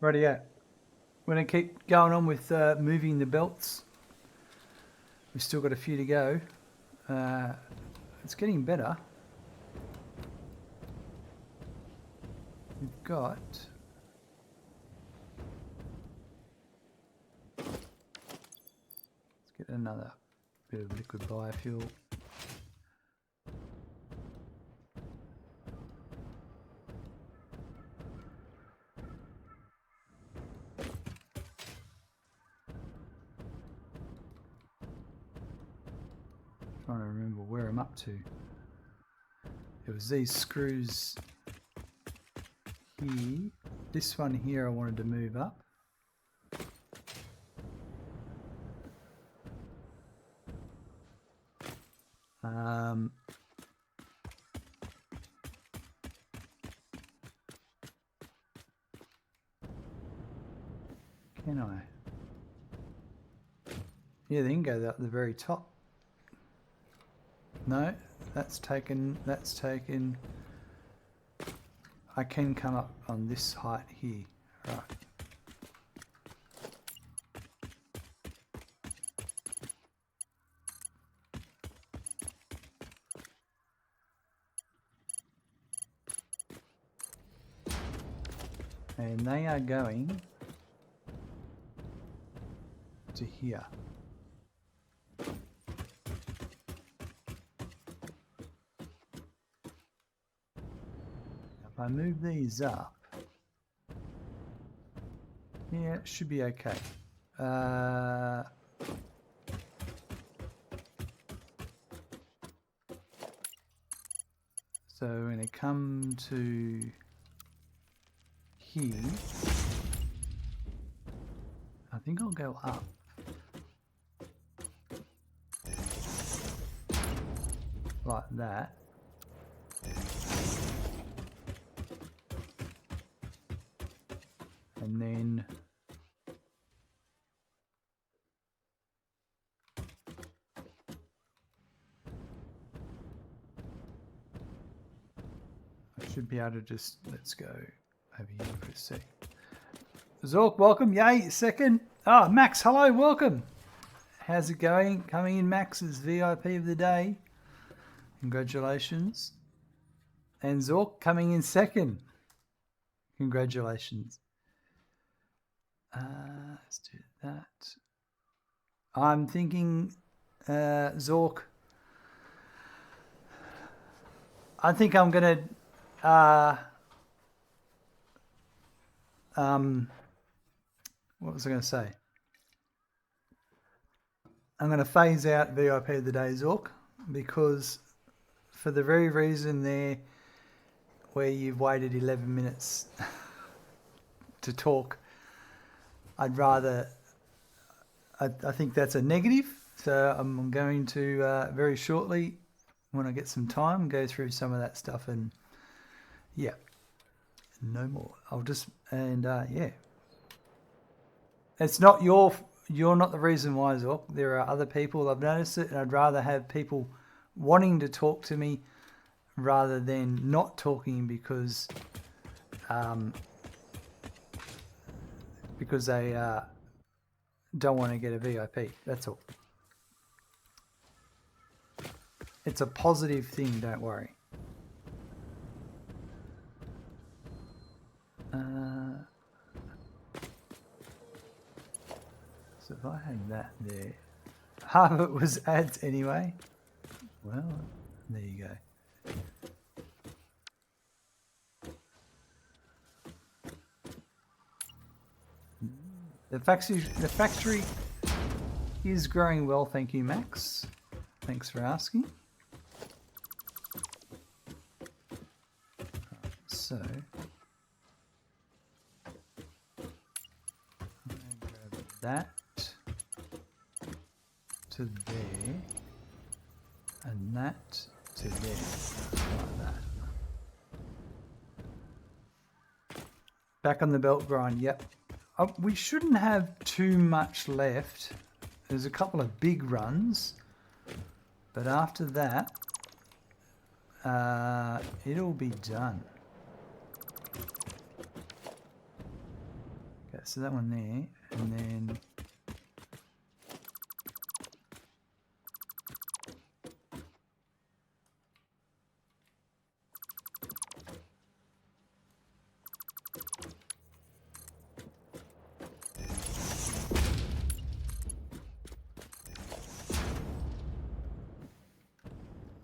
Rightio. We're going to keep going on with moving the belts. We've still got a few to go. It's getting better. We've got... Let's get another bit of liquid biofuel. Trying to remember where I'm up to. It was these screws here. This one here I wanted to move up. Can I? Yeah, they can go up the very top. No, that's taken. I can come up on this height here, right. And they are going to here. If I move these up, yeah, it should be okay. So when I come to here, I think I'll go up. Like that. And then I should be able to just, let's go over here for a sec. Zork, welcome. Yay, second. Ah, Max, hello, welcome. How's it going? Coming in, Max is VIP of the day. Congratulations. And Zork coming in second. Congratulations. Let's do that. I'm thinking, Zork, I think I'm going to, what was I going to say? I'm going to phase out VIP of the day, Zork, because for the very reason there where you've waited 11 minutes to talk, I'd rather, I think that's a negative. So I'm going to very shortly, when I get some time, go through some of that stuff and yeah, no more. I'll just, and yeah. It's not you're not the reason why, Zork. There are other people, I've noticed it, and I'd rather have people wanting to talk to me rather than not talking because they don't want to get a VIP. That's all. It's a positive thing, don't worry. So if I had that there, half of it was ads anyway. Well, there you go. The factory is growing well, thank you, Max. Thanks for asking. So, I'm going to grab that to there, and that to there, like that. Back on the belt grind, yep. We shouldn't have too much left. There's a couple of big runs, but after that, it'll be done. so that one there, and then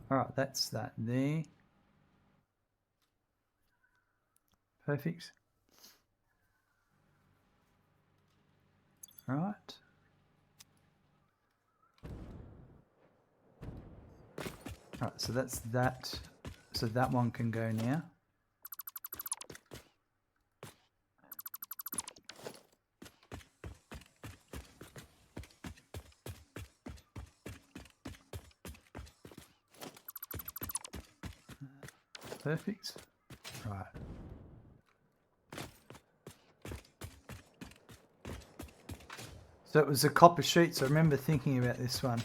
all right, that's that there. Perfect. All right. All right, so that's that. So that one can go now. Perfect. Right. So it was the copper sheets. I remember thinking about this one.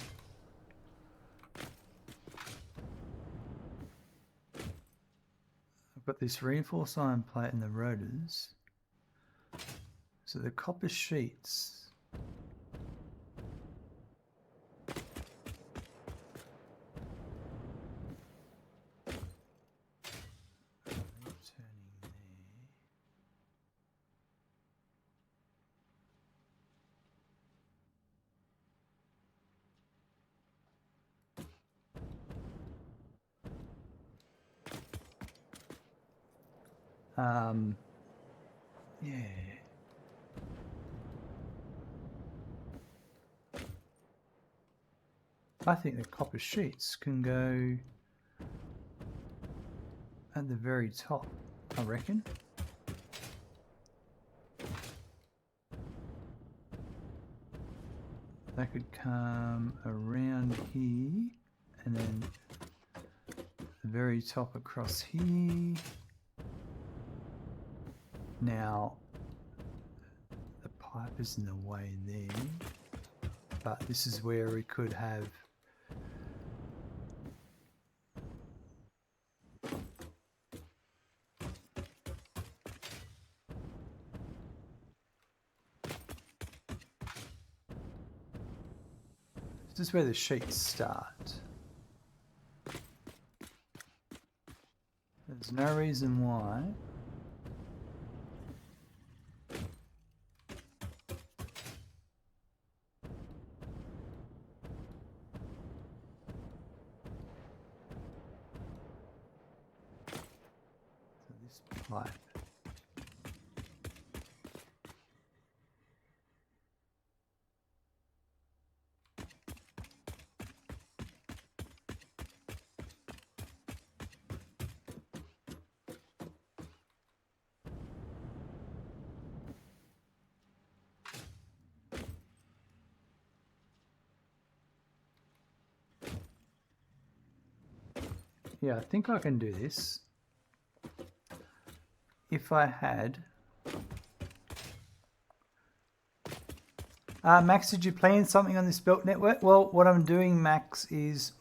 I've got this reinforced iron plate and the rotors. So the copper sheets. Yeah. I think the copper sheets can go at the very top, I reckon. That could come around here and then the very top across here. Now, the pipe is in the way there, but this is where we could have this is where the sheets start. There's no reason why this pipe. Yeah, I think I can do this. If I had... Max, did you plan something on this belt network? Well, what I'm doing, Max, is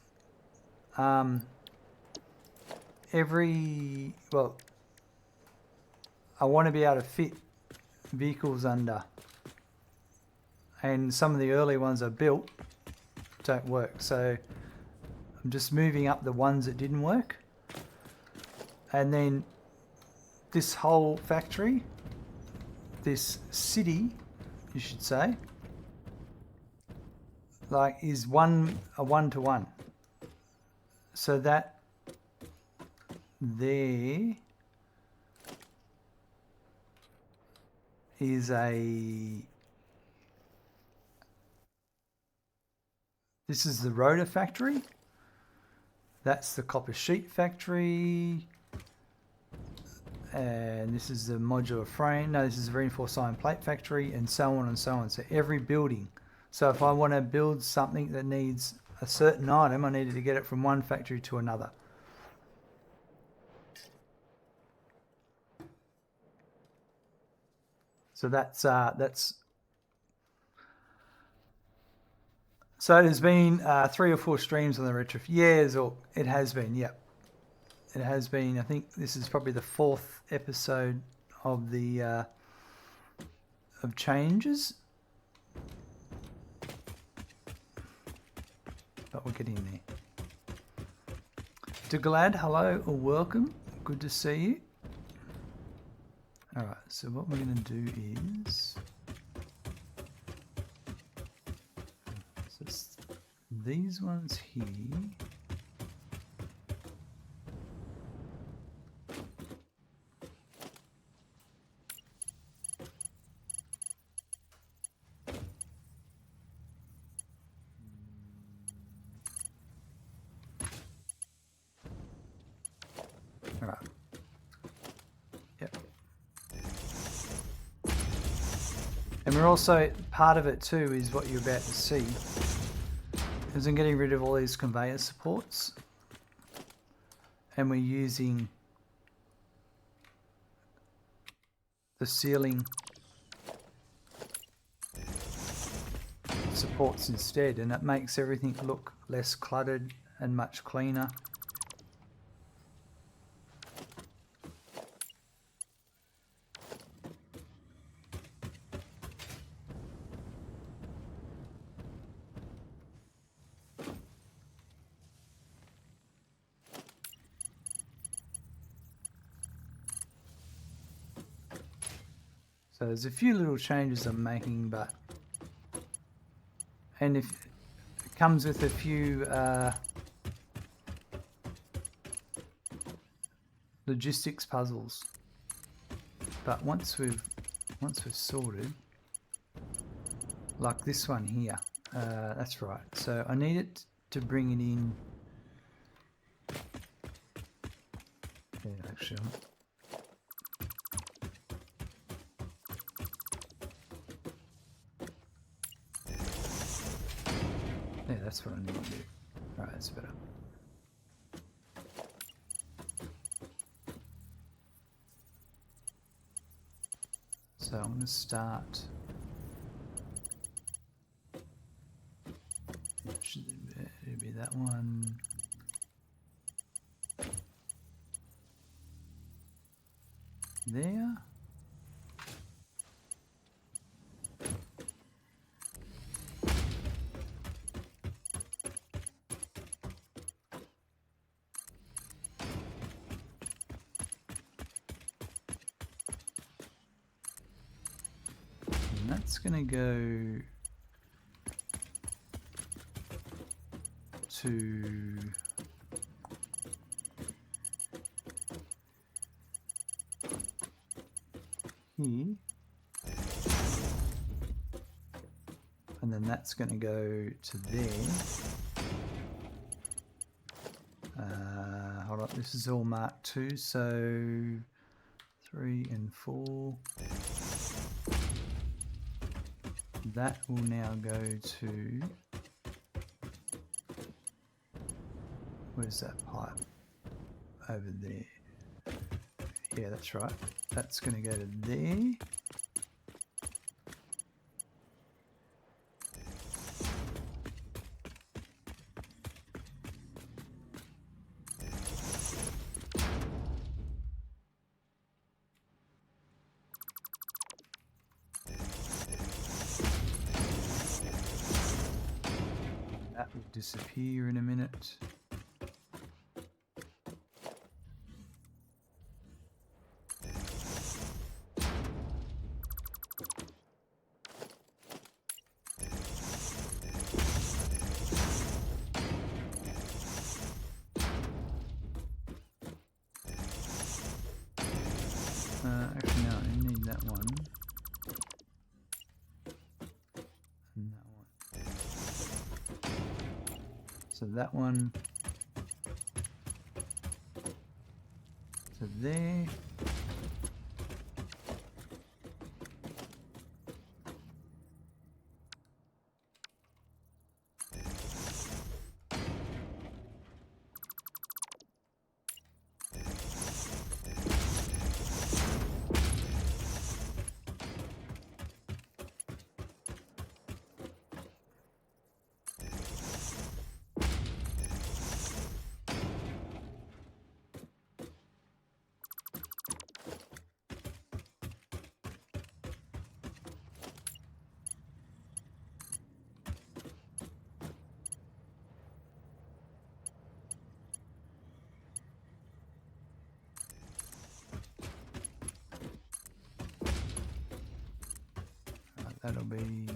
well, I want to be able to fit vehicles under. And some of the early ones I built don't work. So I'm just moving up the ones that didn't work. And then this whole factory, this city, you should say, like is a one-to-one. So that there is this is the rotor factory. That's the copper sheet factory. And this is the modular frame. No, this is the reinforced iron plate factory, and so on and so on. So every building. So if I want to build something that needs a certain item, I needed to get it from one factory to another. So that's so there's been 3 or 4 streams on the retrofit. Yeah, it has been. Yep, it has been. I think this is probably the 4th episode of the of changes, but we're getting there. Glad, hello or welcome. Good to see you. All right, so what we're going to do is these ones here. All right. Yep. And we're also, part of it too is what you're about to see, is I'm getting rid of all these conveyor supports, and we're using the ceiling supports instead, and it makes everything look less cluttered and much cleaner. So there's a few little changes I'm making, and if it comes with a few logistics puzzles, but once we've sorted, like this one here, that's right. So I need it to bring it in. Yeah, actually. Yeah, that's what I need to do. Alright, that's better. So I'm going to start. Should it be that one? There. That's going to go to here, and then that's going to go to there. Hold on, this is all marked 2, so 3 and 4. That will now go to, where's that pipe? Over there. Yeah, that's right. That's going to go to there. That will disappear in a minute. Actually, no, I need that one. And that one. So that one to there. that'll be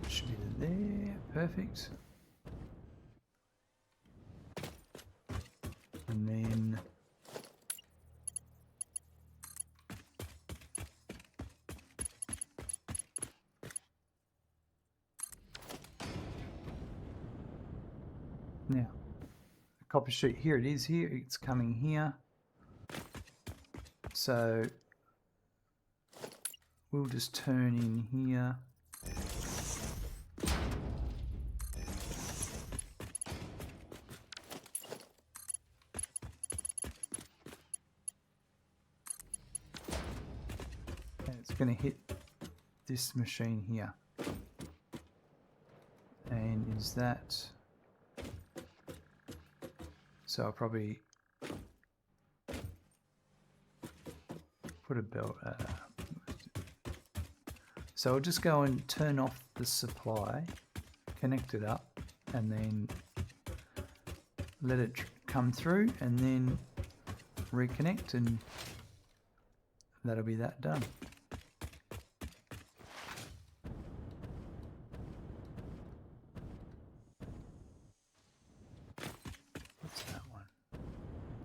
should be there. Perfect. And then now the copper sheet, here it is, here it's coming here, so we'll just turn in here. Going to hit this machine here, and is that, so I'll probably put a belt, so I'll just go and turn off the supply, connect it up, and then let it come through, and then reconnect, and that'll be that done.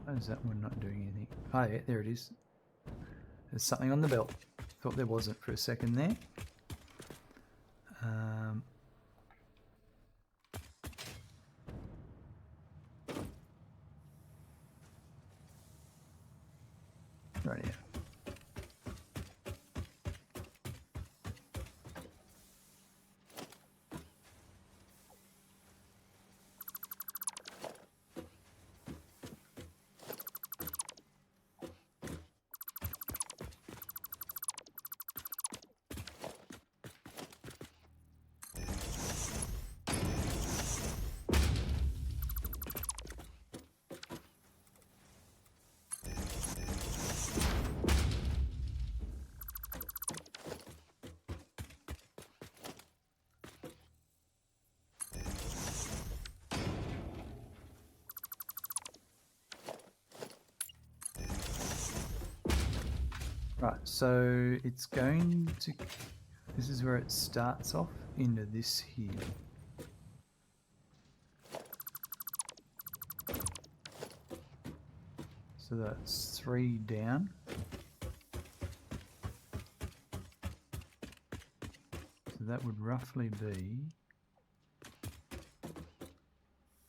Why is that one not doing anything? Oh yeah, there it is. There's something on the belt. Thought there wasn't for a second there. Right here. Right, so it's going to, this is where it starts off into this here. So that's 3 down. So that would roughly be,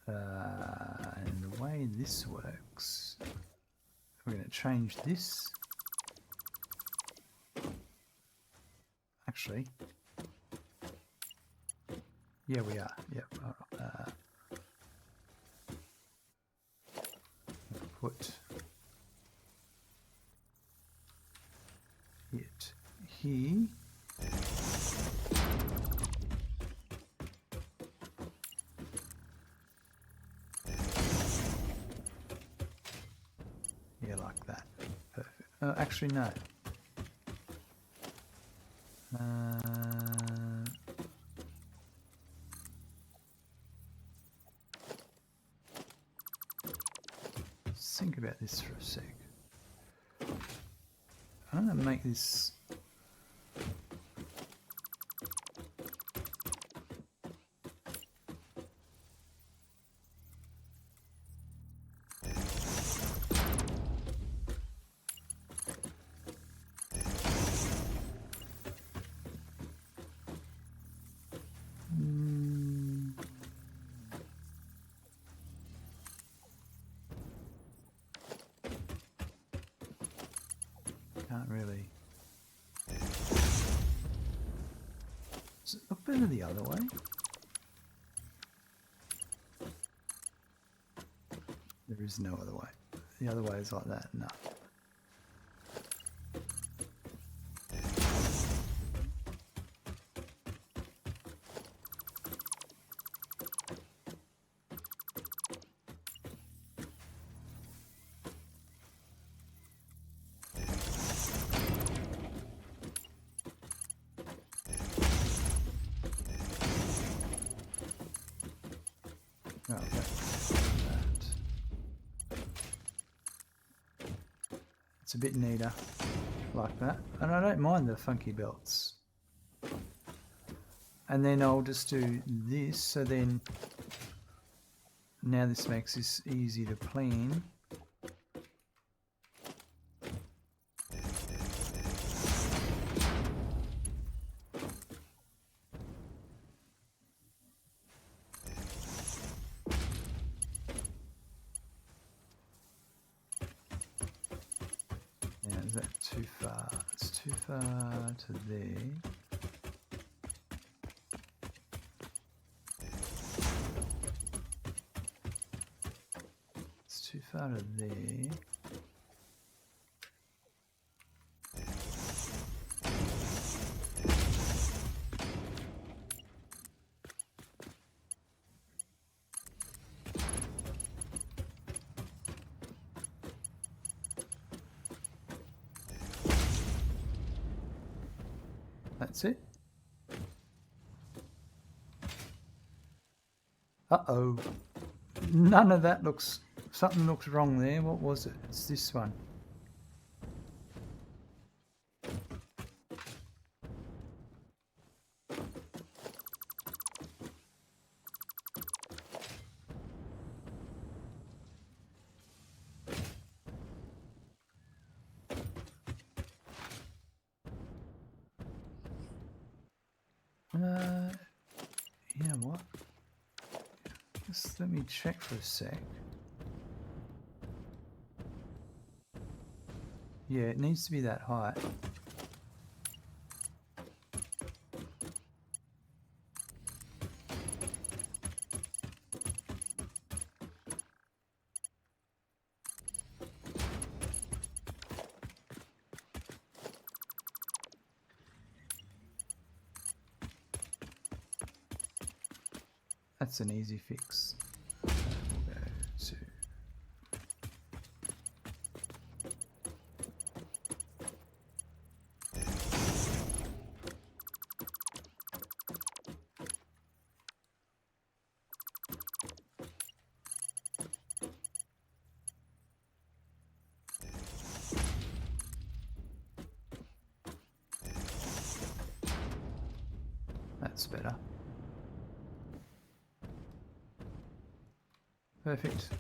and the way this works, we're going to change this. Actually, yeah, we are. Yep. Put it here. Yeah, like that. Perfect. Actually, no. Think about this for a sec. I'm going to make this can't really. Does it look better the other way? There is no other way. The other way is like that. No. Oh, that. It's a bit neater like that. And I don't mind the funky belts. And then I'll just do this, so then now this makes this easy to clean. Yeah, is that too far? It's too far to there. Too far to there. That's it. Uh-oh. None of that looks... Something looks wrong there. What was it? It's this one. You know what? Just let me check for a sec. Yeah, it needs to be that height. That's an easy fix. We'll go to... That's better. Perfect.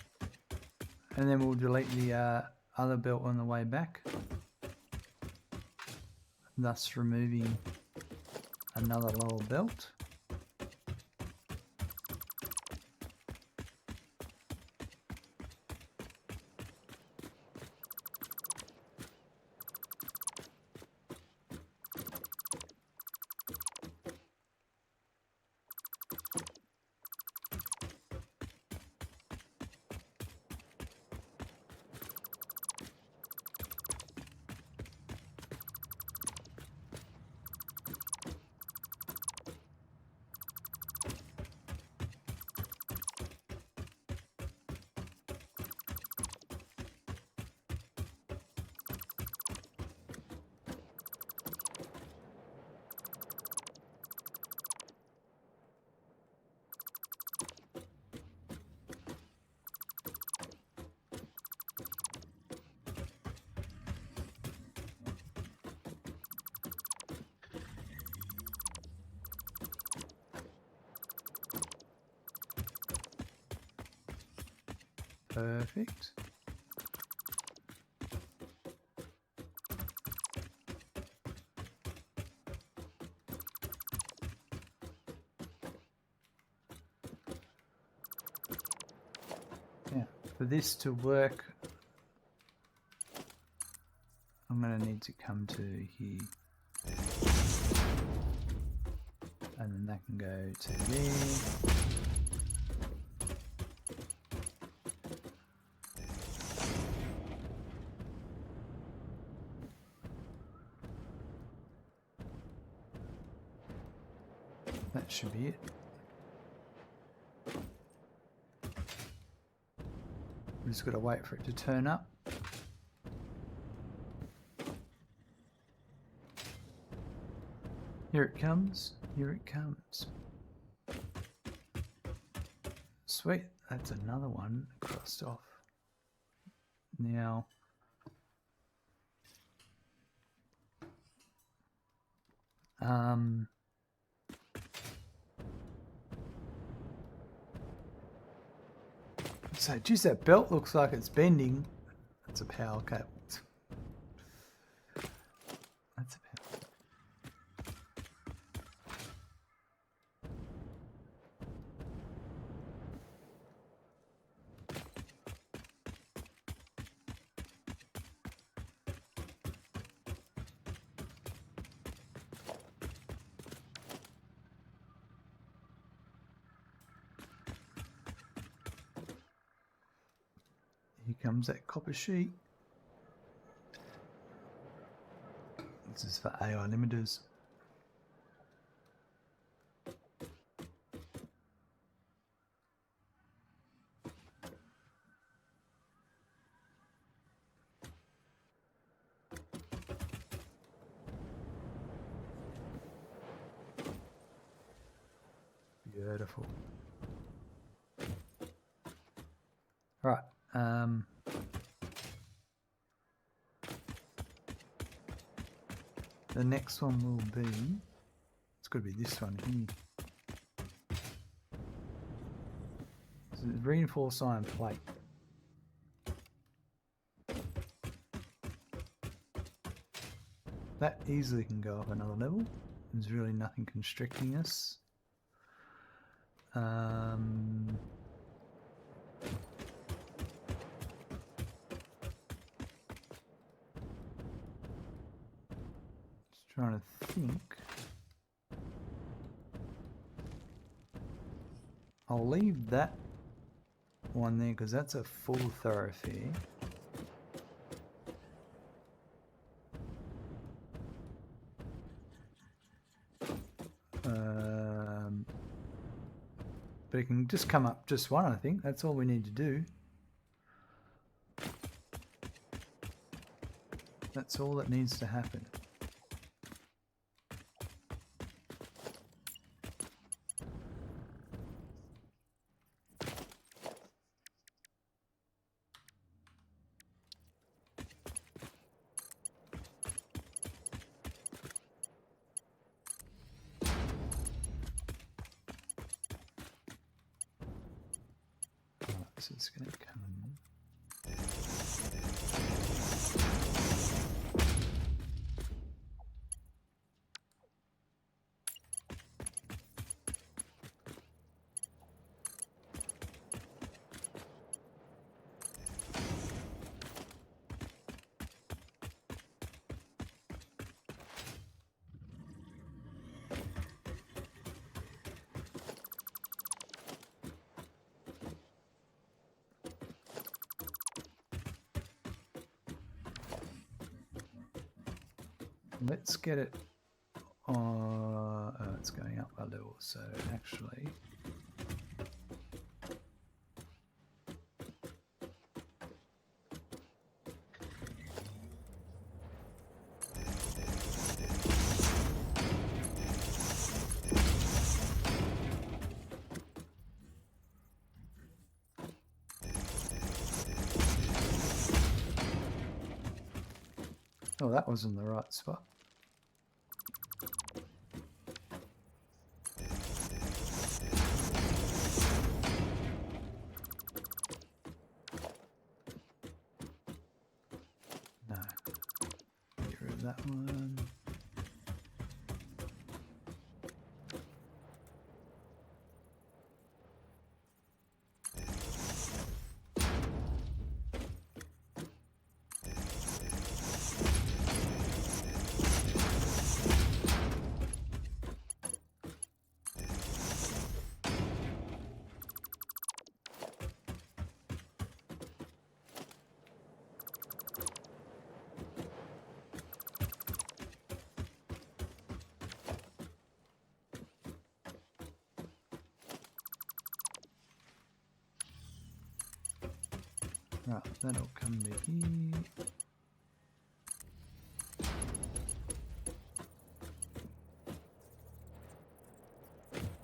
And then we'll delete the other belt on the way back, thus removing another lower belt. Perfect. Yeah, for this to work, I'm going to need to come to here. And then that can go to there. That should be it. We've just got to wait for it to turn up. Here it comes. Here it comes. Sweet, that's another one crossed off. Now, so geez, that belt looks like it's bending. That's a power cable. That's a power. Here comes that copper sheet. This is for AI limiters. Beautiful. Right. The next one will be, it's got to be this one here. This is reinforced iron plate. That easily can go up another level. There's really nothing constricting us. Trying to think. I'll leave that one there because that's a full thoroughfare. But it can just come up just one, I think. That's all we need to do. That's all that needs to happen. So it's going to come. Let's get it. Oh, it's going up a level, so actually. Oh, that was in the right spot. No. Get rid of that one. Right, that'll come to here.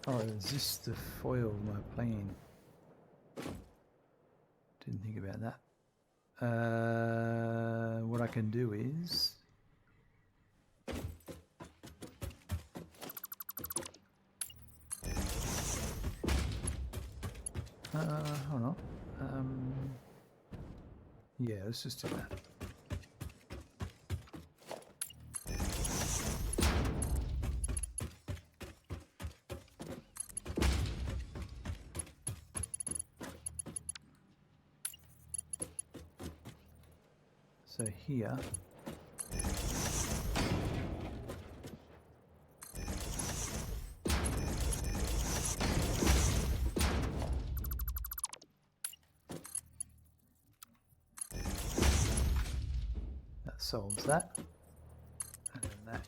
Oh, is this the foil of my plan? Didn't think about that. What I can do is hold on. Yeah, let's just do that. So here, that solves that, and then that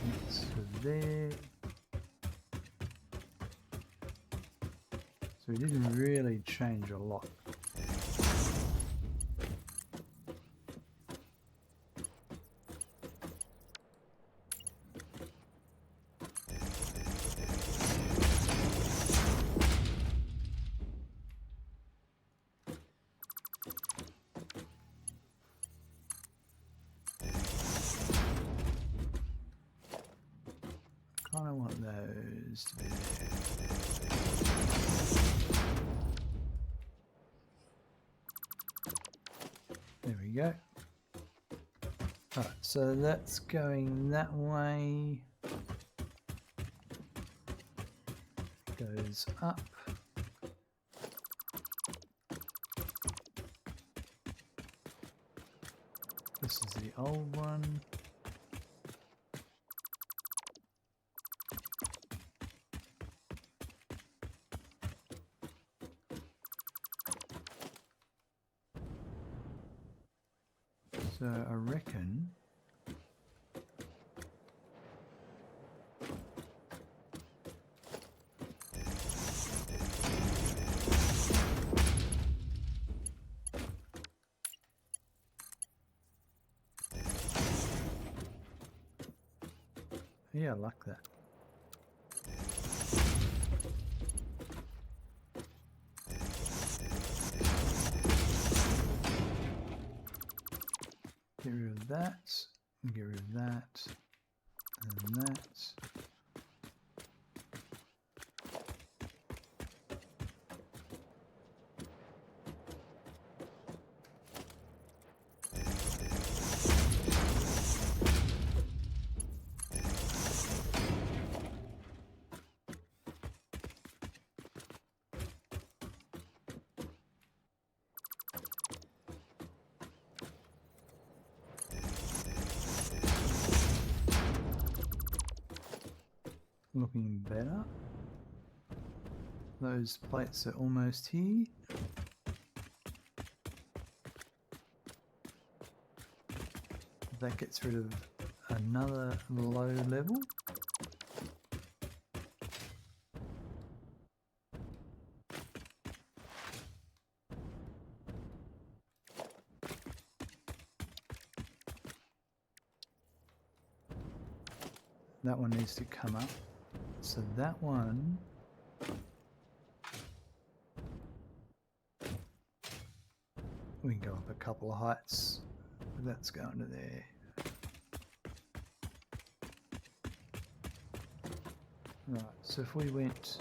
next to there. So we didn't really change a lot. Kind of want those to be there. There we go. Alright, so that's going that way. Goes up. This is the old one. So I reckon yeah, I like that. Get rid of that, get rid of that, and that. Looking better. Those plates are almost here. That gets rid of another low level. That one needs to come up. So that one we can go up a couple of heights. That's going to there. Right, so if we went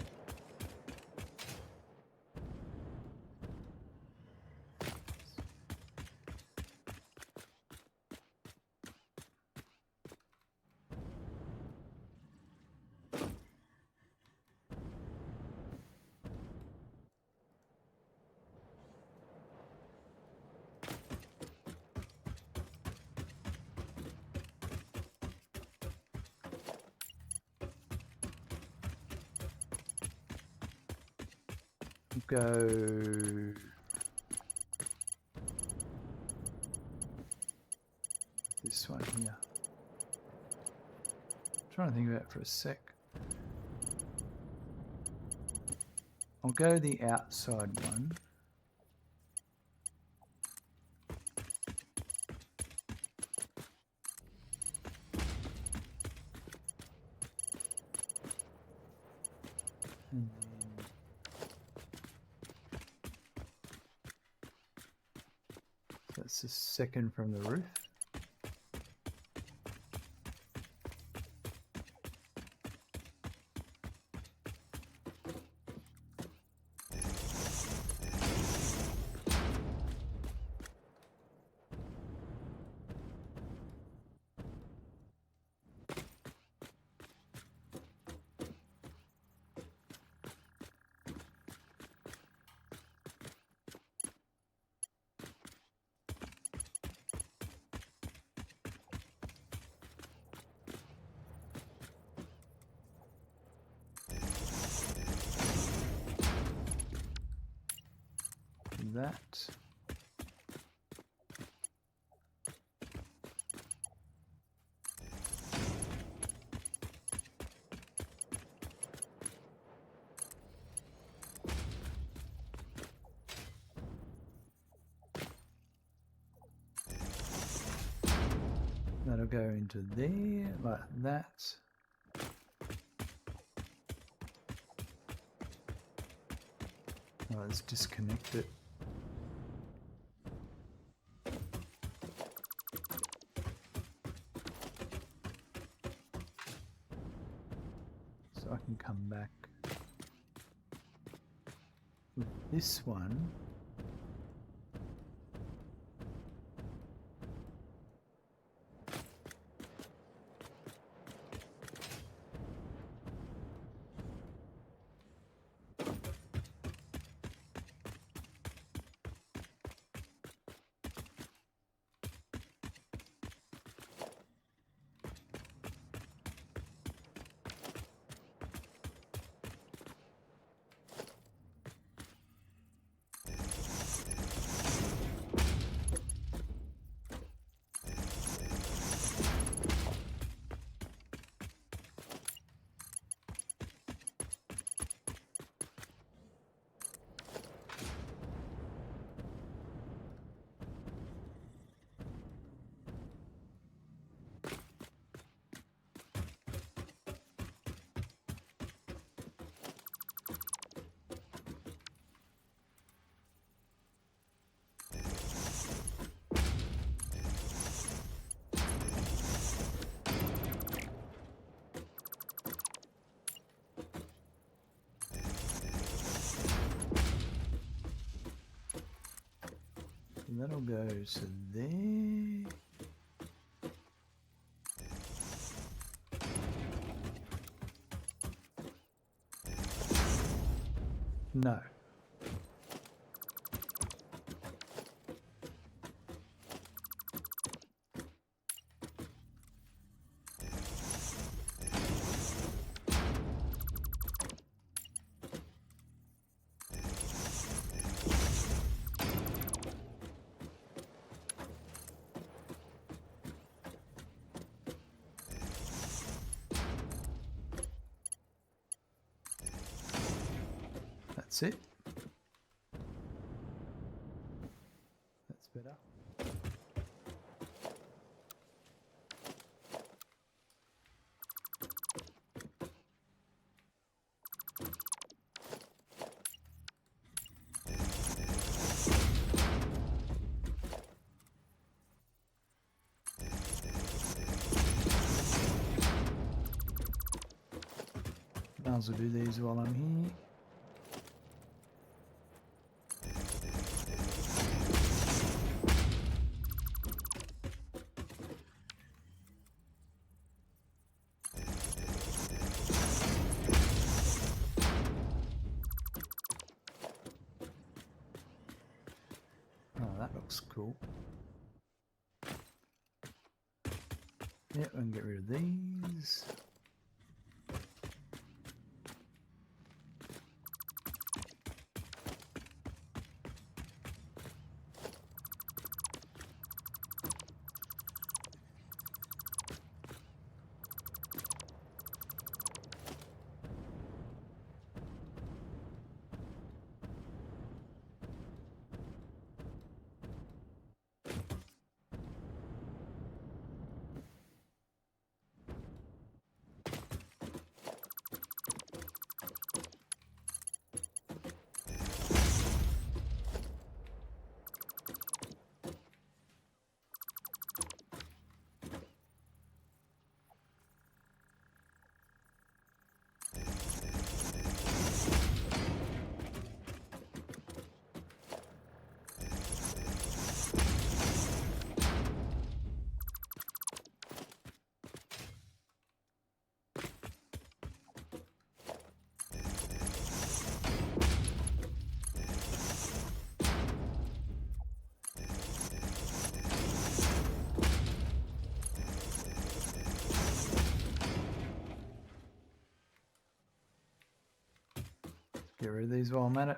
go this one here. I'm trying to think about it for a sec. I'll go the outside one. And then That's the second from the roof. That. That'll go into there, like that. Let's disconnect it. So I can come back with this one. And that'll go to there. No. That's it. That's better. Might as well do these while I'm here. Oh, that looks cool. Yep, I can get rid of these. Get rid of these while I'm at it.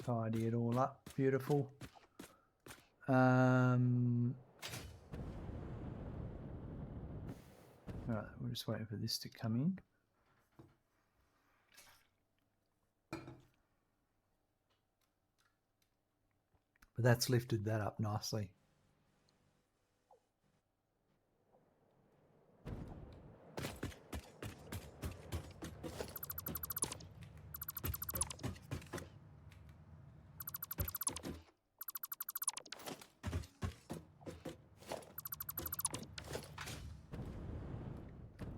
Tidy it all up. Beautiful. Alright, we're just waiting for this to come in. But that's lifted that up nicely.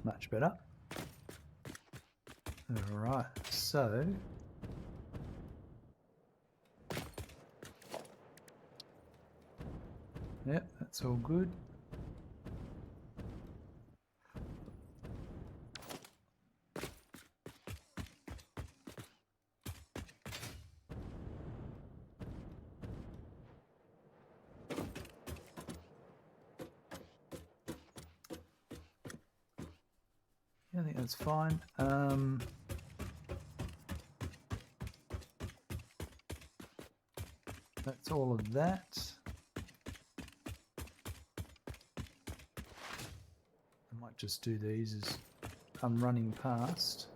Much better. All right, so yep, that's all good. I think that's fine. That's all of that. I might just do these as I'm running past.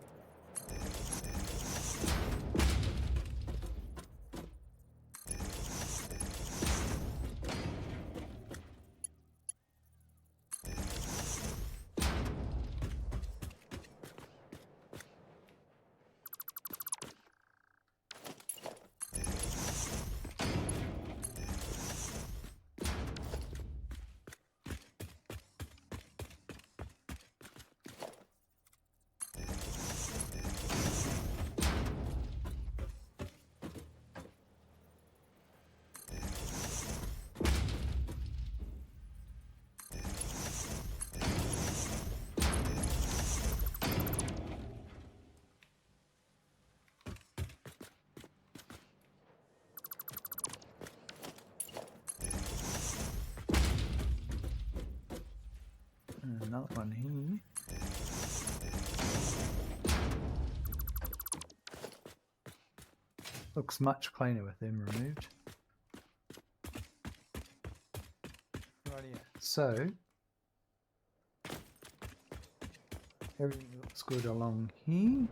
Another one here. Looks much cleaner with them removed. Rightio. So everything looks good along here.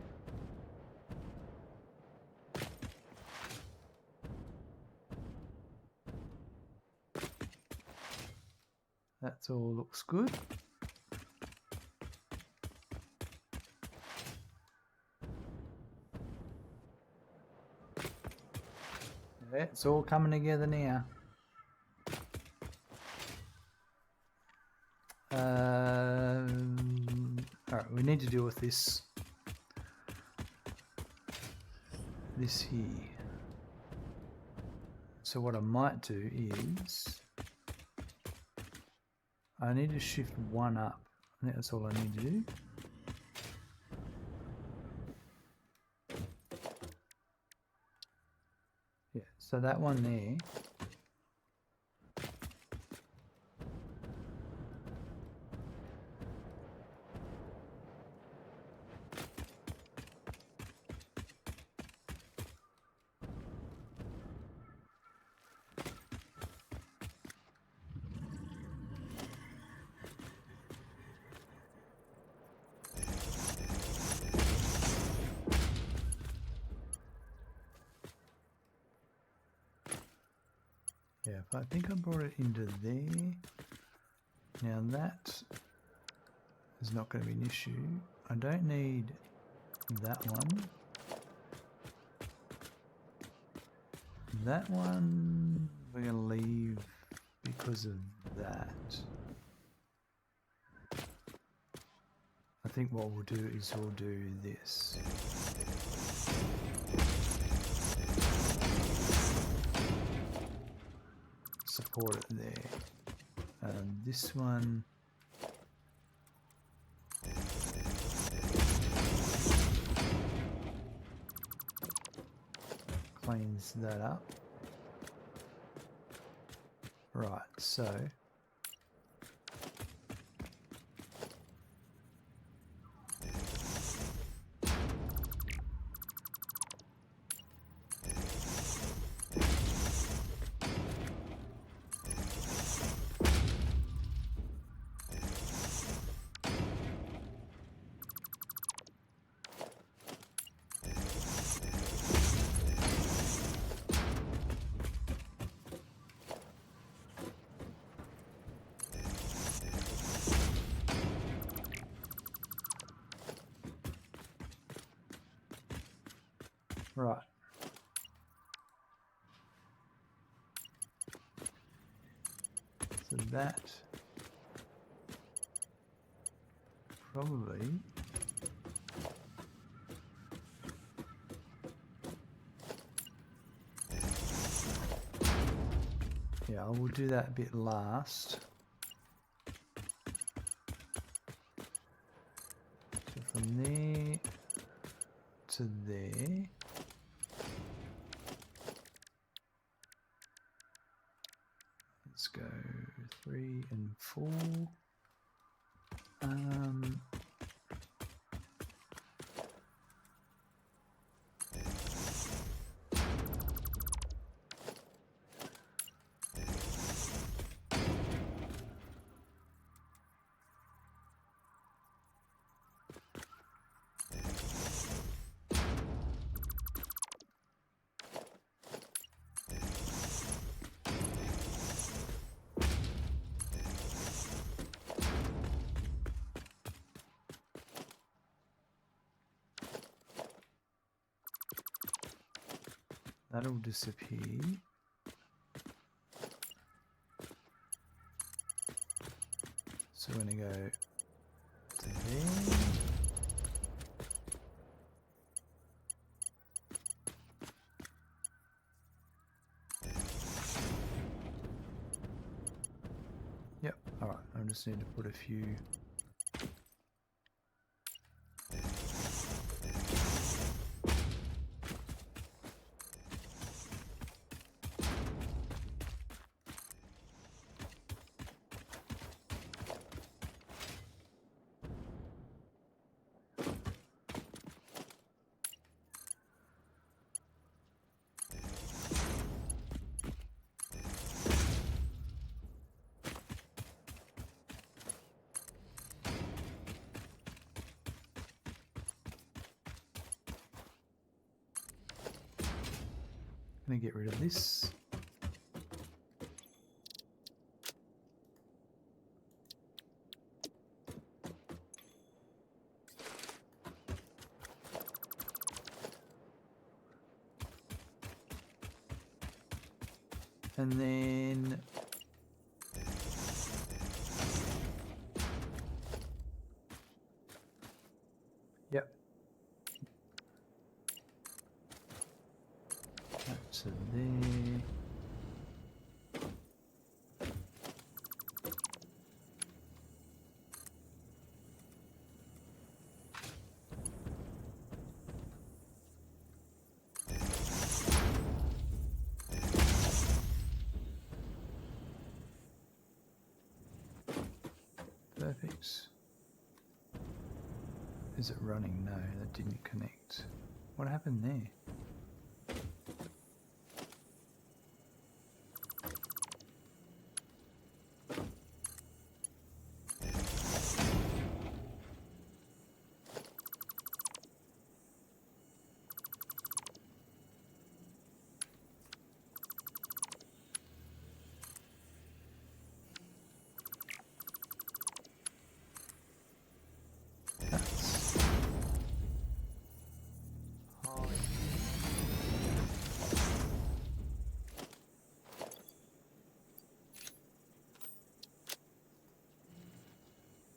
That's all looks good. Yeah, it's all coming together now. Alright, we need to deal with this here. So what I might do is I need to shift one up. I think that's all I need to do. Yeah, so that one there. Yeah, I think I brought it into there. Now that is not going to be an issue. I don't need that one. That one we're going to leave because of that. I think what we'll do is we'll do this. Support it there. And this one cleans that up. Right, so Right. So that probably yeah, I will do that bit last. So from there to there. Let's go 3 and 4. That'll disappear. So we're going to go to there. Yep, alright, I just need to put a few. I'm going to get rid of this. And then yep. That's in there. Perfect. Is it running? No, that didn't connect. What happened there?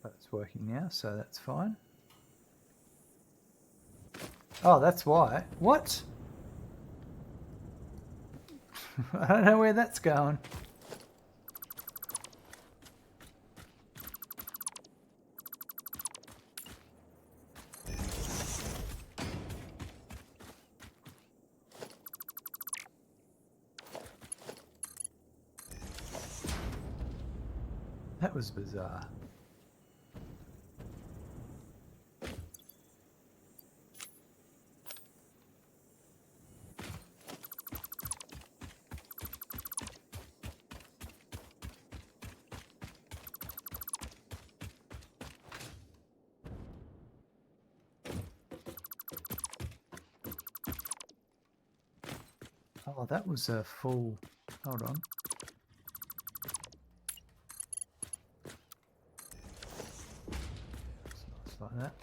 That's working now, so that's fine. Oh, that's why. What? I don't know where that's going. That was bizarre. Oh, that was a full... Hold on. It's nice like that.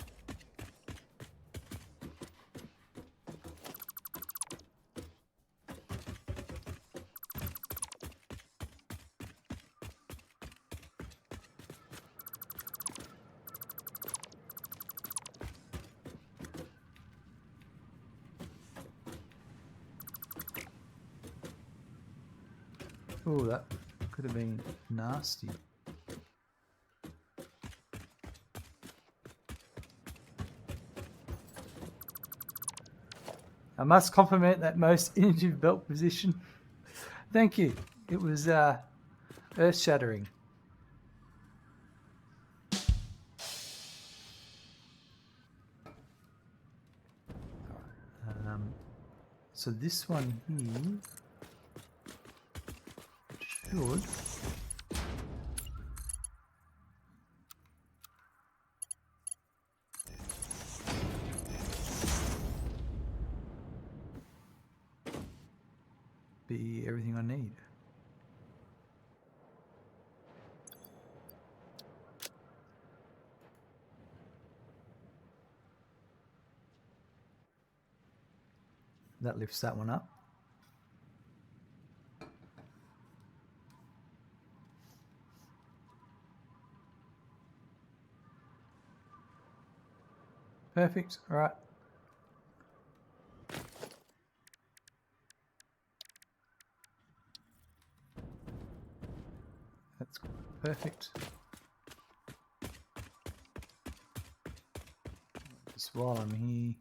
Oh, that could have been nasty. I must compliment that most innovative belt position. Thank you. It was earth-shattering. So this one here should be everything I need. That lifts that one up. Perfect. All right. That's perfect. Just while I'm here.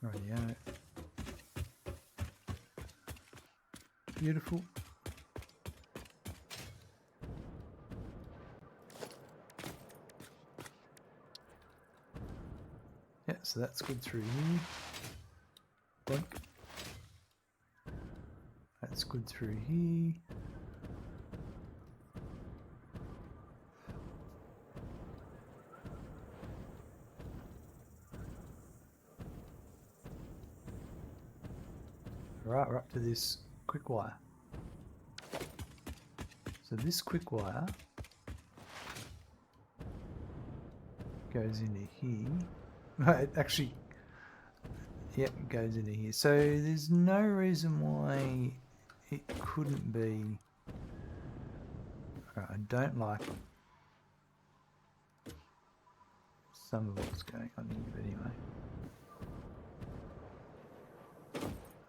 Rightio. Beautiful. Yeah, so that's good through here. Boink. That's good through here. Right, we're up to this quick wire. So this quick wire goes into here. It actually, yep, it goes into here. So there's no reason why it couldn't be. Right, I don't like some of what's going on here, but anyway.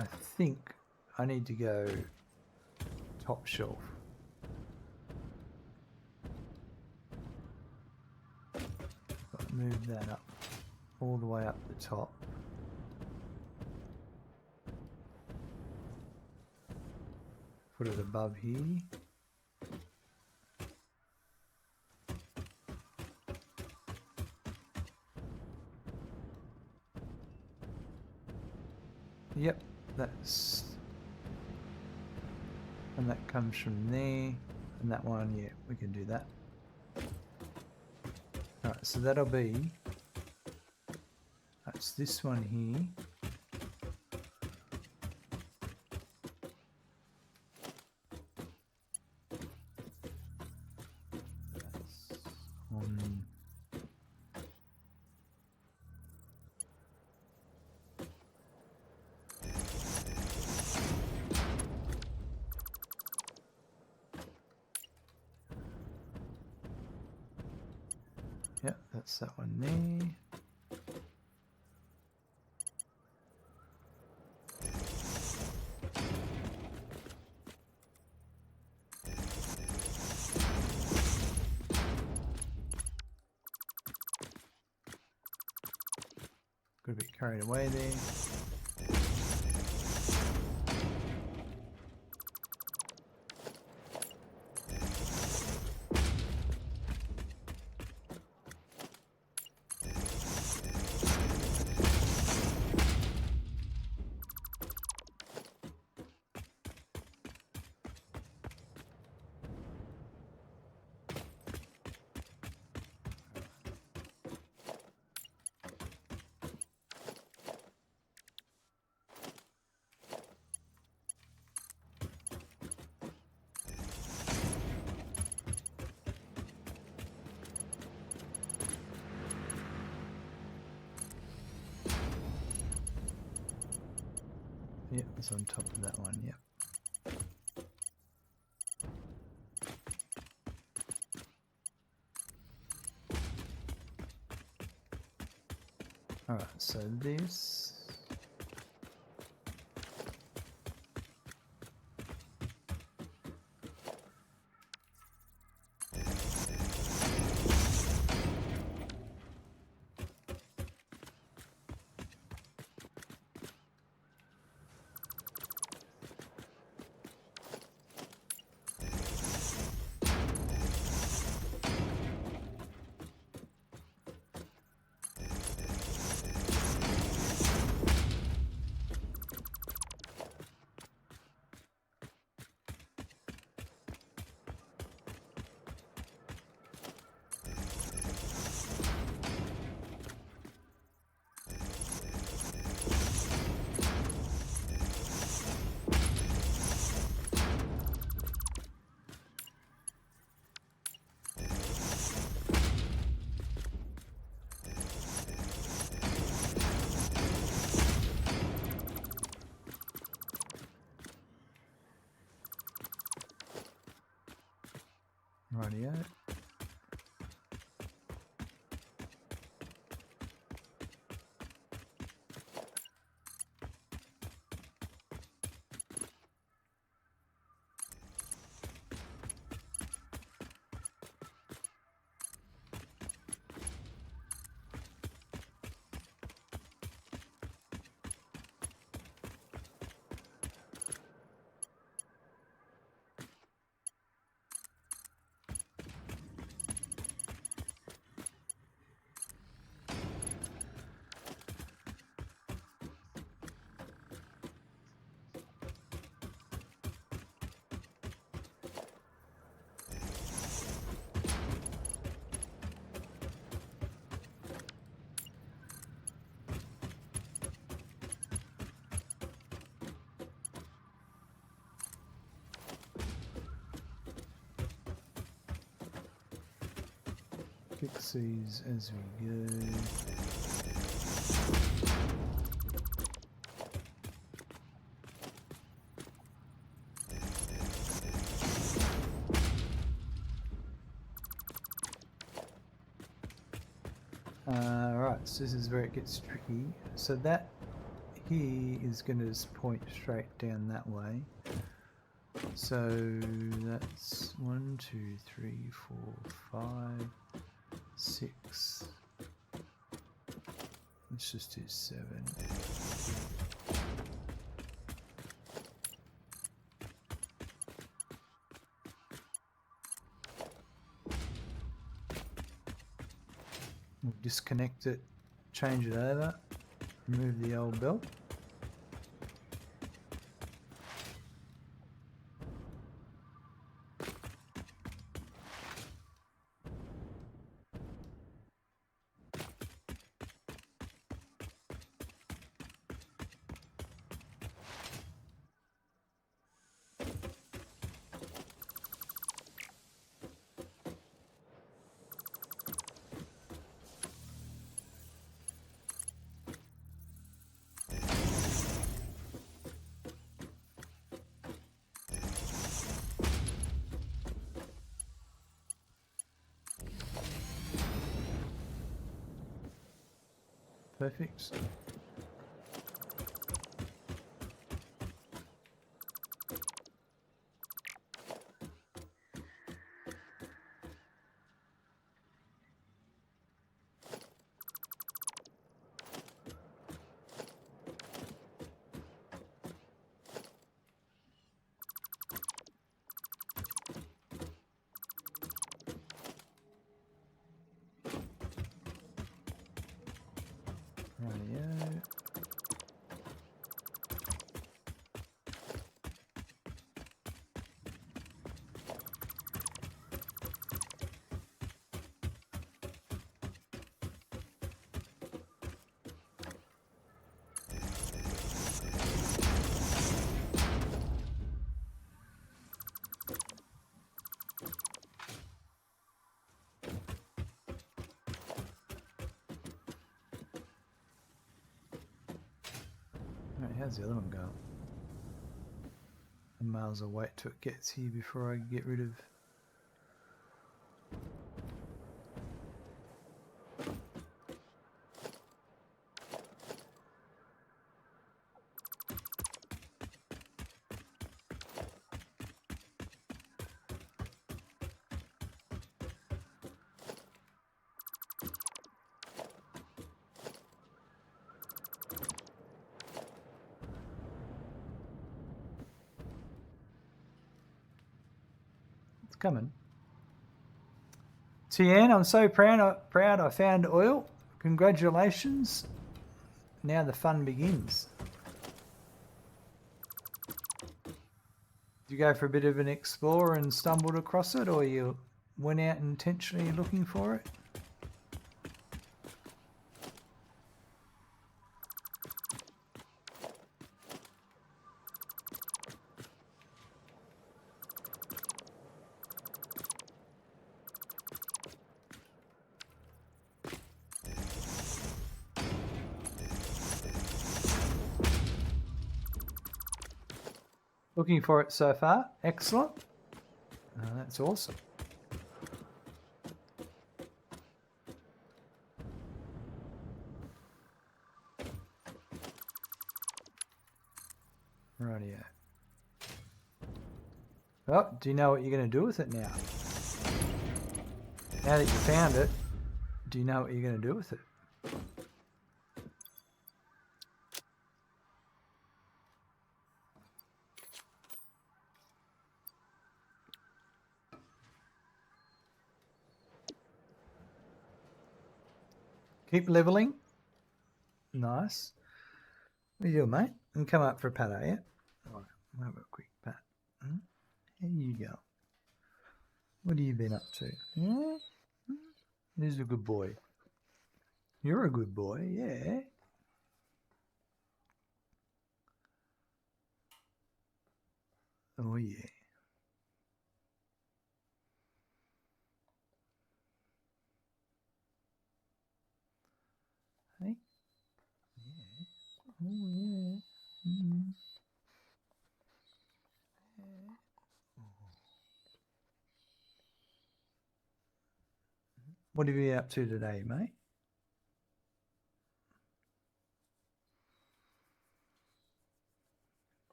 I think I need to go top shelf. Got to move that up all the way up the top. Put it above here. Yep, that's, and that comes from there, and that one, yeah, we can do that. Alright, so that'll be, that's this one here. That's on, yeah, that's that one there. Got a bit carried away there. Yep, it's on top of that one, yep. Alright, so this... Rightio. Fix these as we go. Right, so this is where it gets tricky. So that here is going to point straight down that way. So that's 1, 2, 3, 4, 5, 6. Let's just do 7. We'll disconnect it, change it over, remove the old belt. Perfect. Rightio. Right, how's the other one going? I may as well wait till it gets here before I get rid of... coming. Tian, I'm so proud I found oil. Congratulations. Now the fun begins. Did you go for a bit of an explore and stumbled across it, or you went out intentionally looking for it? Looking for it so far. Excellent. That's awesome. Rightio. Well, do you know what you're going to do with it now? Now that you found it, do you know what you're going to do with it? Keep leveling. Nice. What are you doing, mate? And come up for a pat, are you? All right, we'll have a quick pat. Here you go. What have you been up to? Yeah? He's a good boy. You're a good boy, yeah. Oh, yeah. Hey? Yeah. Oh, yeah. Mm. Yeah. Oh. What have you been up to today, mate?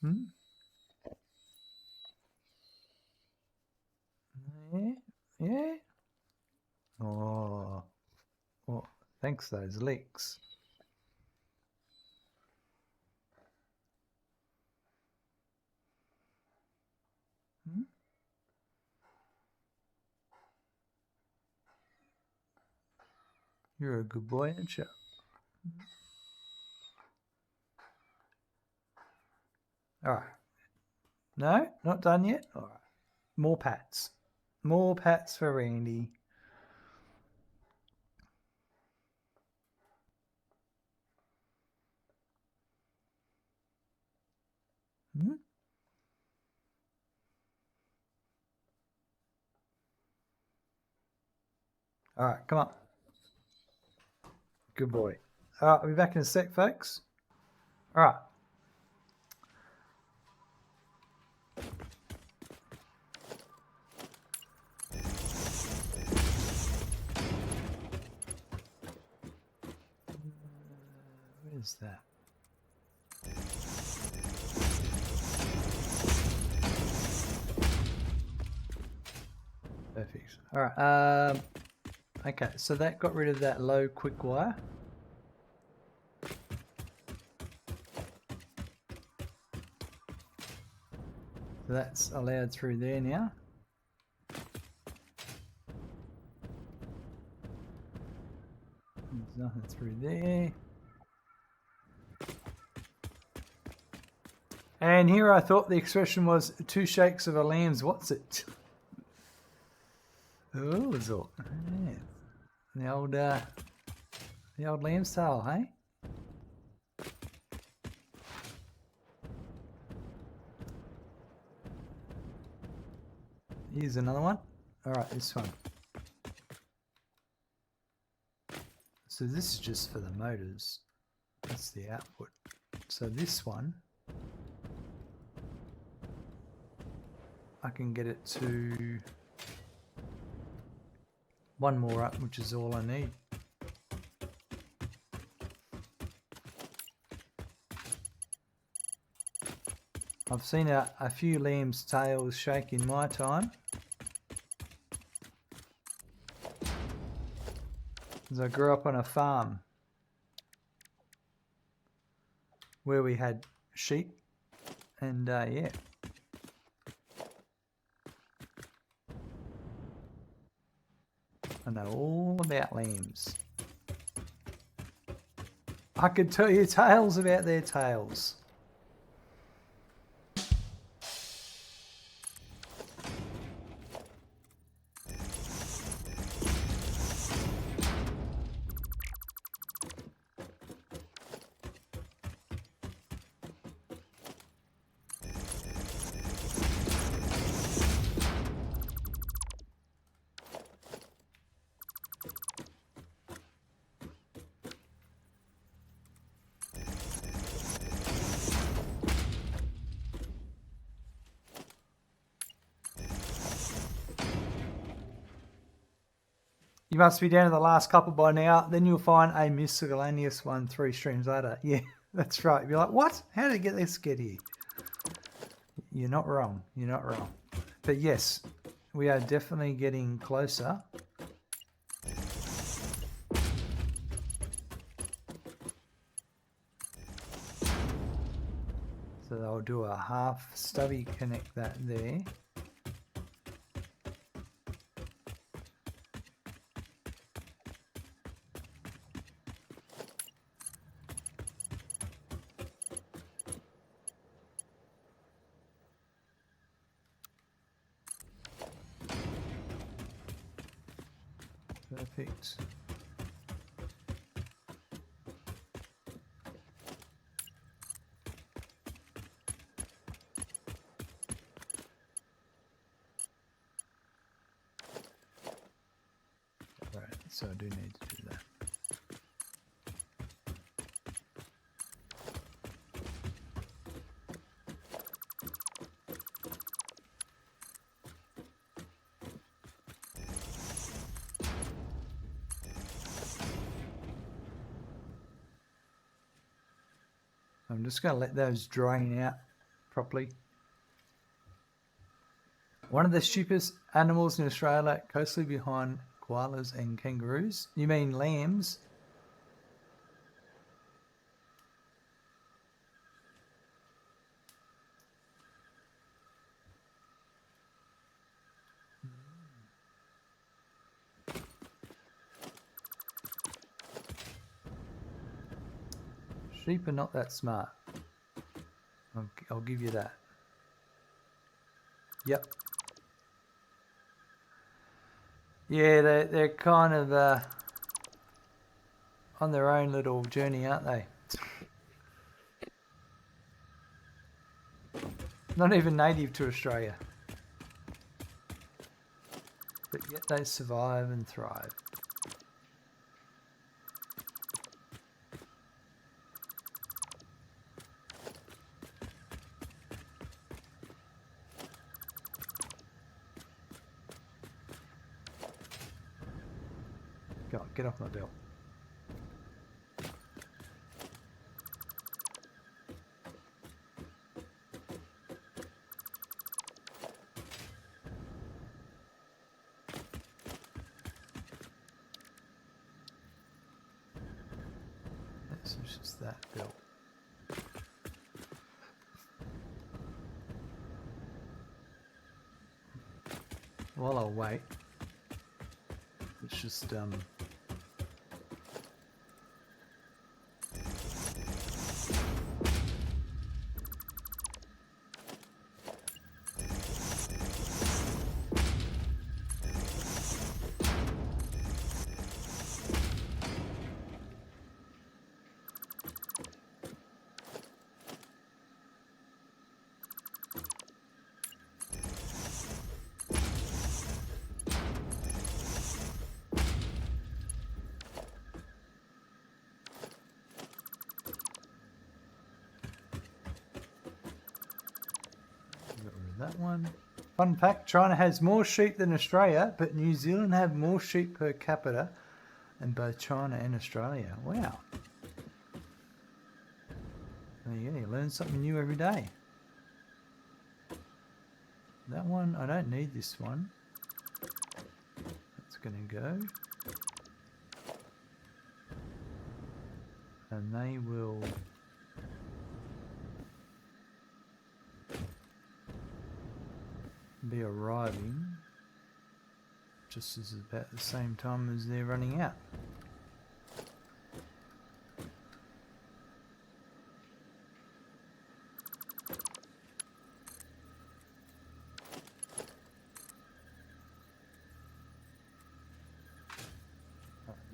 Hmm? Yeah? Yeah? Oh. Well, thanks those licks. Hmm? You're a good boy, aren't you? All right. No, not done yet. All right. More pats. More pats for Randy. Hmm? All right, come on. Good boy. All right, I'll be back in a sec, folks. All right. What is that? Perfect. All right. Okay, so that got rid of that low quick wire. So that's allowed through there now. There's nothing through there. And here I thought the expression was 2 shakes of a lamb's what's it? Oh, yeah. The old lamb's tail, hey? Here's another one. All right, this one. So this is just for the motors. That's the output. So this one I can get it to one more up, which is all I need. I've seen a few lambs' tails shake in my time. As I grew up on a farm where we had sheep and yeah. I know all about lambs. I could tell you tales about their tails. You must be down to the last couple by now. Then you'll find a miscellaneous one 3 streams later. Yeah, that's right. You're like, what? How did it get here? You're not wrong. You're not wrong. But yes, we are definitely getting closer. So I'll do a half stubby, connect that there. Perfect. Right, so I do need to do that. I'm just going to let those drain out properly. One of the stupidest animals in Australia, closely behind koalas and kangaroos. You mean lambs? Sheep are not that smart. I'll give you that. Yep. Yeah, they're kind of on their own little journey, aren't they? Not even native to Australia. But yet they survive and thrive. Get off my belt. This is just that belt. While I'll wait, it's just that one. Fun fact, China has more sheep than Australia, but New Zealand have more sheep per capita than both China and Australia. Wow. There you go, you learn something new every day. That one, I don't need this one. That's going to go. And they will be arriving just as about the same time as they're running out.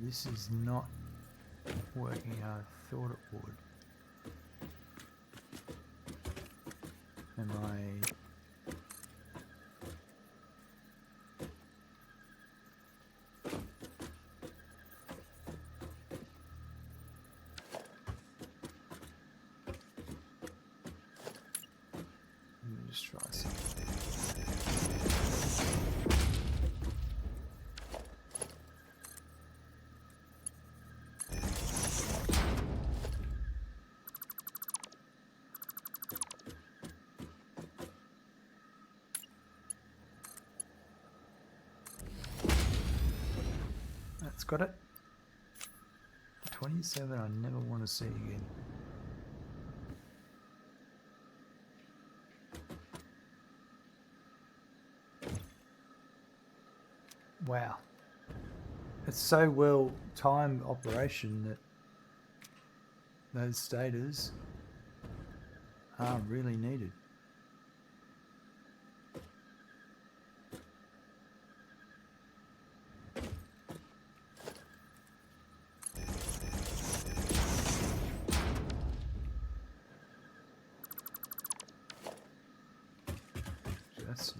This is not working how I thought it would. Am I... Let me just try something. That's got it. 27, I never want to see again. Wow. It's so well timed operation that those status are really needed. Just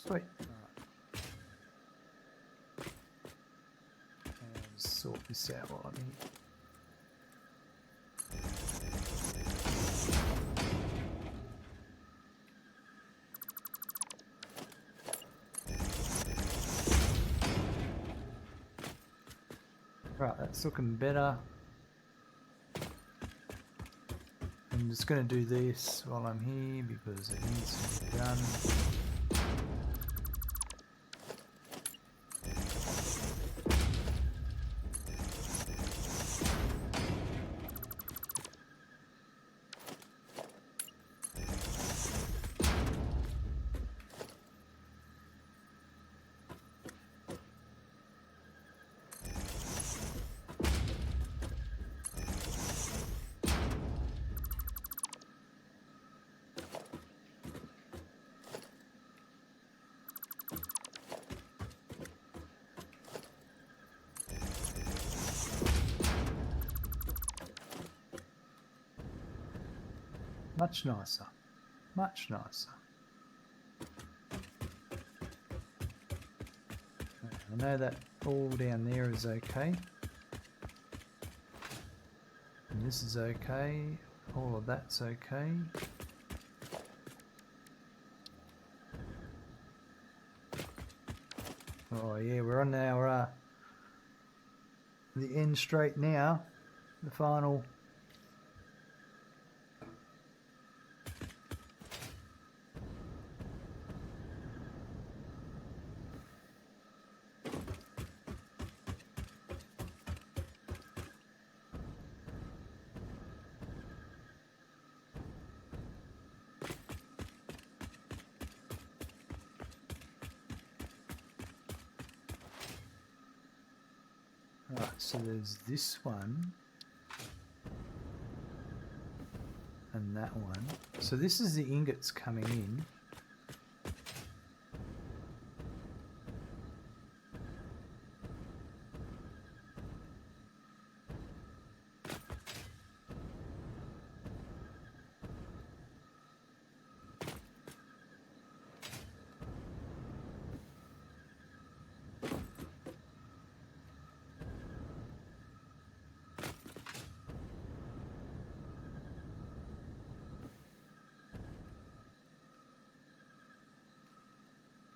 sweet. Alright. And sort this out while I'm here. Right, that's looking better. I'm just going to do this while I'm here because it needs to be done. Much nicer. Much nicer. I know that all down there is okay. And this is okay. All of that's okay. Oh yeah, we're on our the end straight now. The final. Right, so there's this one, and that one. So this is the ingots coming in.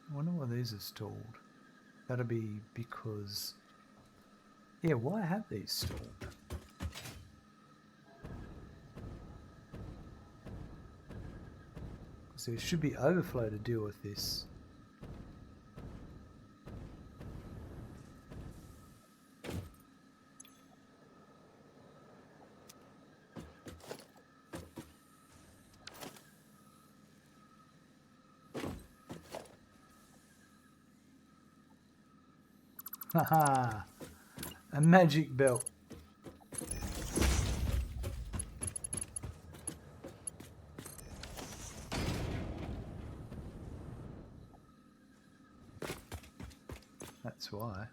I wonder why these are stalled. That'll be because... Yeah, why have these stalled? Because there should be overflow to deal with this. Haha! A magic belt. That's why.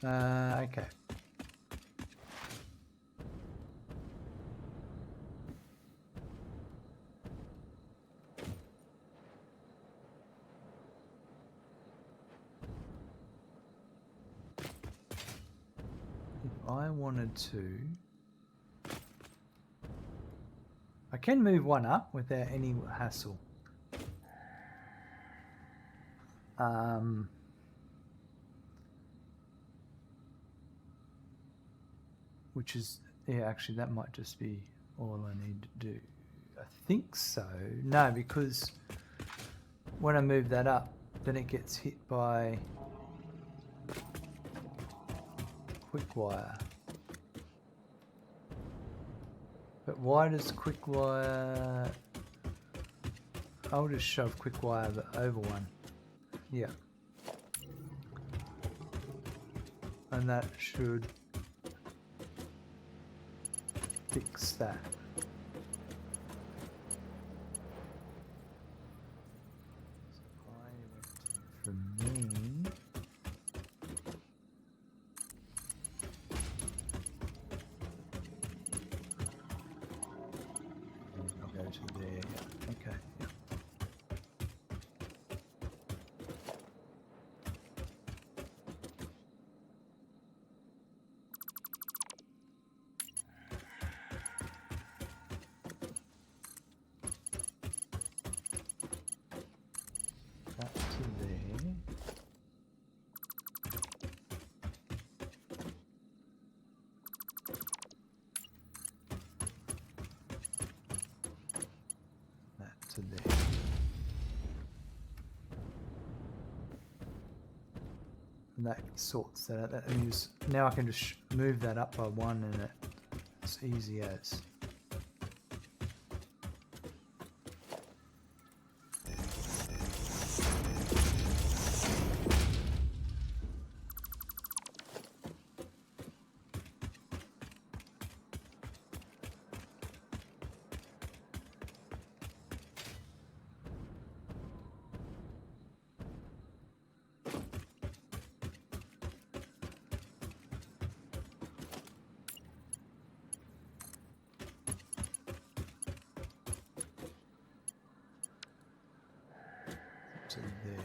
Okay. If I wanted to... I can move one up without any hassle. Which is, yeah, actually that might just be all I need to do. I think so. No, because when I move that up, then it gets hit by quick wire. But why does quick wire... I'll just shove quick wire over one. Yeah. And that should fix that. So I went to, for me, I'll go to there. Yeah. Okay. Yeah. That to there. That to there. And that sorts that out. That means now I can just move that up by one, and it's easy as. To there.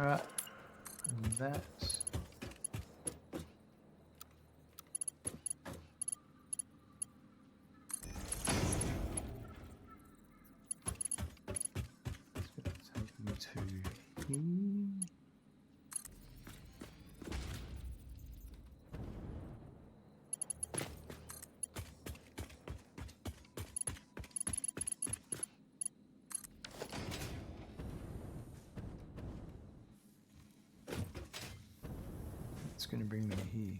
Alright, and that. It's going to take me to here. It's going to bring me here.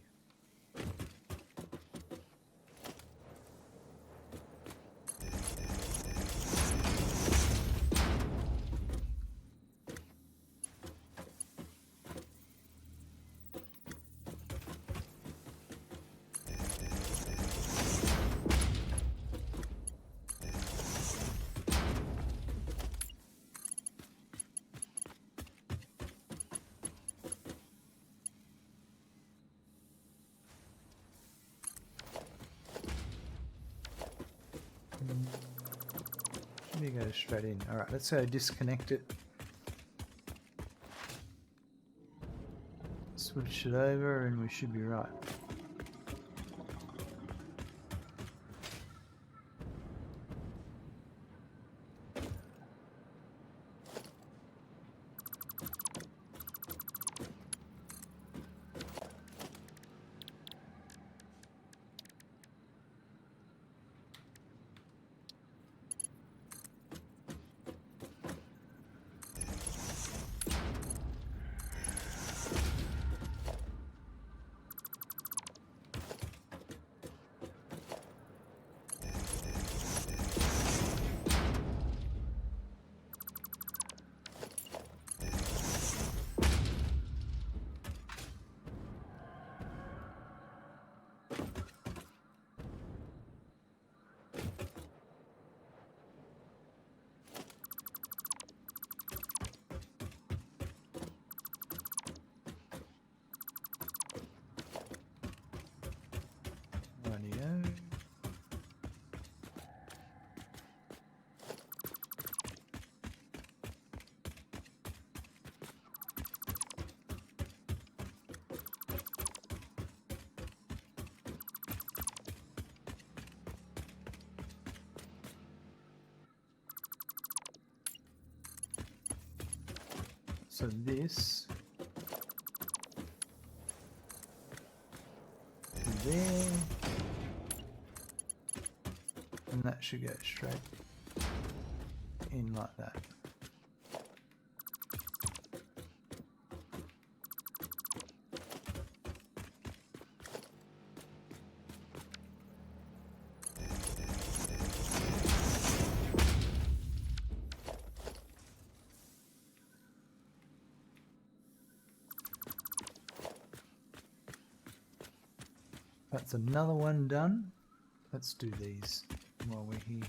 Should we go straight in? Alright, let's go disconnect it. Switch it over and we should be right. Rightio. So this to there, and that should go straight in like that. That's another one done. Let's do these while we're here.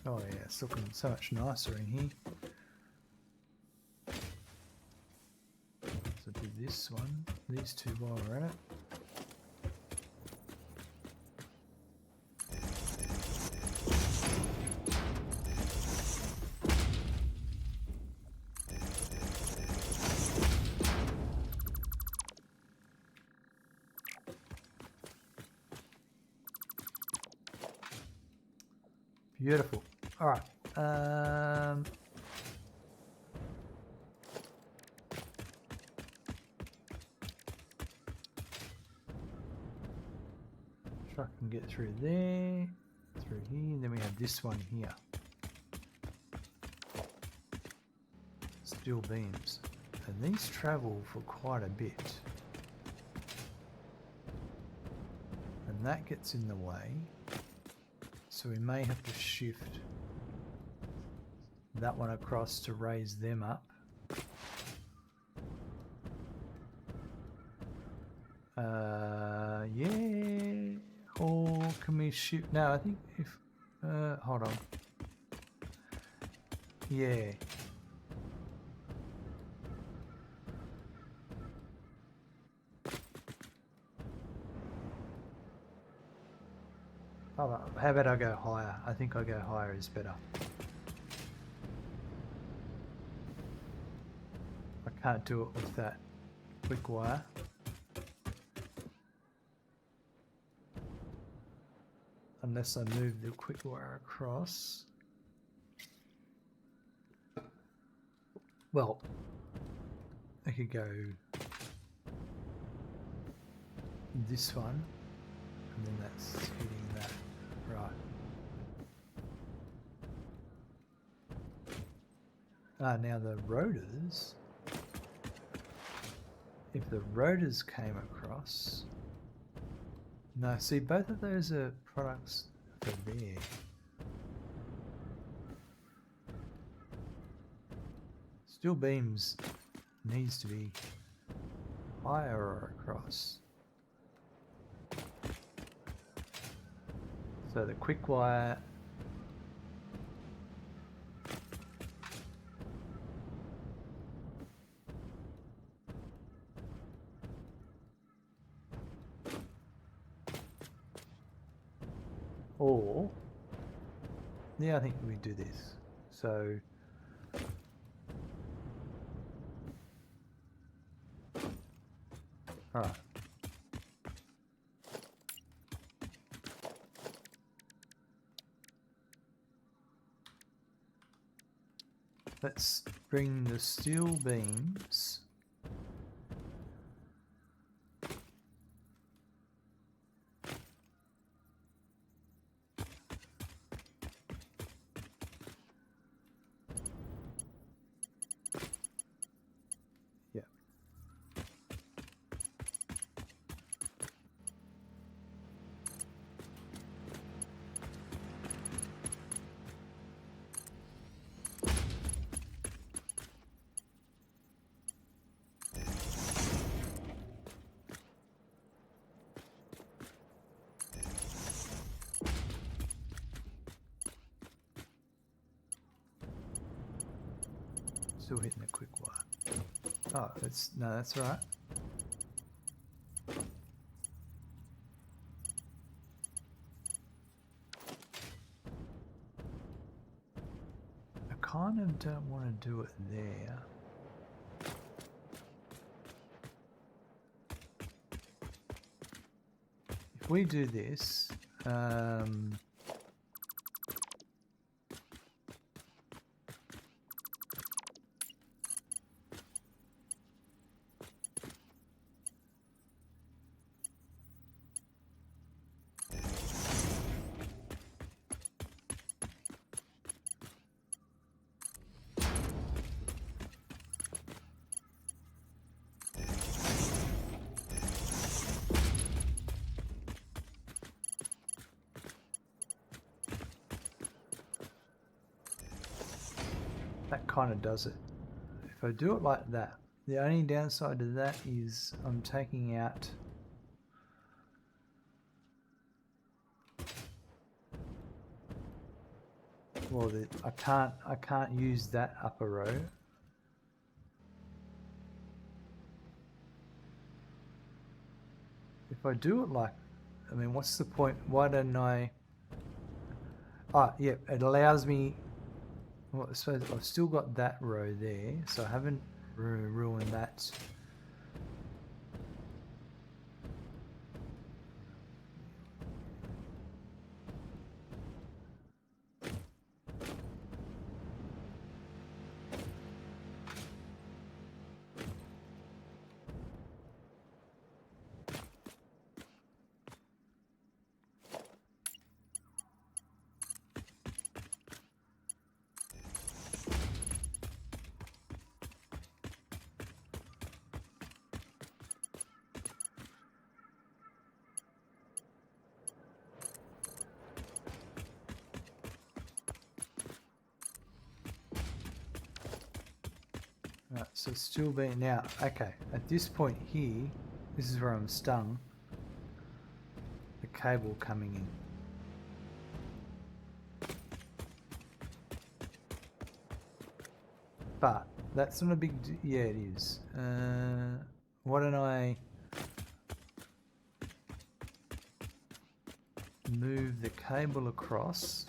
Oh yeah, it's looking so much nicer in here. So do this one, these two while we're at it. Beautiful. All right. Truck can get through there, through here, and then we have this one here. Steel beams. And these travel for quite a bit. And that gets in the way. So we may have to shift that one across to raise them up. Yeah. Or can we shift? No, I think if... hold on. Yeah. Oh, how about I go higher? I think I go higher is better. I can't do it with that quick wire. Unless I move the quick wire across. Well, I could go this one, and then that's hitting that. Right. Now the rotors, if the rotors came across, no, see, both of those are products for there. Steel beams needs to be higher or across. So the quick wire or yeah, I think we do this. So all right. Let's bring the steel beams still hitting the quick wire. Oh, that's all right. I kind of don't want to do it there. If we do this, that kind of does it. If I do it like that, the only downside to that is I'm taking out I can't use that upper row. If I do it like, I mean, what's the point? Why don't I? Ah, yeah, it allows me. Well, I suppose I've still got that row there, so I haven't ruined that. Right, so it's still being now. Okay, at this point here, this is where I'm stung. The cable coming in. But that's not a big. Yeah, it is. Why don't I move the cable across?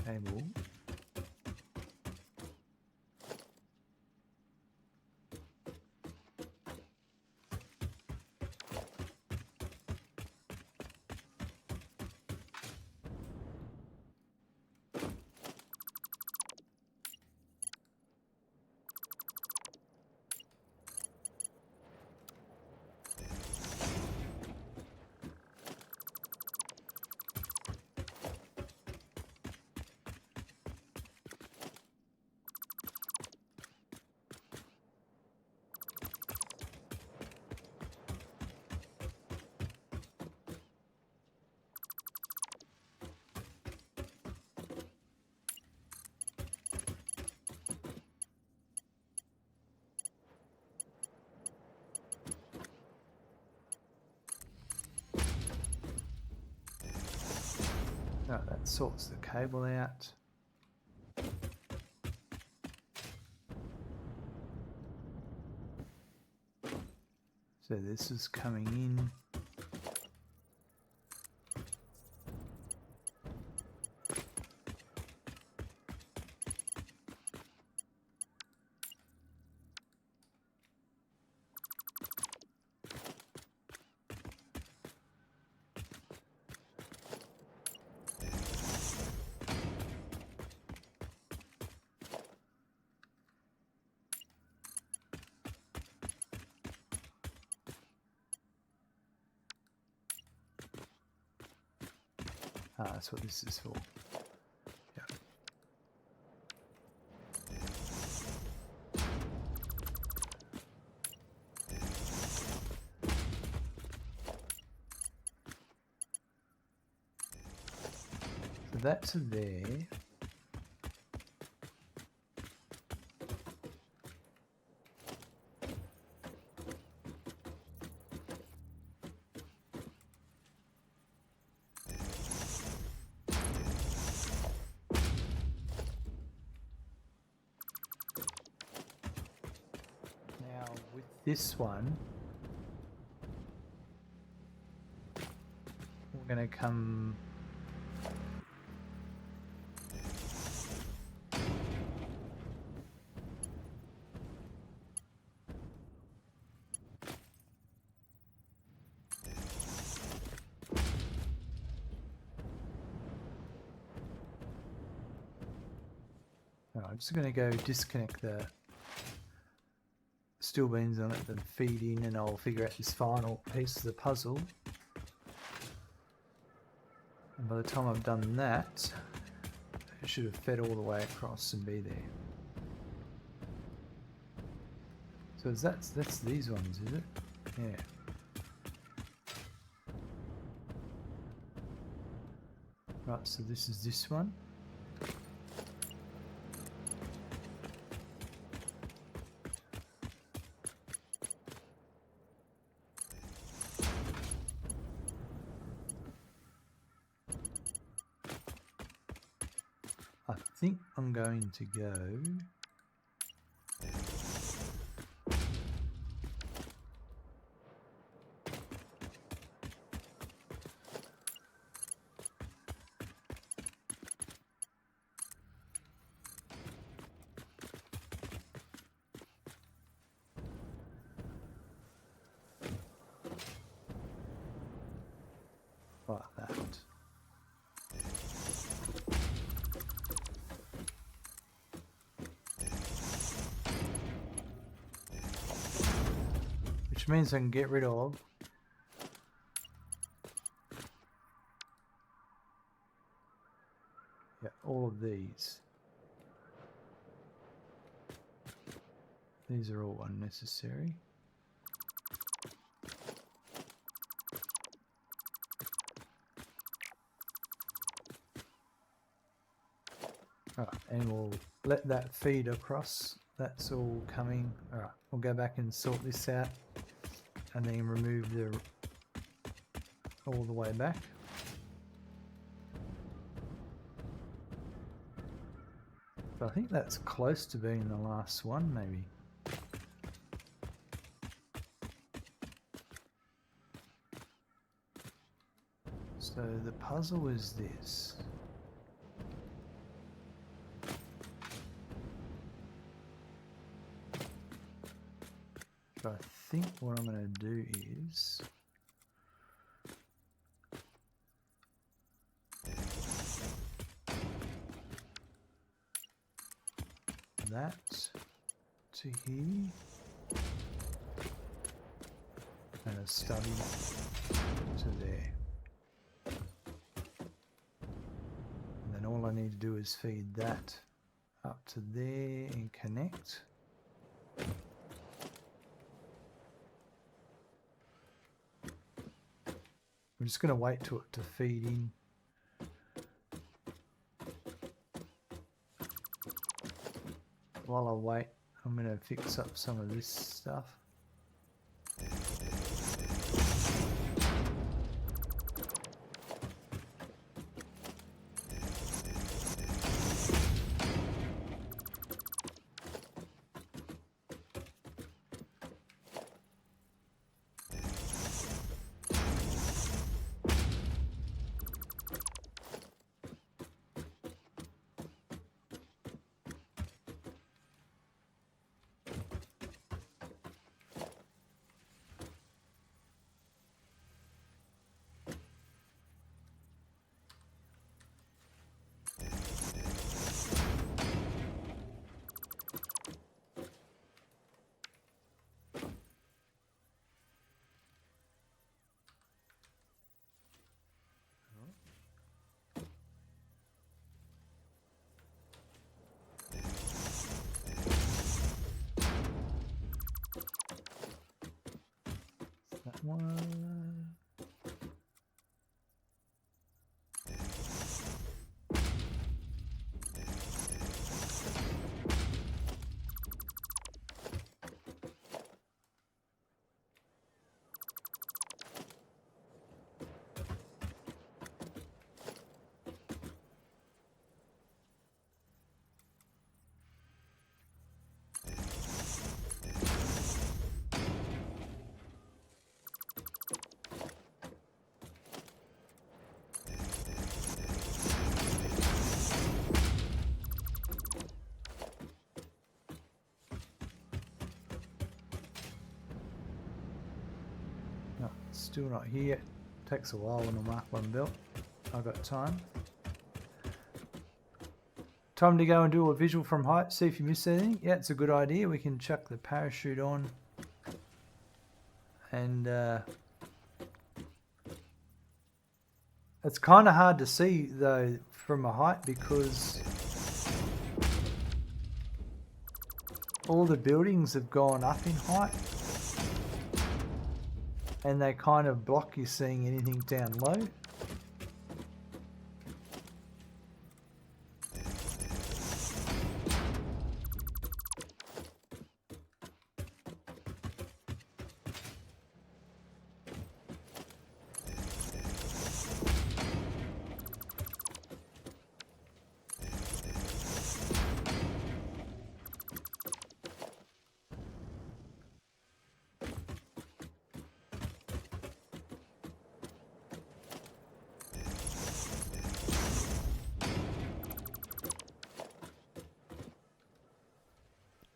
Cable. Right, that sorts the cable out. So this is coming in. That's what this is for. Yeah. So that's there. With this one, we're going to come I'm just going to go disconnect the steel beams and let them feed in, and I'll figure out this final piece of the puzzle. And by the time I've done that, it should have fed all the way across and be there. So that's these ones, is it? Yeah. Right, so this is this one. I think I'm going to go which means I can get rid of all of these. These are all unnecessary. Alright, and we'll let that feed across. That's all coming. Alright, we'll go back and sort this out and then remove the all the way back. But I think that's close to being the last one, maybe. So the puzzle is this. So I think what I'm going to do is that to here and a stubby to there. And then all I need to do is feed that up to there and connect. I'm just going to wait till it to feed in. While I wait, I'm going to fix up some of this stuff. That one. No, still not here. Takes a while when I mark one built. I've got time. Time to go and do a visual from height, see if you missed anything. Yeah, it's a good idea. We can chuck the parachute on and it's kind of hard to see though from a height because all the buildings have gone up in height and they kind of block you seeing anything down low.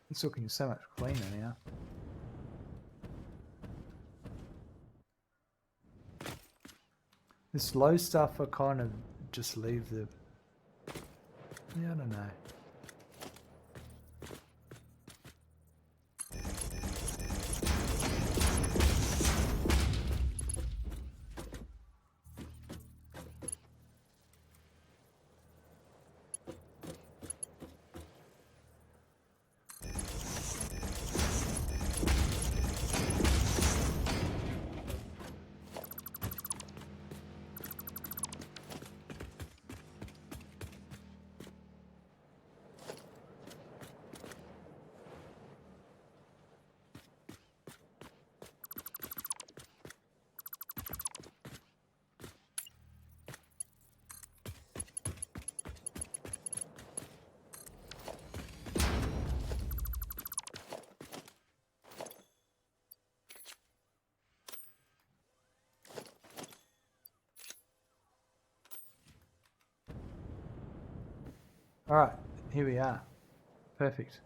It's looking so much cleaner now. This low stuff I kind of just leave the... Yeah, I don't know. Alright, here we are. Perfect.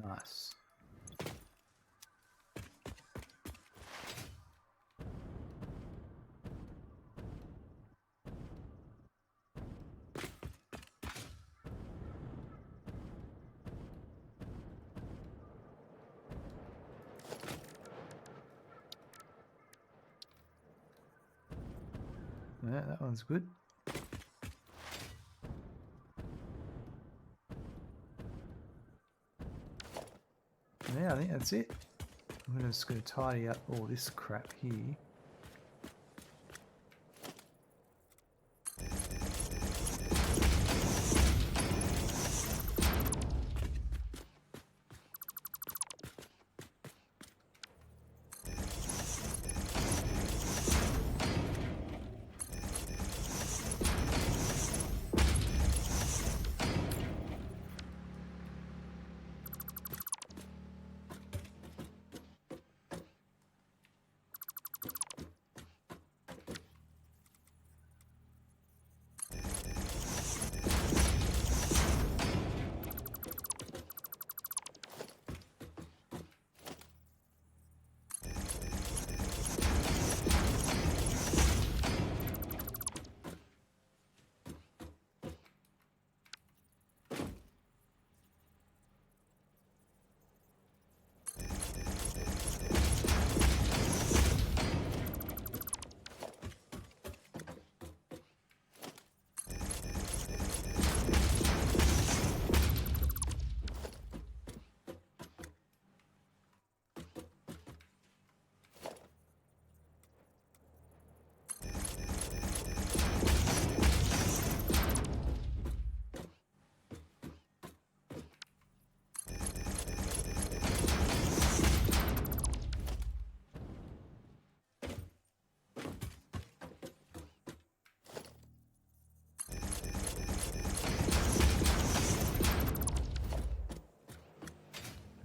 Nice. Yeah, that one's good. Yeah, I think that's it. I'm just going to tidy up all this crap here.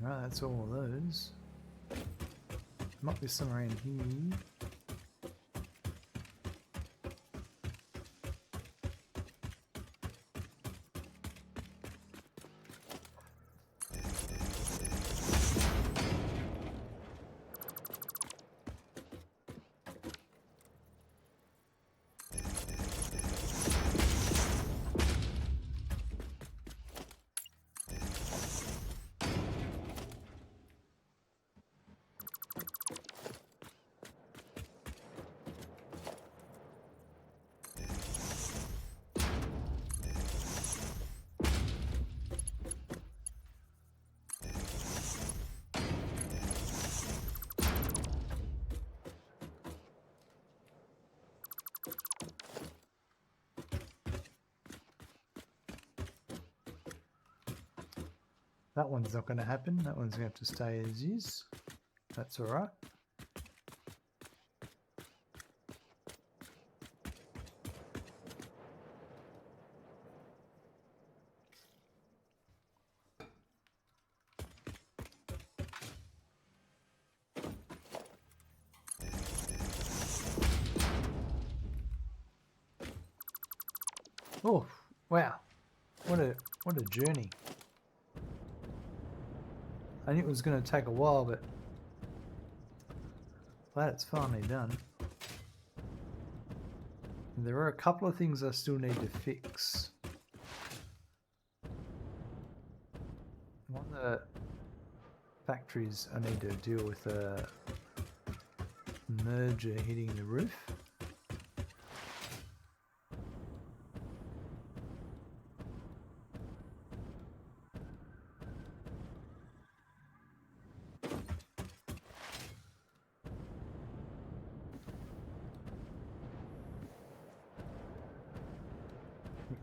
Right, that's all of those. Might be some around here. That one's not going to happen. That one's going to have to stay as is. That's all right. Oh, wow. What a journey. I knew it was going to take a while, but glad it's finally done. And there are a couple of things I still need to fix. other factories I need to deal with a merger hitting the roof.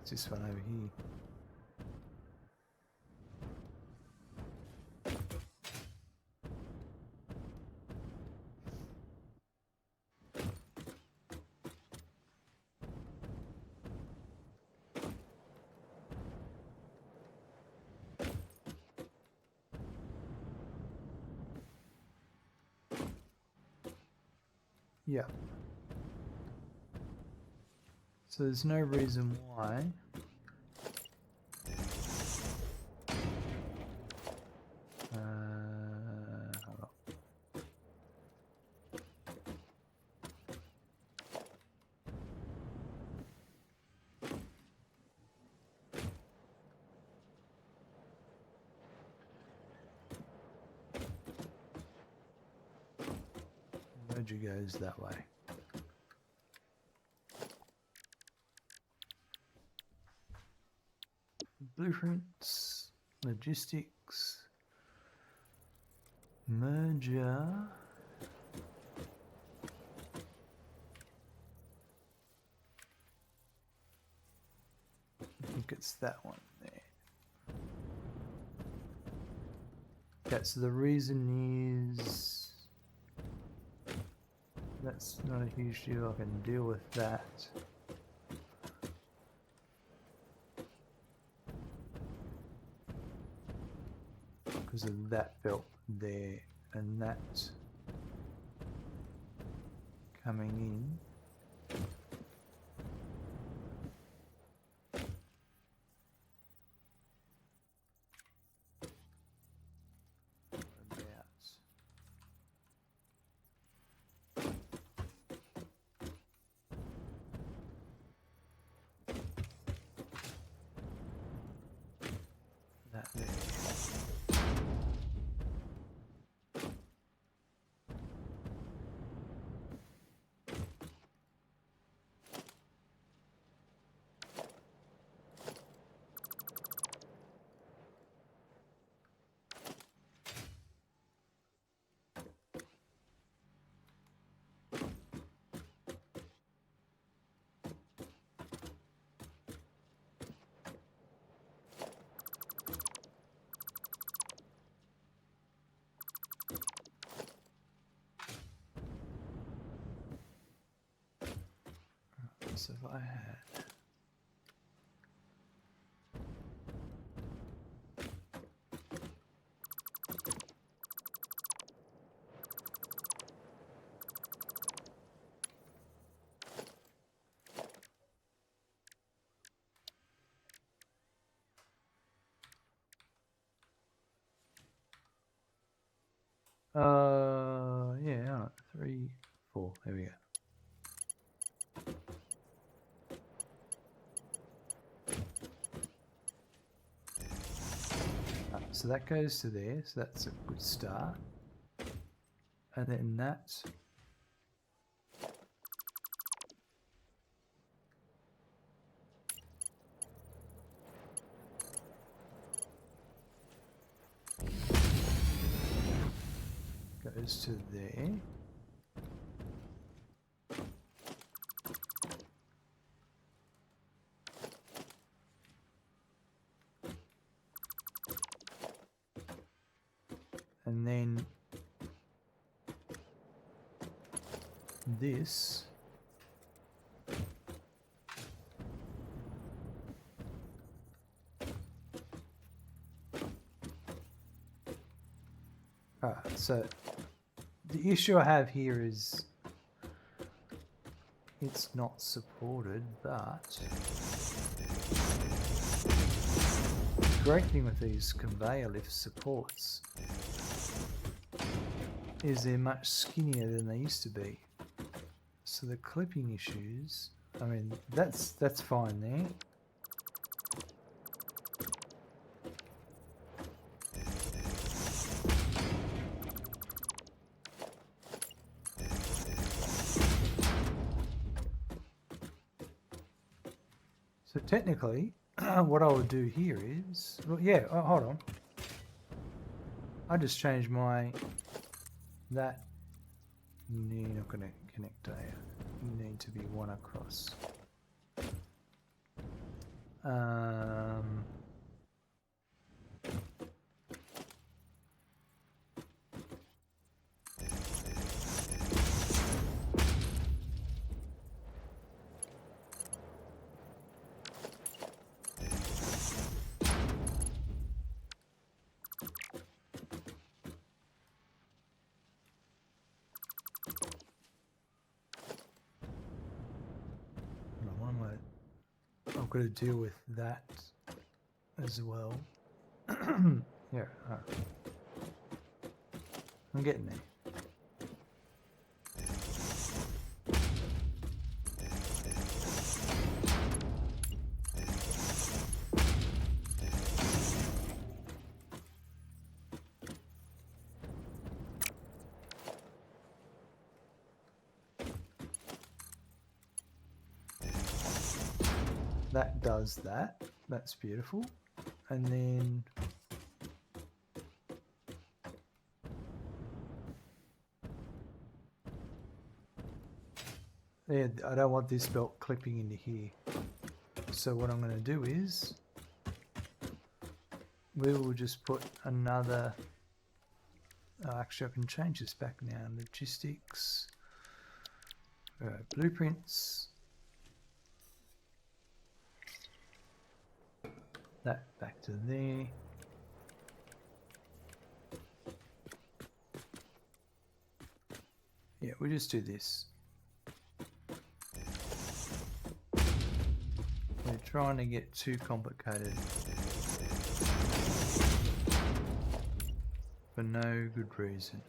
It's this one over here. Yeah. So there's no reason why hold on. Merger goes that way. Blueprints, logistics, merger. I think it's that one there. Okay, so the reason is that's not a huge deal. I can deal with that. Because of that belt there and that coming in. That there. So if I had yeah, 3, 4, there we go. So that goes to there, so that's a good start. And then that goes to there. And then this so the issue I have here is it's not supported, but the great thing with these conveyor lift supports is they're much skinnier than they used to be. So the clipping issues, I mean, that's fine there. technically, what I would do here is, well, yeah, oh, hold on. I just changed my, that, you're not going to connect there. You need to be one across. I've got to deal with that as well. Yeah, all right. I'm getting there. That does that. That's beautiful. And then yeah, I don't want this belt clipping into here. So what I'm going to do is we will just put another, actually I can change this back now, logistics, blueprints, that back to there. Yeah, we'll just do this. We're trying to get too complicated for no good reason.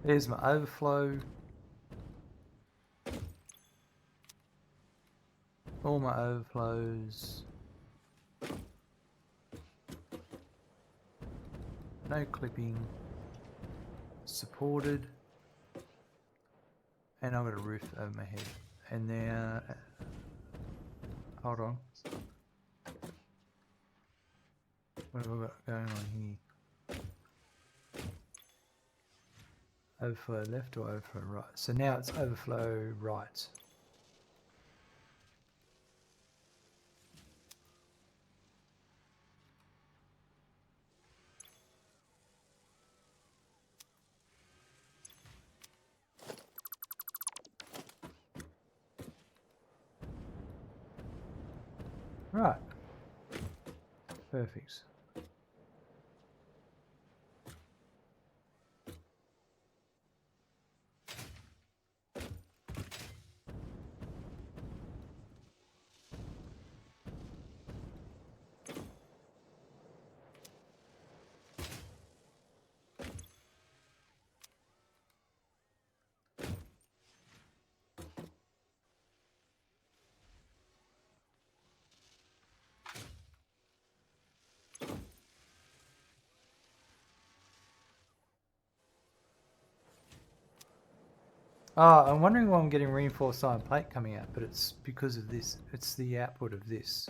There's my overflow. All my overflows. No clipping. Supported. And I've got a roof over my head. And now, hold on. What have I got going on here? Overflow left or overflow right? So now it's overflow right. Right. Perfect. I'm wondering why I'm getting reinforced iron plate coming out, but it's because of this. It's the output of this.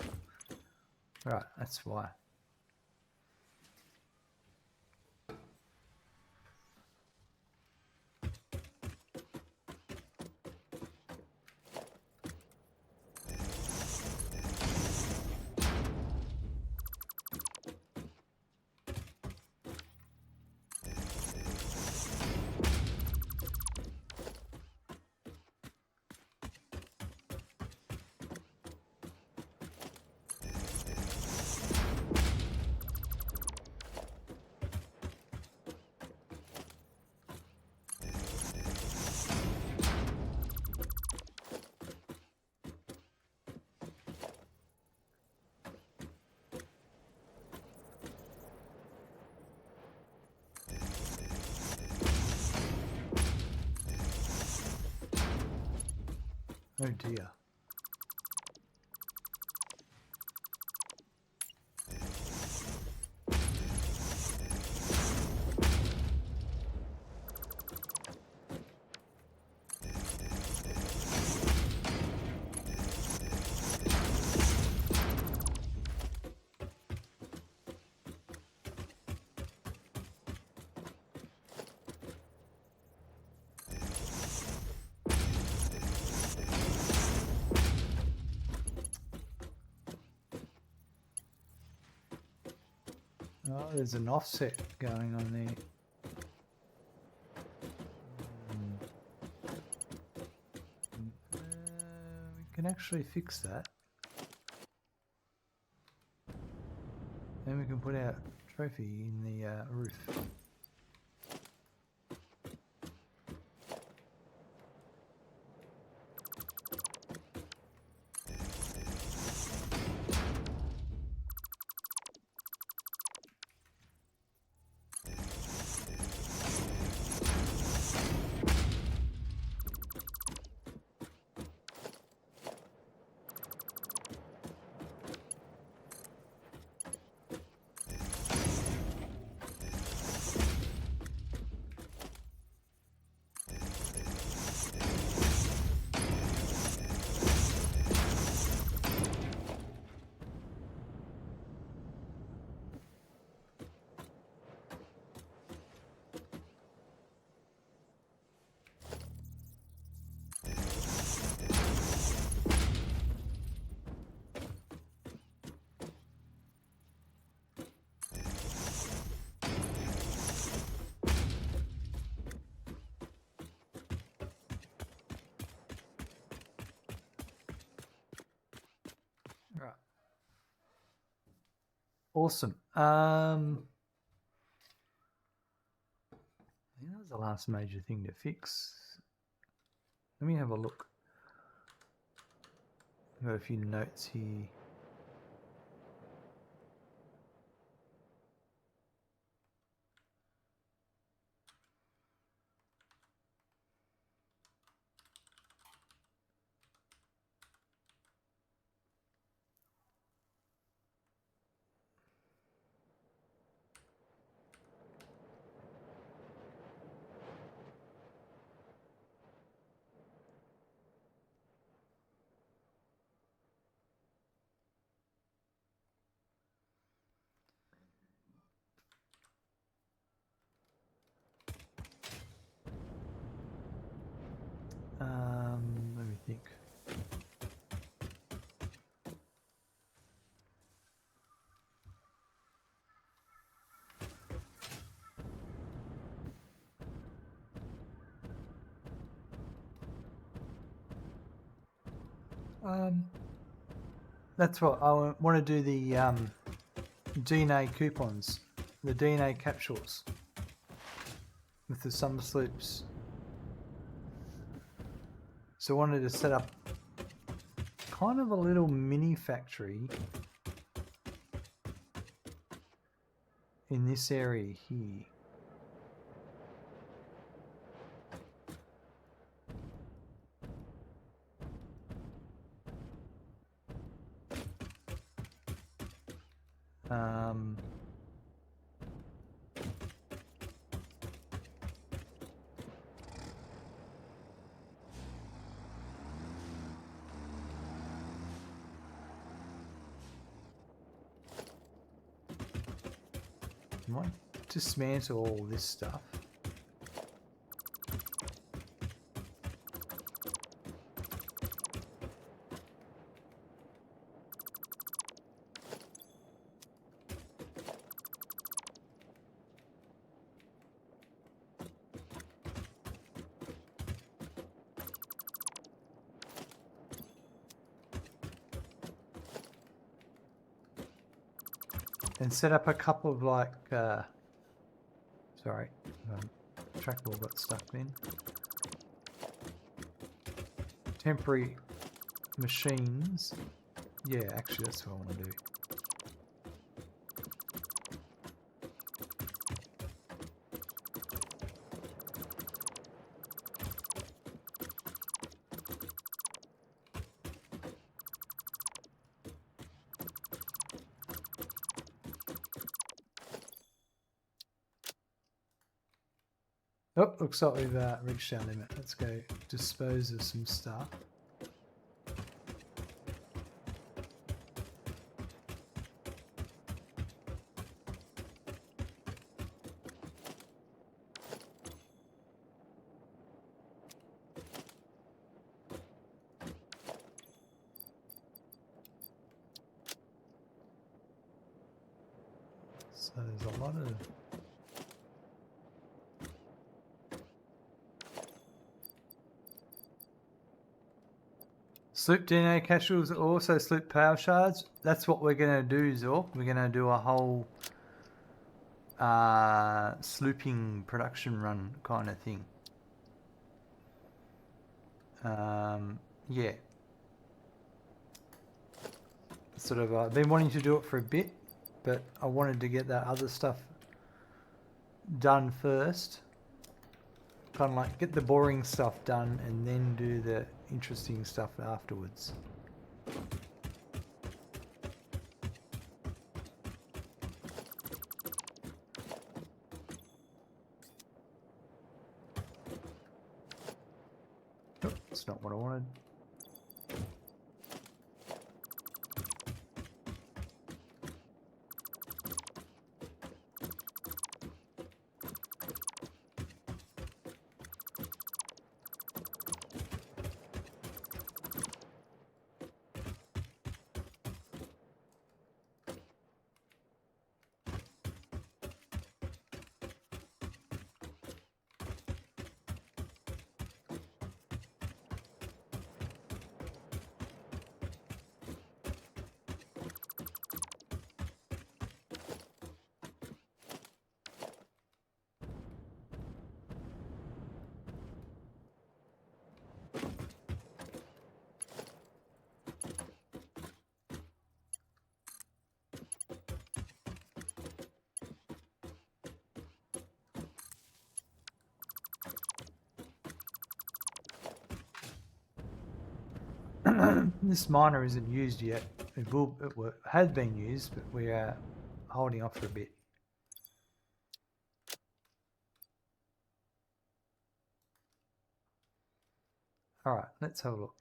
Right, that's why. Oh dear. Oh, there's an offset going on there. We can actually fix that. Then we can put our trophy in the roof. Right. Awesome. I think that was the last major thing to fix. Let me have a look. I've got a few notes here. Let me think. That's what I want to do, the DNA coupons, the DNA capsules with the summer sloops. So I wanted to set up kind of a little mini factory in this area here. I might dismantle all this stuff. And set up a couple of like, sorry, trackball got stuck in. Temporary machines. Yeah, actually that's what I want to do. Oh, looks like we've reached our limit. Let's go dispose of some stuff. So there's a lot of sloop DNA capsules, also sloop power shards. That's what we're going to do, Zork. We're going to do a whole slooping production run kind of thing. Yeah. Sort of, I've been wanting to do it for a bit, but I wanted to get that other stuff done first. Kind of like get the boring stuff done and then do the interesting stuff afterwards. Oh, that's not what I wanted. This miner isn't used yet. It has been used, but we are holding off for a bit. All right, let's have a look.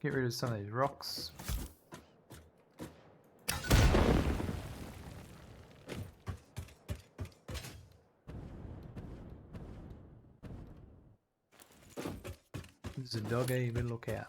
Get rid of some of these rocks. There's a doggy, you better look out.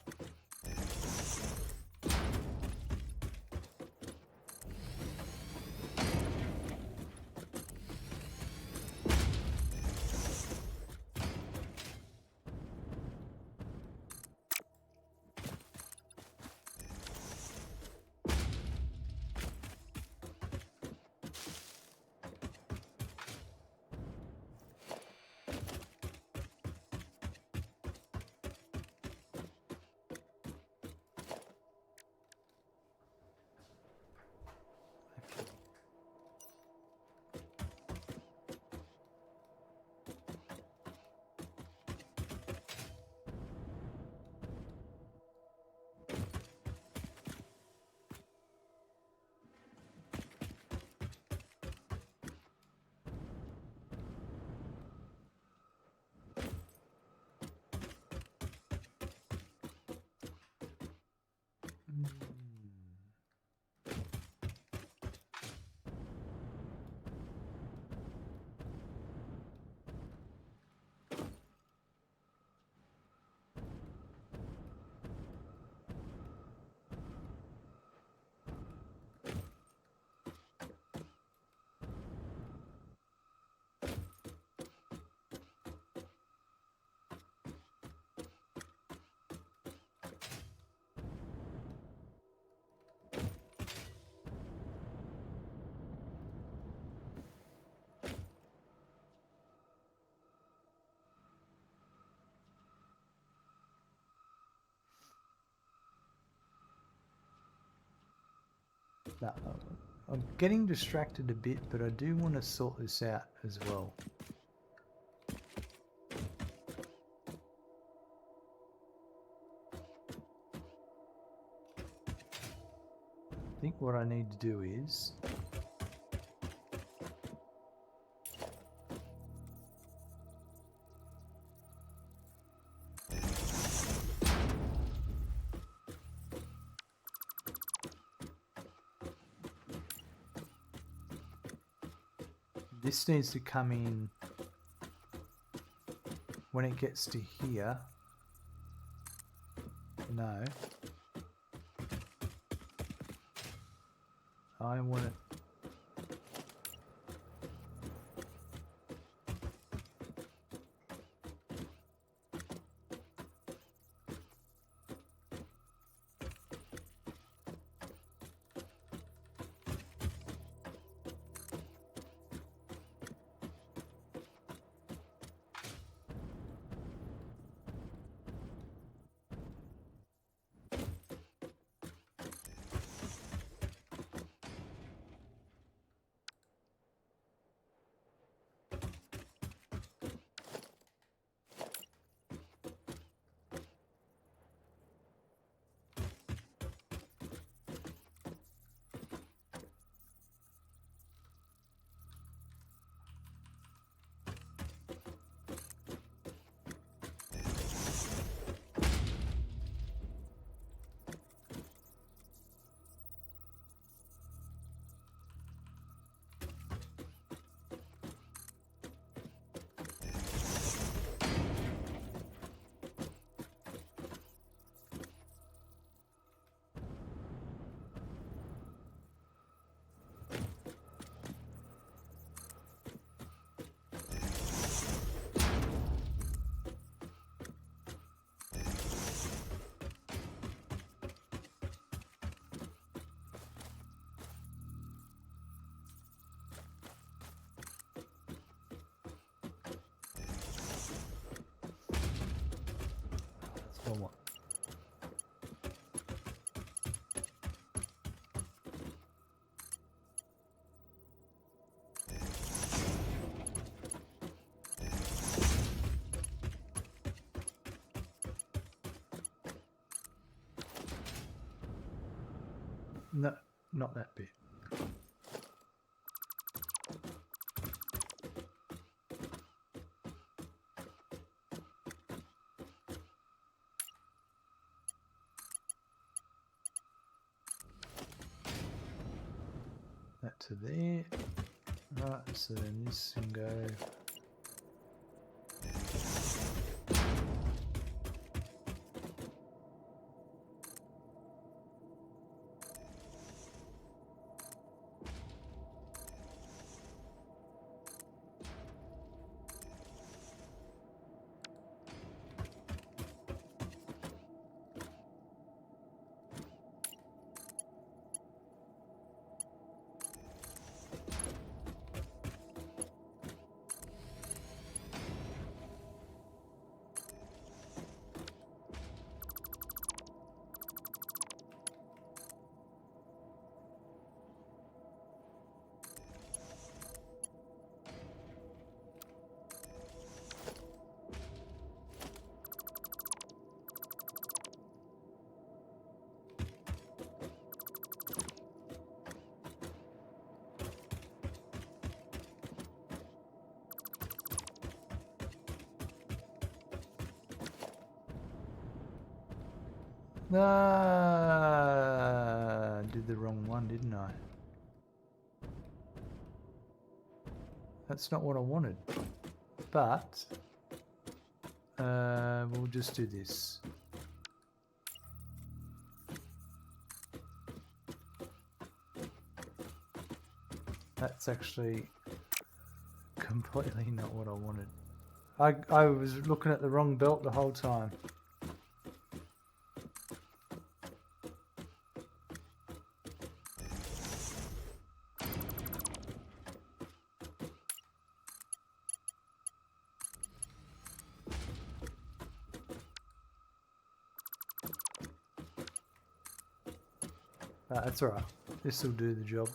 No, I'm getting distracted a bit, but I do want to sort this out as well. I think what I need to do is this needs to come in when it gets to here. No. I want it. That's what. No, not that bit. That to there. Right, so then this can go. Ah, did the wrong one, didn't I? That's not what I wanted. But we'll just do this. That's actually completely not what I wanted. I was looking at the wrong belt the whole time. That's alright. This will do the job.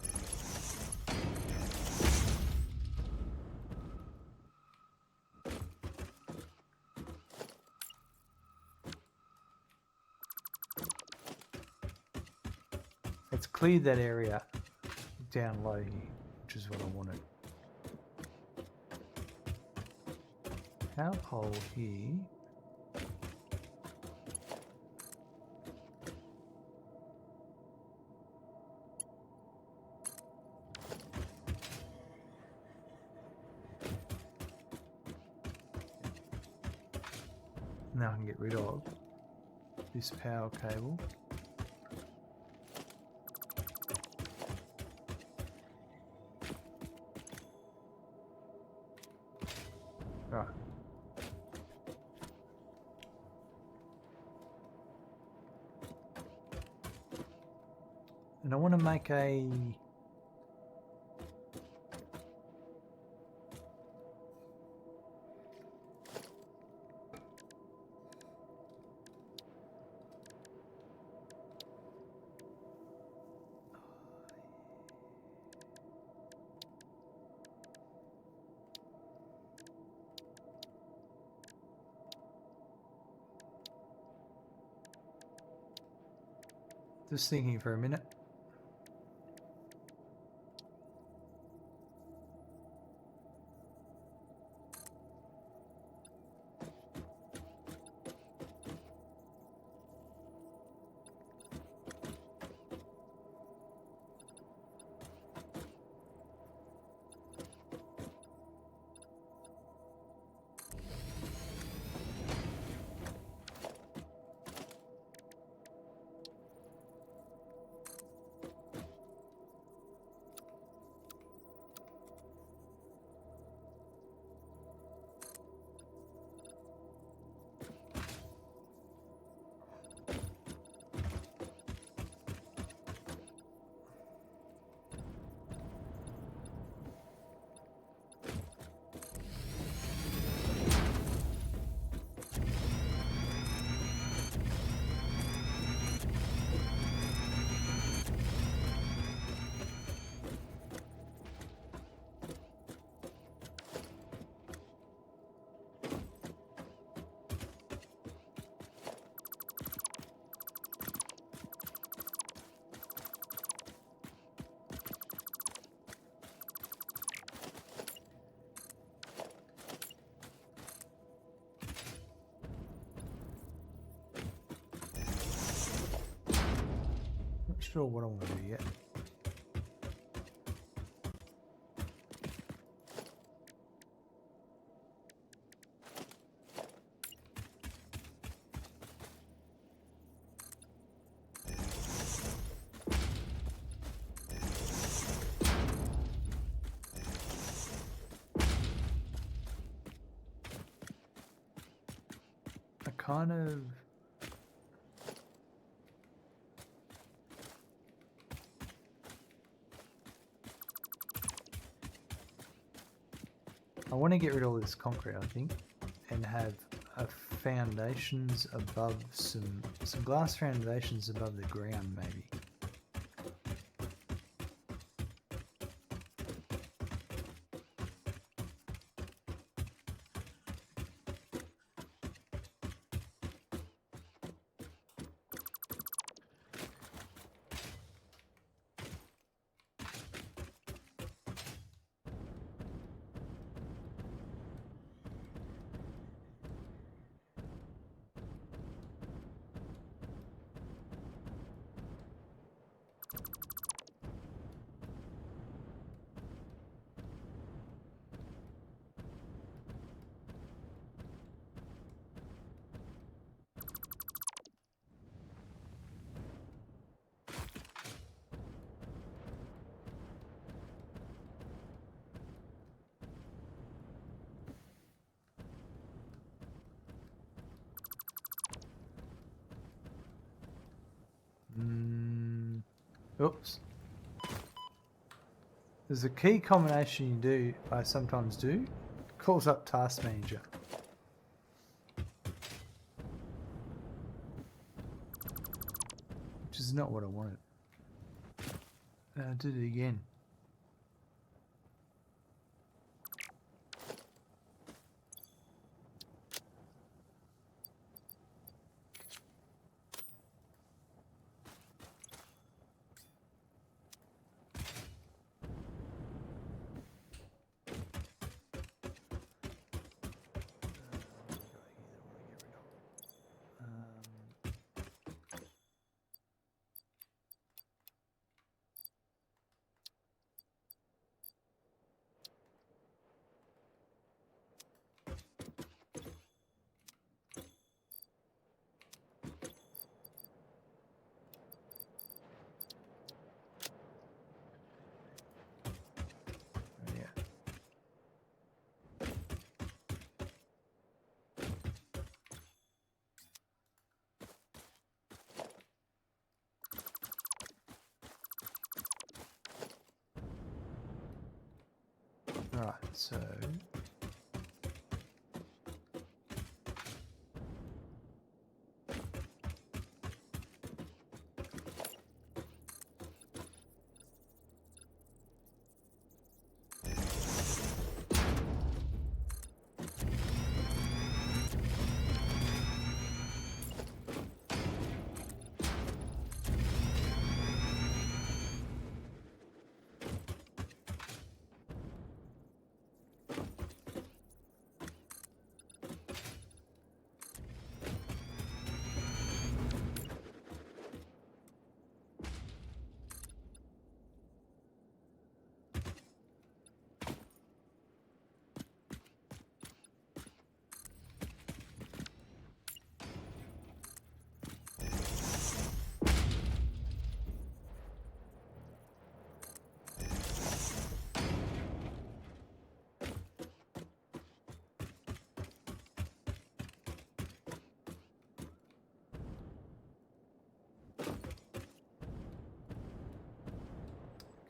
Let's clear that area down low here, which is what I wanted. Power pole here. Now I can get rid of this power cable. Right. And I want to make a just thinking for a minute. Not sure what I want to do yet. I kind of I want to get rid of all this concrete, I think, and have foundations above some glass foundations above the ground, maybe. Oops. There's a key combination I sometimes do. It calls up Task Manager. Which is not what I wanted. I did it again. Right, so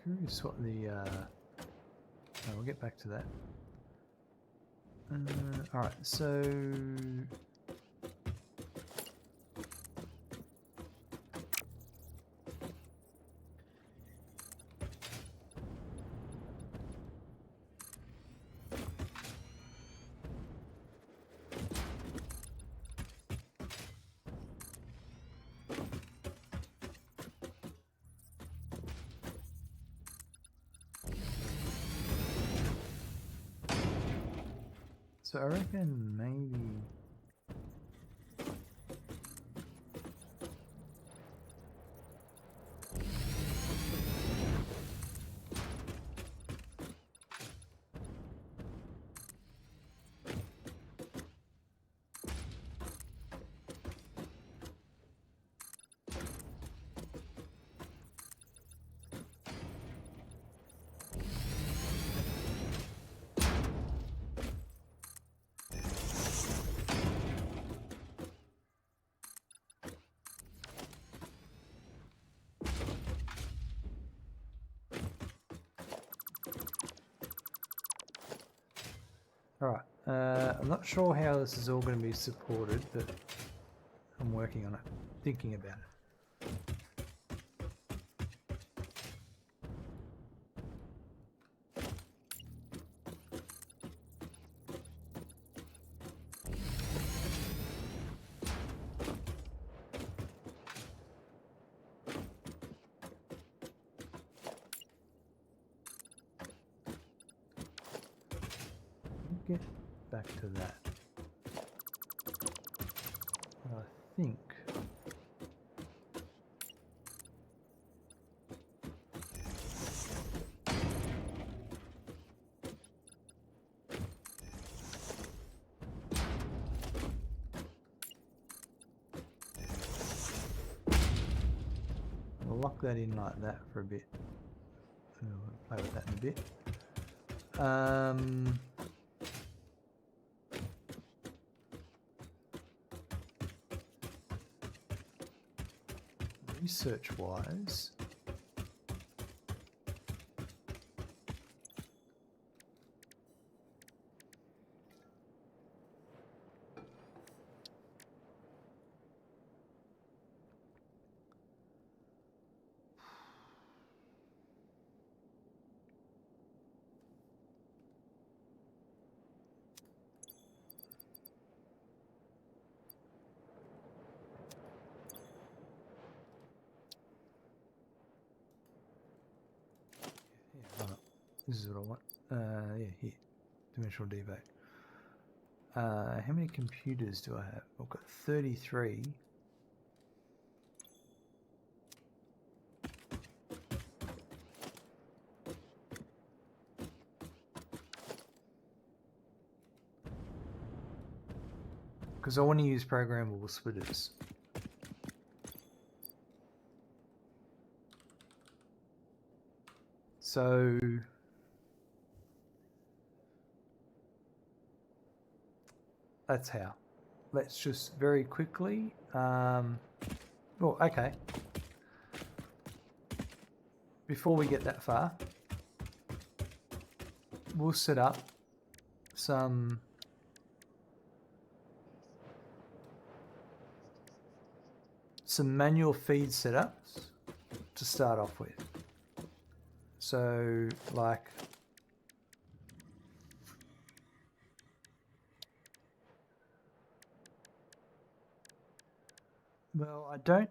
curious what the we'll get back to that. Alright, so I reckon maybe Alright, I'm not sure how this is all going to be supported, but I'm working on it, thinking about it. Get back to that. I think I'll lock that in like that for a bit. We'll play with that in a bit. Research wise, This is what I want. Yeah, here. Dimensional debug. How many computers do I have? I've got 33. Because I want to use programmable splitters. So that's how. Let's just very quickly. Oh, okay. Before we get that far, we'll set up some manual feed setups to start off with. So, like, well, I don't.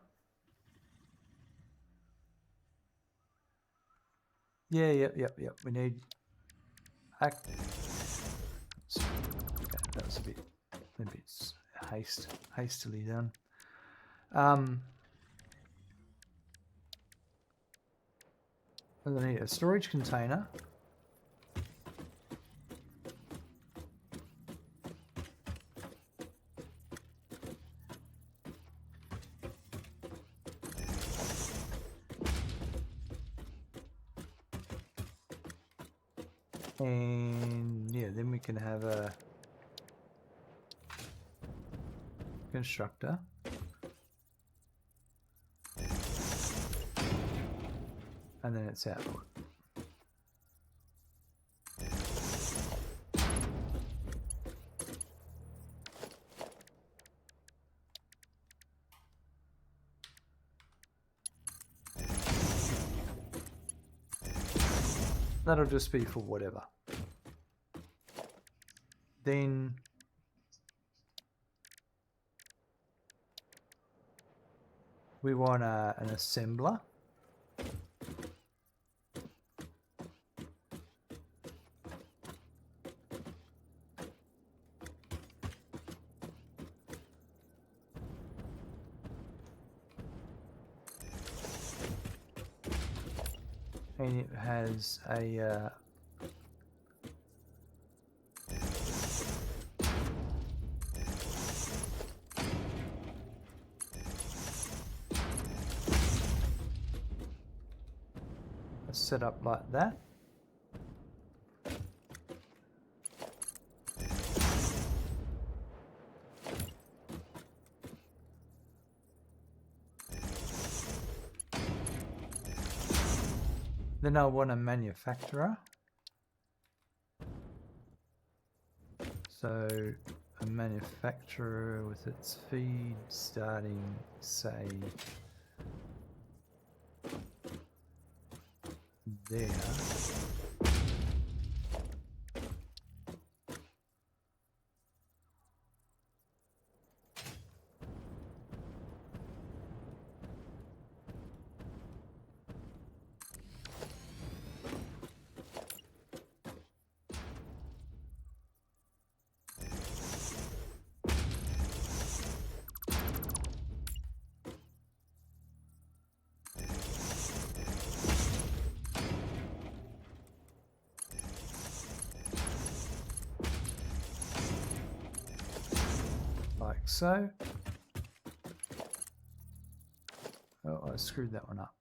Yeah, yep. We need act. Okay, that was a bit hastily done. I need a storage container. And yeah, then we can have a constructor. And then it's output. That'll just be for whatever. Then we want an assembler. And it has a setup like that. Then I want a manufacturer. So a manufacturer with its feed starting, say, there. Like so. Oh, I screwed that one up.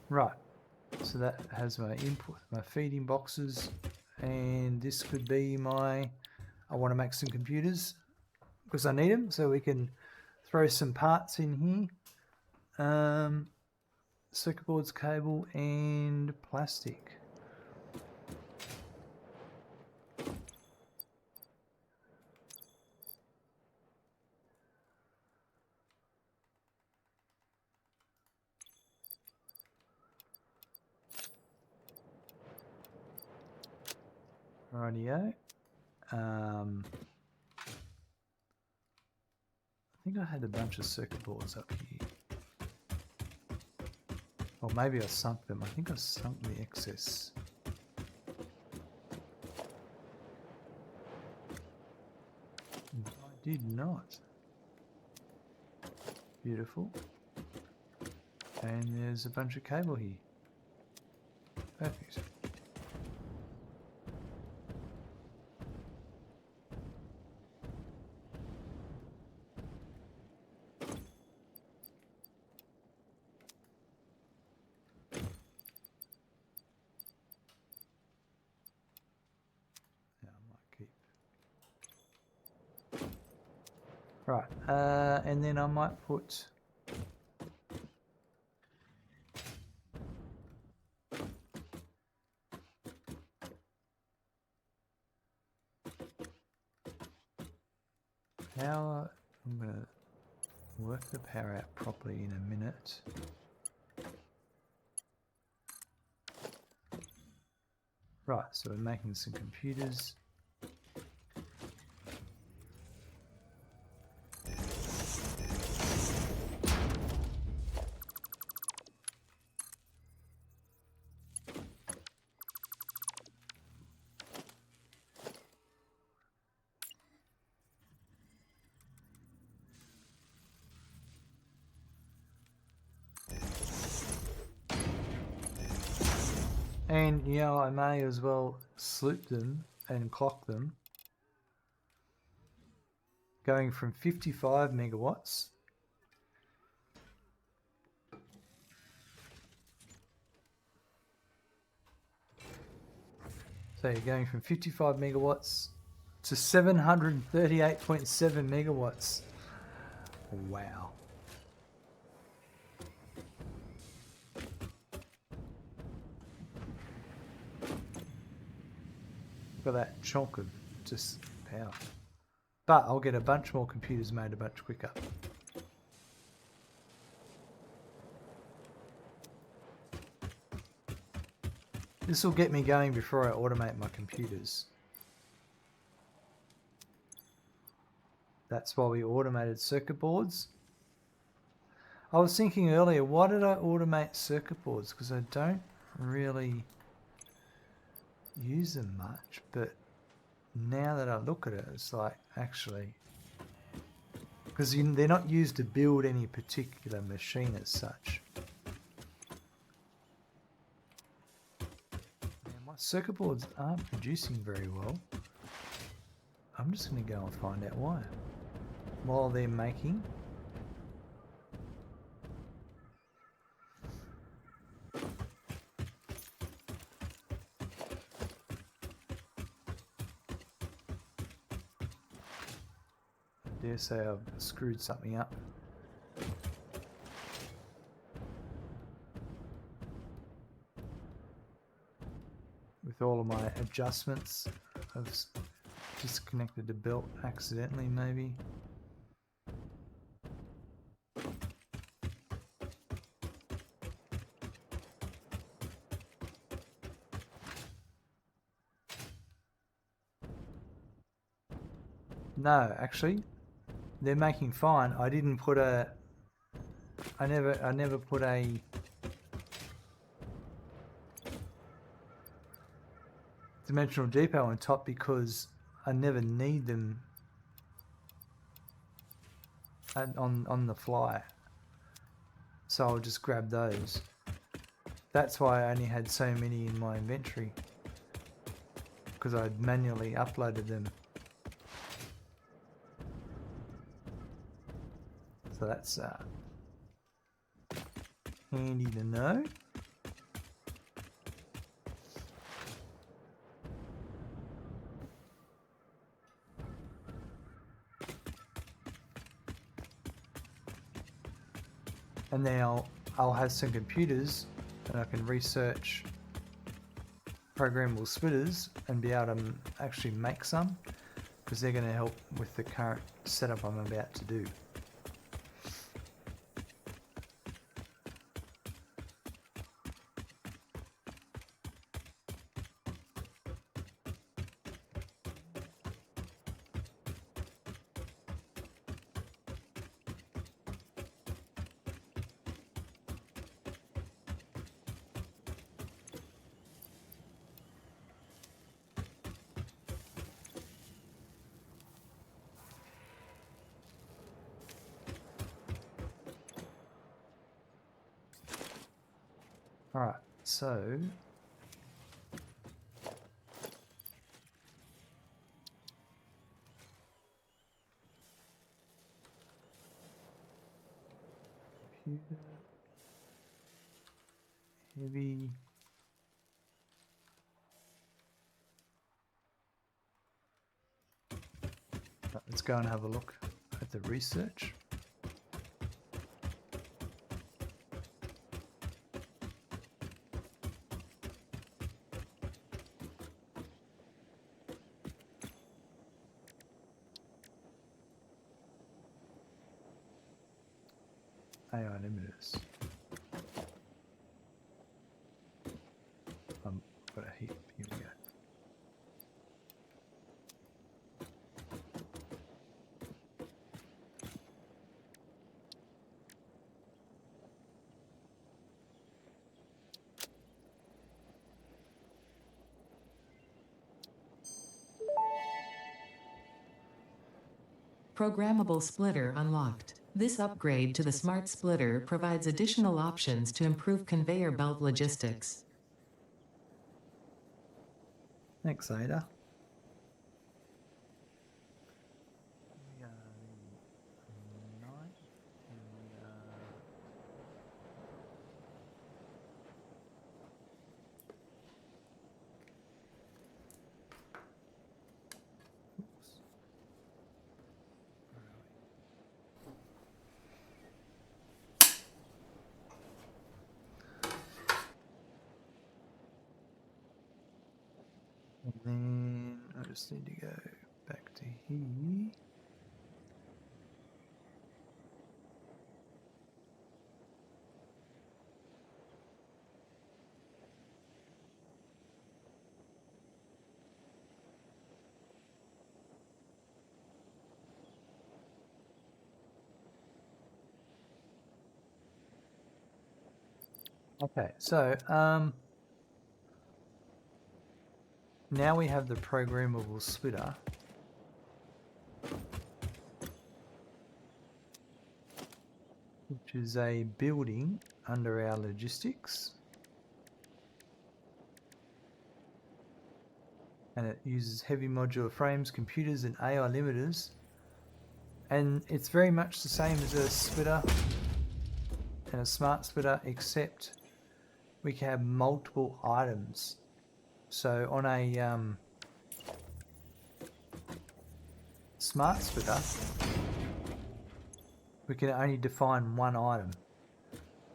Right, so that has my input, my feeding boxes, and this could be my, I want to make some computers because I need them, so we can throw some parts in here. Circuit boards, cable, and plastic. Rightio. I think I had a bunch of circuit boards up here. Or maybe I sunk them. I think I sunk the excess. I did not. Beautiful. And there's a bunch of cable here. Perfect. Right, and then I might put power. I'm going to work the power out properly in a minute. Right, so we're making some computers. And, you know, I may as well sloop them and clock them. Going from 55 megawatts so you're going from 55 megawatts to 738.7 megawatts. Wow. Look at that chunk of just power. But I'll get a bunch more computers made a bunch quicker. This will get me going before I automate my computers. That's why we automated circuit boards. I was thinking earlier, why did I automate circuit boards? Because I don't really use them much, but now that I look at it, it's like, actually, because they're not used to build any particular machine as such. Now, my circuit boards aren't producing very well. I'm just going to go and find out why. While they're making. I dare say I've screwed something up. With all of my adjustments, I've disconnected the belt accidentally, maybe. No, actually, they're making fine. I didn't put a. I never put a. Dimensional depot on top because I never need them on the fly. So I'll just grab those. That's why I only had so many in my inventory, because I'd manually uploaded them. So that's handy to know. And now I'll have some computers and I can research programmable splitters and be able to actually make some, because they're going to help with the current setup I'm about to do. Alright, so computer heavy. Right, let's go and have a look at the research. AI limiters. Got a heap. Here we go. Programmable Splitter unlocked. This upgrade to the Smart Splitter provides additional options to improve conveyor belt logistics. Thanks, Ada. We are the 9th and oops. Where are we? And then I just need to go back to here. Okay, so now we have the programmable splitter, which is a building under our logistics, and it uses heavy modular frames, computers, and AI limiters, and it's very much the same as a splitter and a smart splitter, except we can have multiple items. So on a smart splitter, we can only define one item.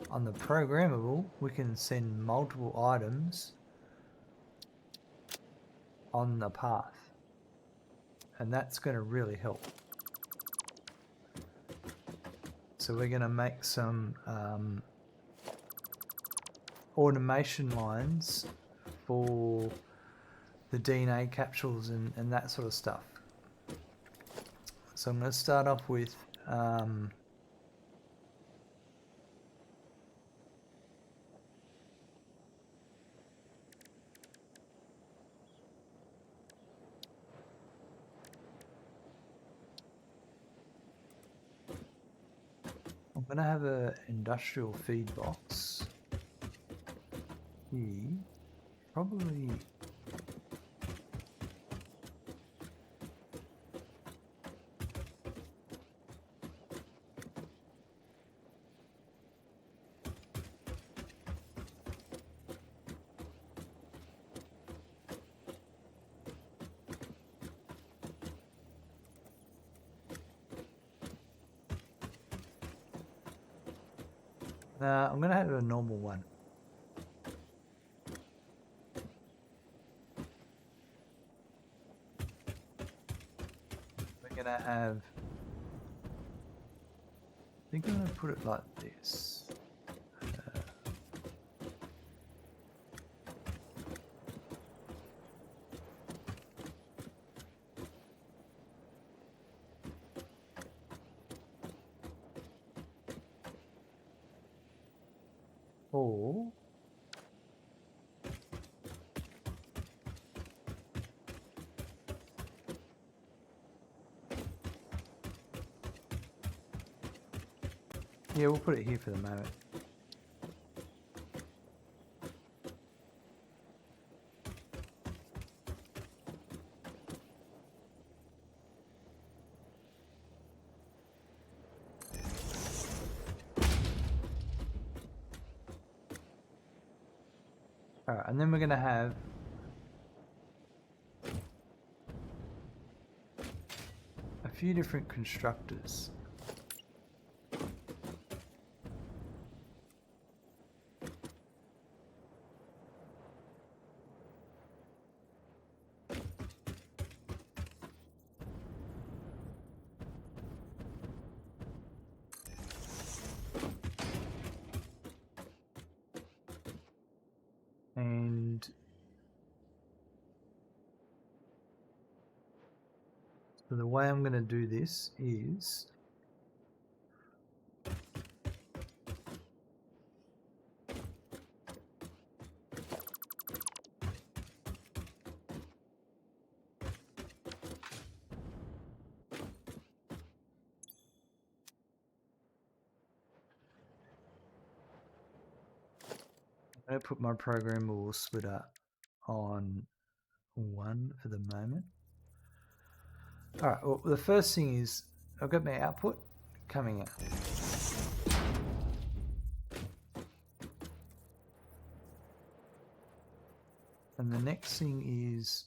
On the programmable, we can send multiple items on the path, and that's going to really help. So we're going to make some automation lines for the DNA capsules and that sort of stuff. So I'm going to start off with I'm going to have an industrial feed box here, probably I'm going to have a normal one. We're going to have, I think I'm going to put it like this. Or yeah, we'll put it here for the moment. Alright, and then we're going to have a few different constructors. And so the way I'm going to do this is I'm going to put my programmable splitter on 1 for the moment. Alright, well, the first thing is I've got my output coming out. And the next thing is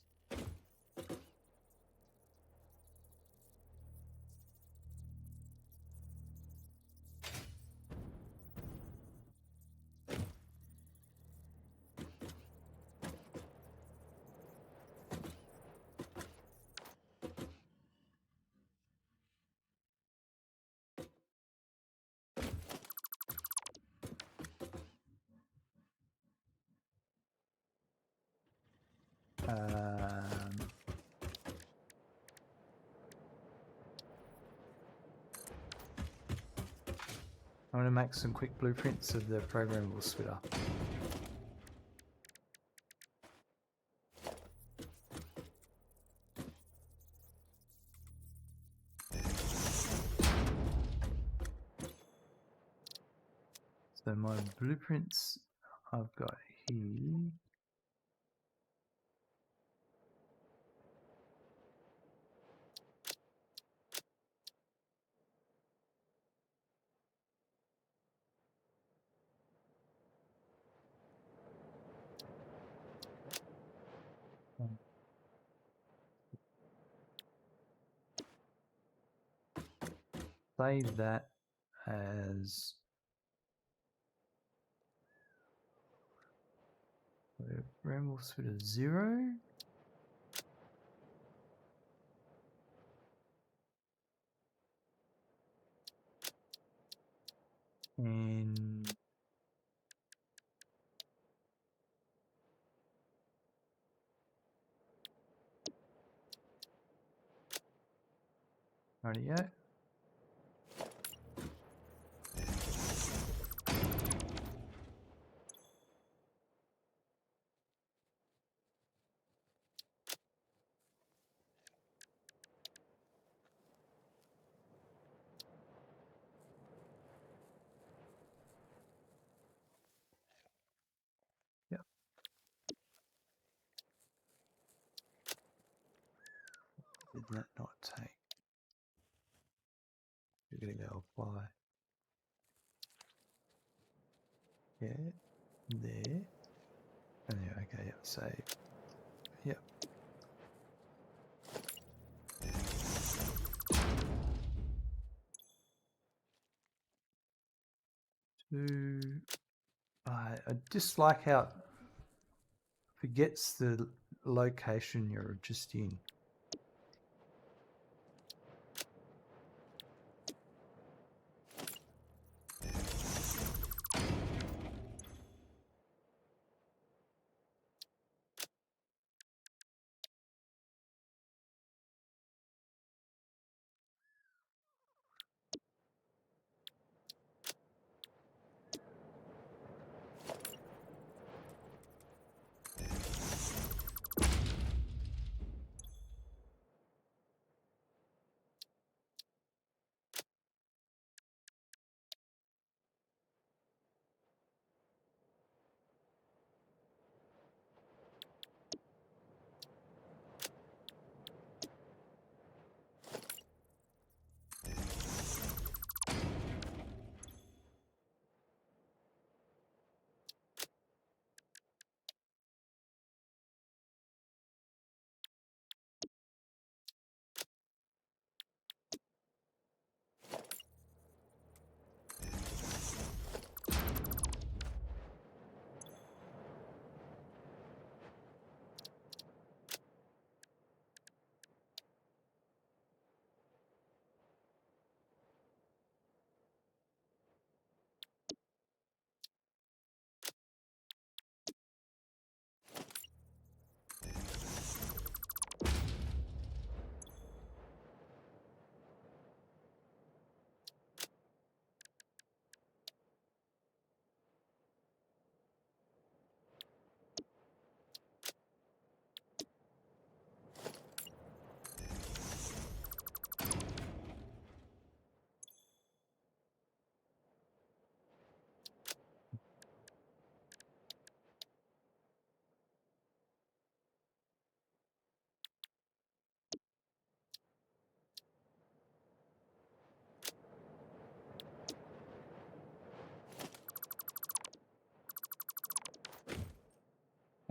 I'm going to make some quick blueprints of the programmable splitter. So my blueprints I've got here. Save that as programmable splitter 0. And rightio. Yep. Did that not take? You're going to go apply. Yeah, there. And there, okay, yep, save. Yep. I dislike how it forgets the location you're just in.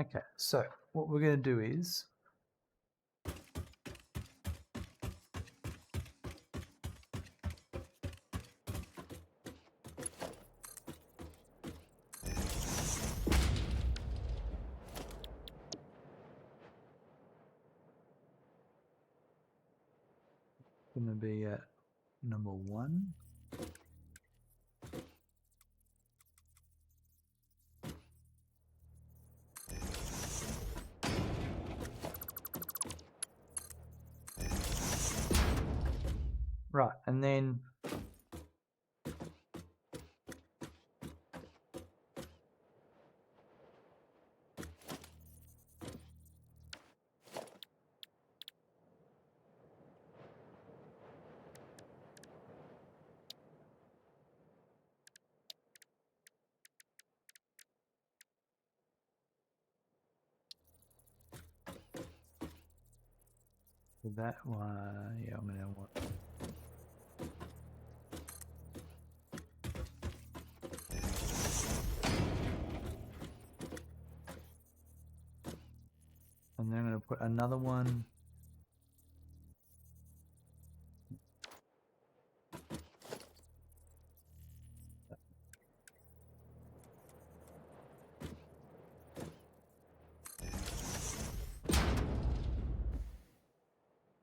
Okay, so what we're going to do is going to be at number 1. Right, and then that one, yeah, I'm going to want. And then I'm going to put another one.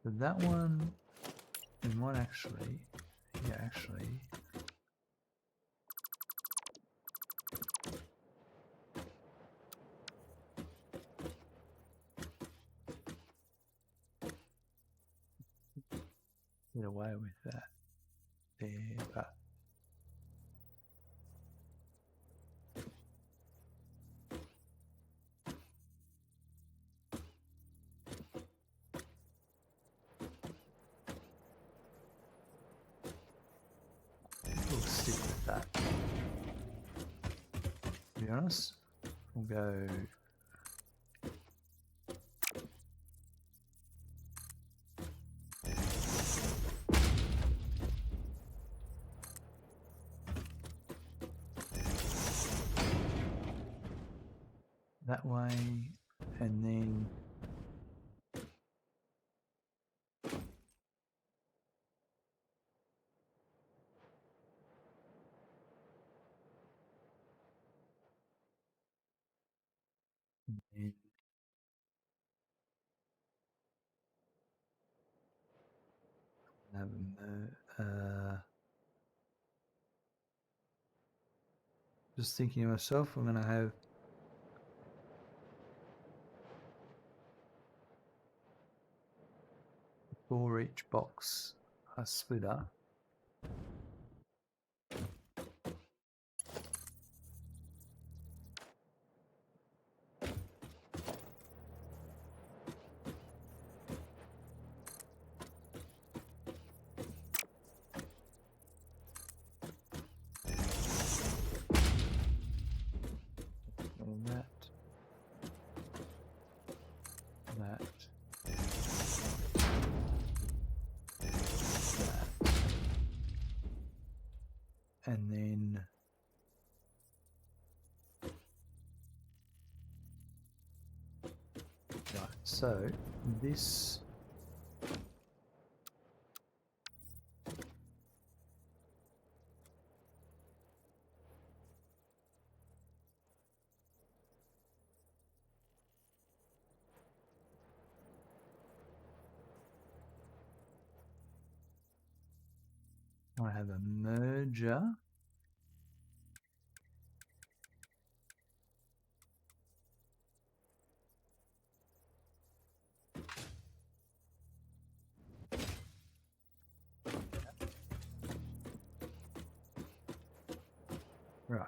So that one, we might actually, yeah, actually. Get away with that there, but we'll stick with that. To be honest, we'll go. That way, and then have just thinking to myself, I'm going to have for each box a splitter. And that, that, and then right. So this. I have a merger. Right.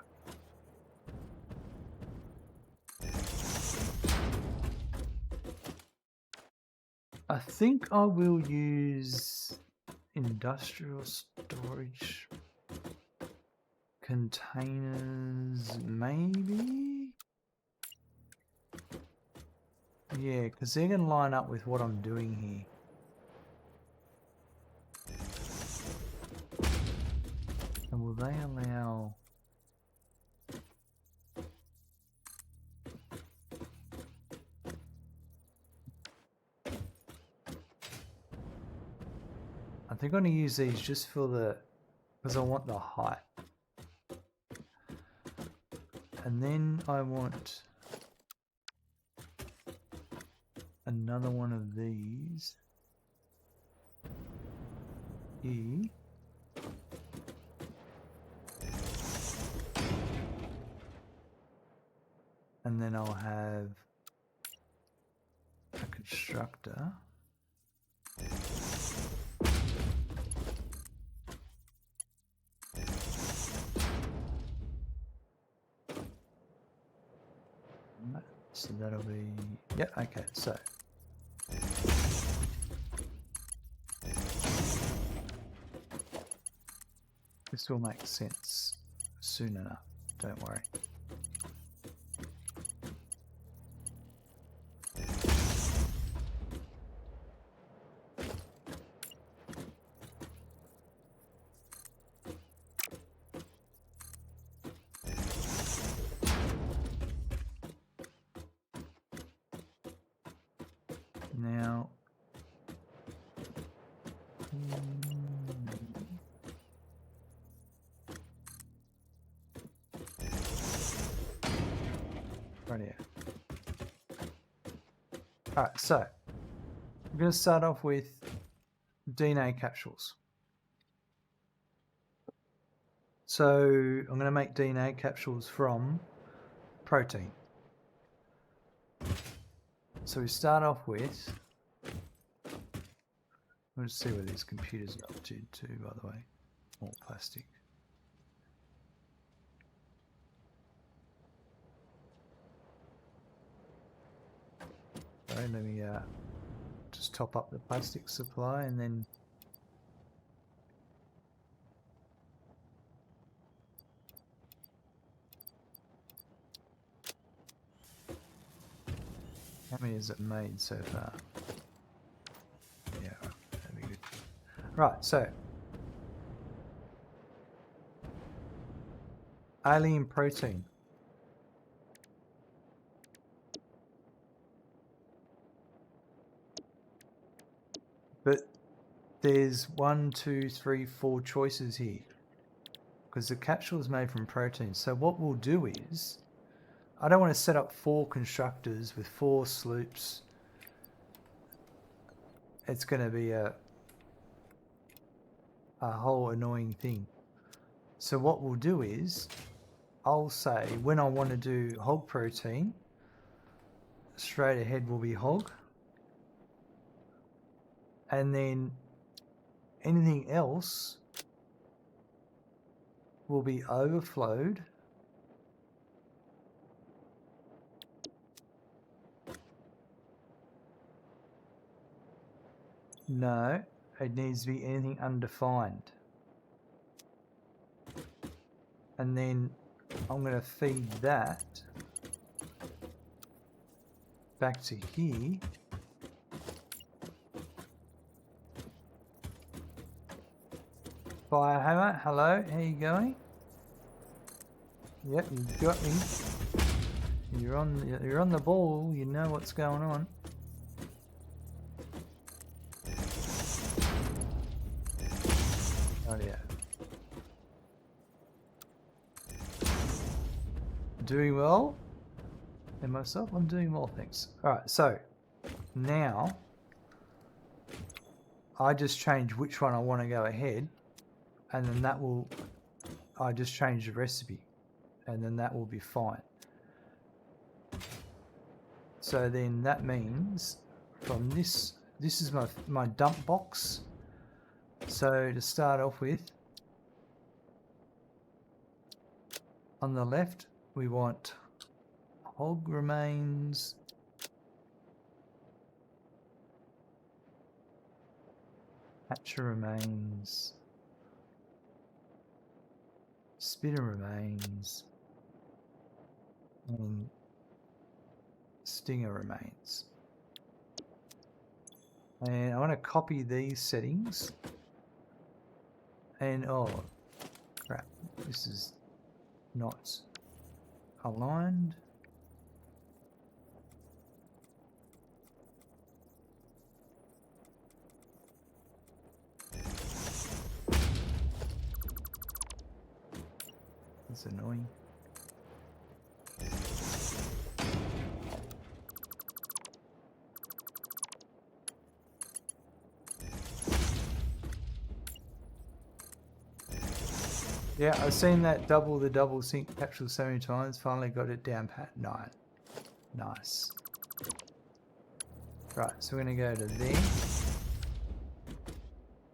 I think I will use industrial storage containers, maybe? Yeah, because they're going to line up with what I'm doing here. And will they allow... think I'm going to use these just for the, because I want the height. And then I want another one of these here. And then I'll have a constructor. So that'll be, yeah, okay, so. This will make sense soon enough, don't worry. Now, right here. All right, so I'm going to start off with DNA capsules. So I'm going to make DNA capsules from protein. So we start off with, let's see where these computers are up to by the way. More plastic. Sorry, let me just top up the plastic supply and then how many has it made so far? Yeah, that'd be good. Right, so alien protein. But there's 1, 2, 3, 4 choices here because the capsule is made from protein. So what we'll do is, I don't want to set up 4 constructors with 4 sloops. It's going to be a whole annoying thing. So what we'll do is, I'll say when I want to do hog protein, straight ahead will be hog. And then anything else will be overflowed. No, it needs to be anything undefined. And then I'm going to feed that back to here. Firehammer, hello, how you going? Yep, you got me. You're on the ball, you know what's going on. Oh yeah. Doing well? And myself, I'm doing well, thanks. Alright, so now I just change which one I want to go ahead, and then that will, I just change the recipe, and then that will be fine. So then that means from this is my dump box. So to start off with, on the left we want hog remains, hatcher remains, spitter remains, and stinger remains. And I want to copy these settings. And oh crap, this is not aligned. That's annoying. Yeah, I've seen that double sync capsule so many times. Finally got it down pat. Nice. Right, so we're going to go to there.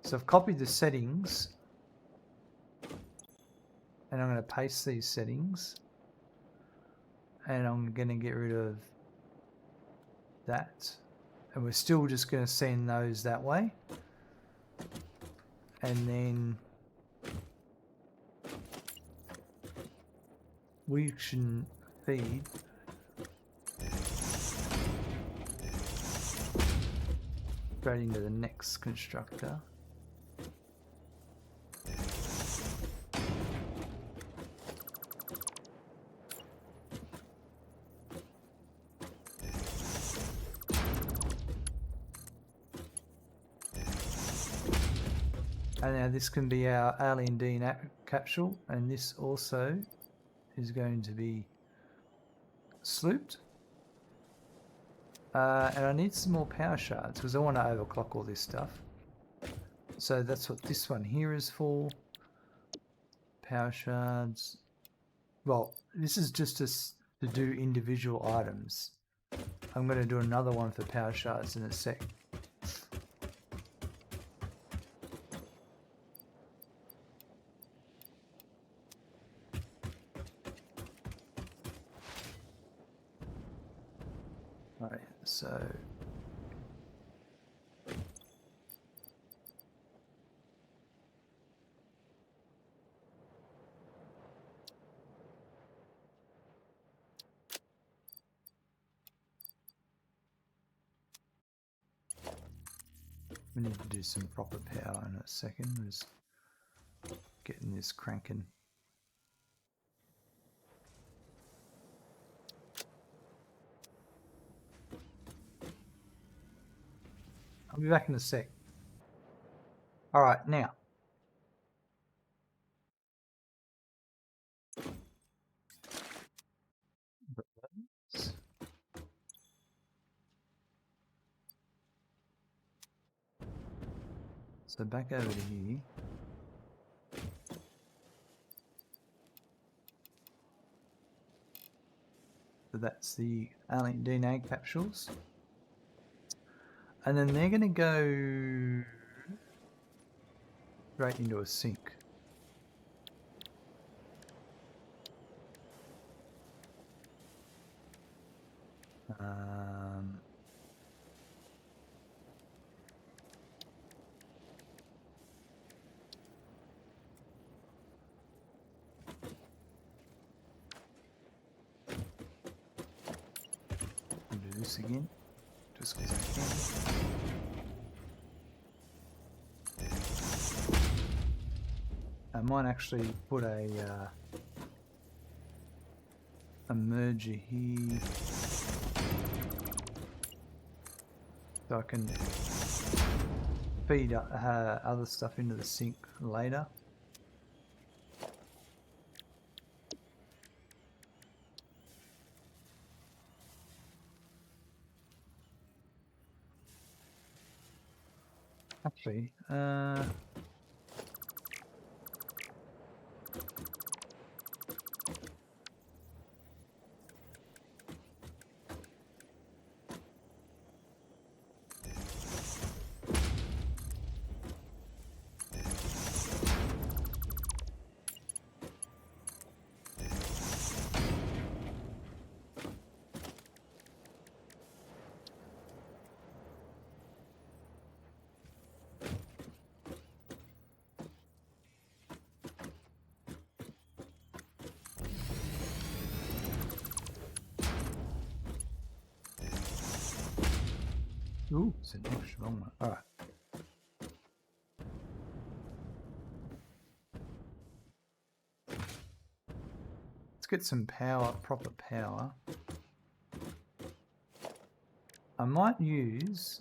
So I've copied the settings. And I'm going to paste these settings. And I'm going to get rid of that. And we're still just going to send those that way. And then we should feed straight into the next constructor. And now this can be our alien DNA capsule, and this also is going to be slooped. And I need some more power shards because I want to overclock all this stuff. So that's what this one here is for. Power shards. Well, this is just to do individual items. I'm going to do another one for power shards in a sec. Alright, so we need to do some proper power in a second. Just getting this cranking. I'll be back in a sec. Alright, now. So back over to here. So that's the alien DNA capsules. And then they're going to go right into a sink. I'll do this again, just because I can. I might actually put a merger here, so I can feed other stuff into the sink later. Actually, ooh, it's an extra long one. All right. Let's get some power, proper power. I might use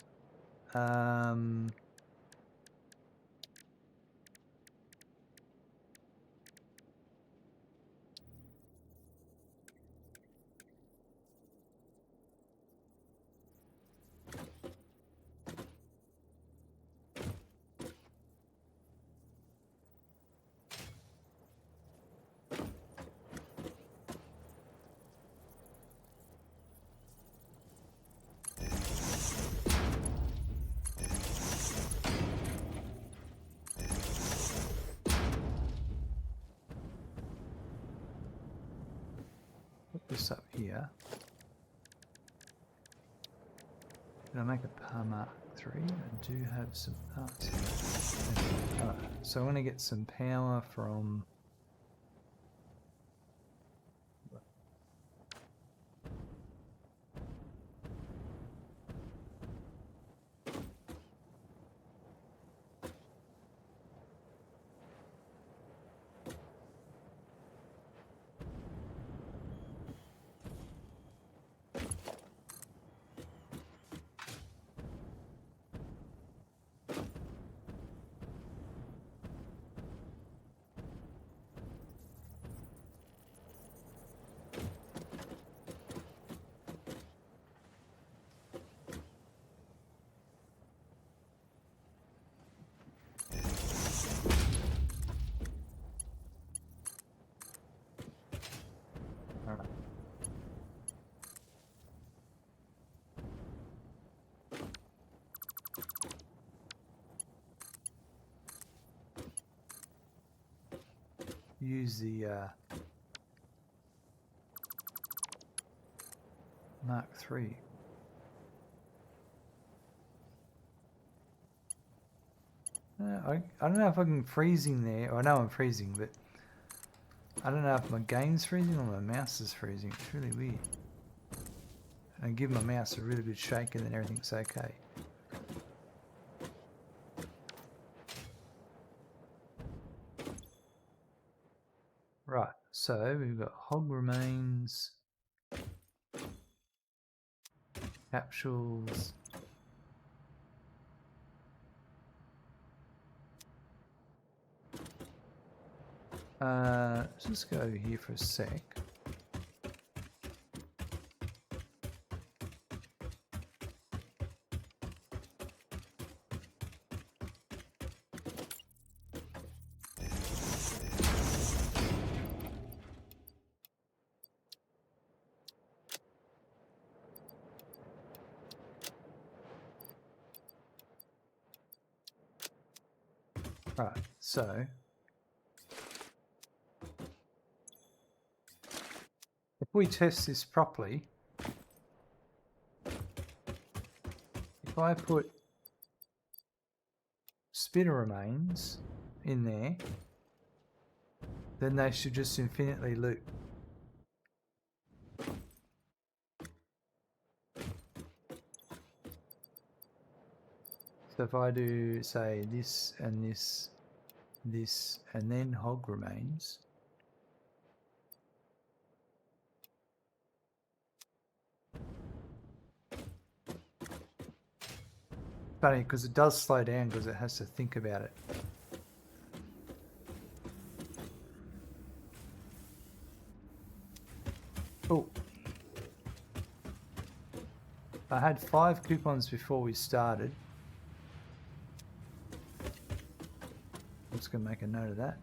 this up here. Can I make a par Mark 3? I do have some parts here. Alright, so I want to get some power from... Alright. Use the Mark 3. I don't know if I'm freezing there. I know I'm freezing, but I don't know if my game's freezing or my mouse is freezing. It's really weird. And I give my mouse a really good shake and then everything's okay. Right, so we've got hog remains, capsules, let's just go over here for a sec. Right, so if we test this properly, if I put spitter remains in there, then they should just infinitely loop. So if I do, say, this and this, this, and then hog remains, funny because it does slow down because it has to think about it. Oh, I had 5 coupons before we started. I'm just going to make a note of that.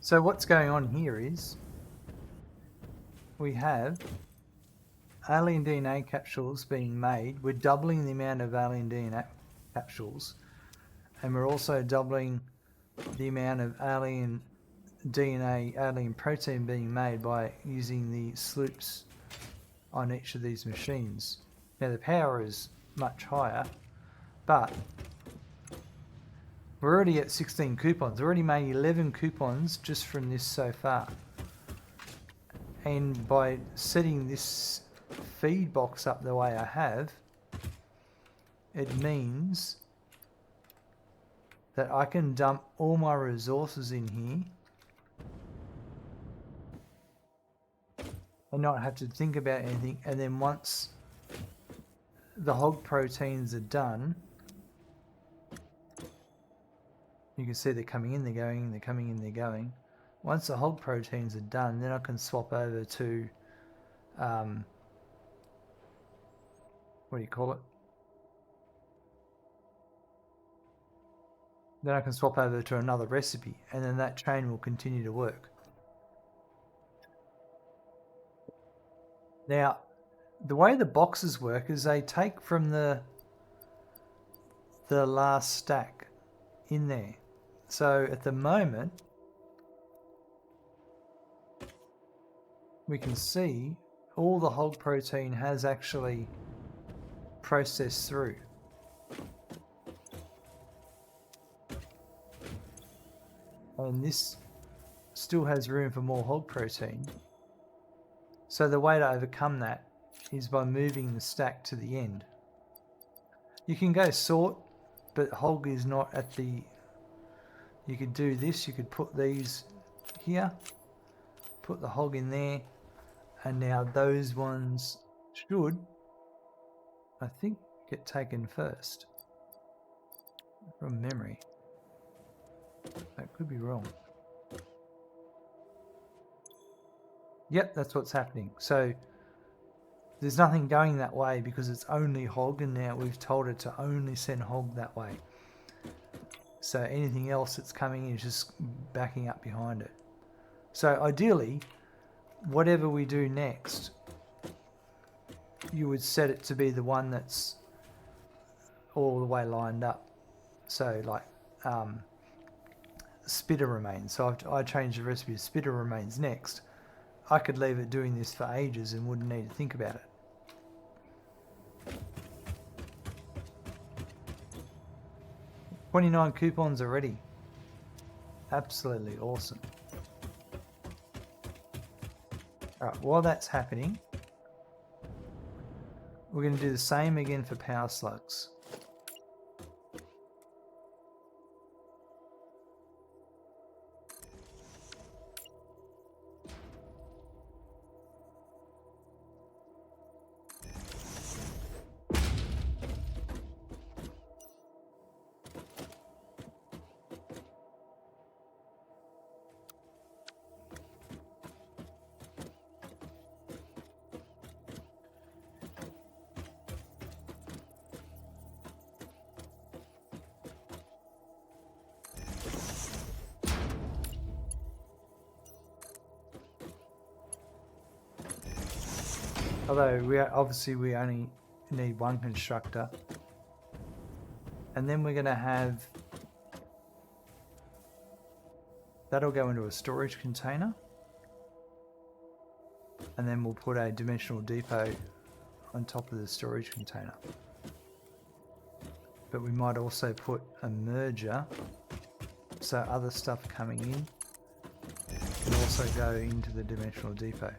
So what's going on here is we have alien DNA capsules being made. We're doubling the amount of alien DNA capsules, and we're also doubling the amount of alien DNA, alien protein being made by using the sloops on each of these machines. Now the power is much higher, but we're already at 16 coupons. We've already made 11 coupons just from this so far. And by setting this feed box up the way I have, it means that I can dump all my resources in here and not have to think about anything. And then once the hog proteins are done, you can see they're coming in, they're going, they're coming in, they're going. Once the hog proteins are done, then I can swap over to, what do you call it? Then I can swap over to another recipe, and then that chain will continue to work. Now, the way the boxes work is they take from the last stack in there. So at the moment, we can see all the hog protein has actually processed through. And this still has room for more hog protein. So the way to overcome that is by moving the stack to the end. You can go sort, but hog is not at the... You could do this, you could put these here, put the hog in there, and now those ones should, I think, get taken first from memory. That could be wrong. Yep, that's what's happening. So there's nothing going that way because it's only hog, and now we've told it to only send hog that way. So anything else that's coming in is just backing up behind it. So ideally, whatever we do next, you would set it to be the one that's all the way lined up. So like spitter remains. So I changed the recipe to spitter remains next. I could leave it doing this for ages and wouldn't need to think about it. $29 coupons already. Absolutely awesome. Alright, while that's happening, we're going to do the same again for power slugs. Although we only need one constructor. And then we're going to have... That'll go into a storage container. And then we'll put a dimensional depot on top of the storage container. But we might also put a merger, so other stuff coming in can also go into the dimensional depot.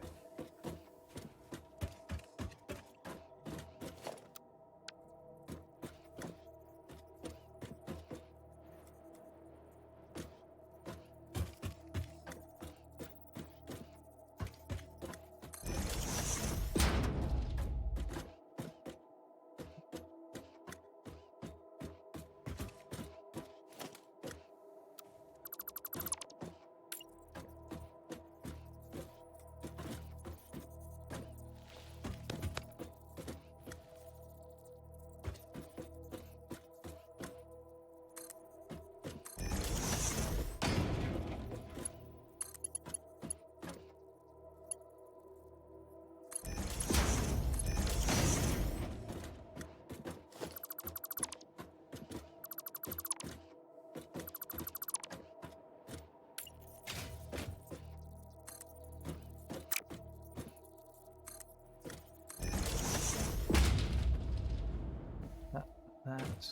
That.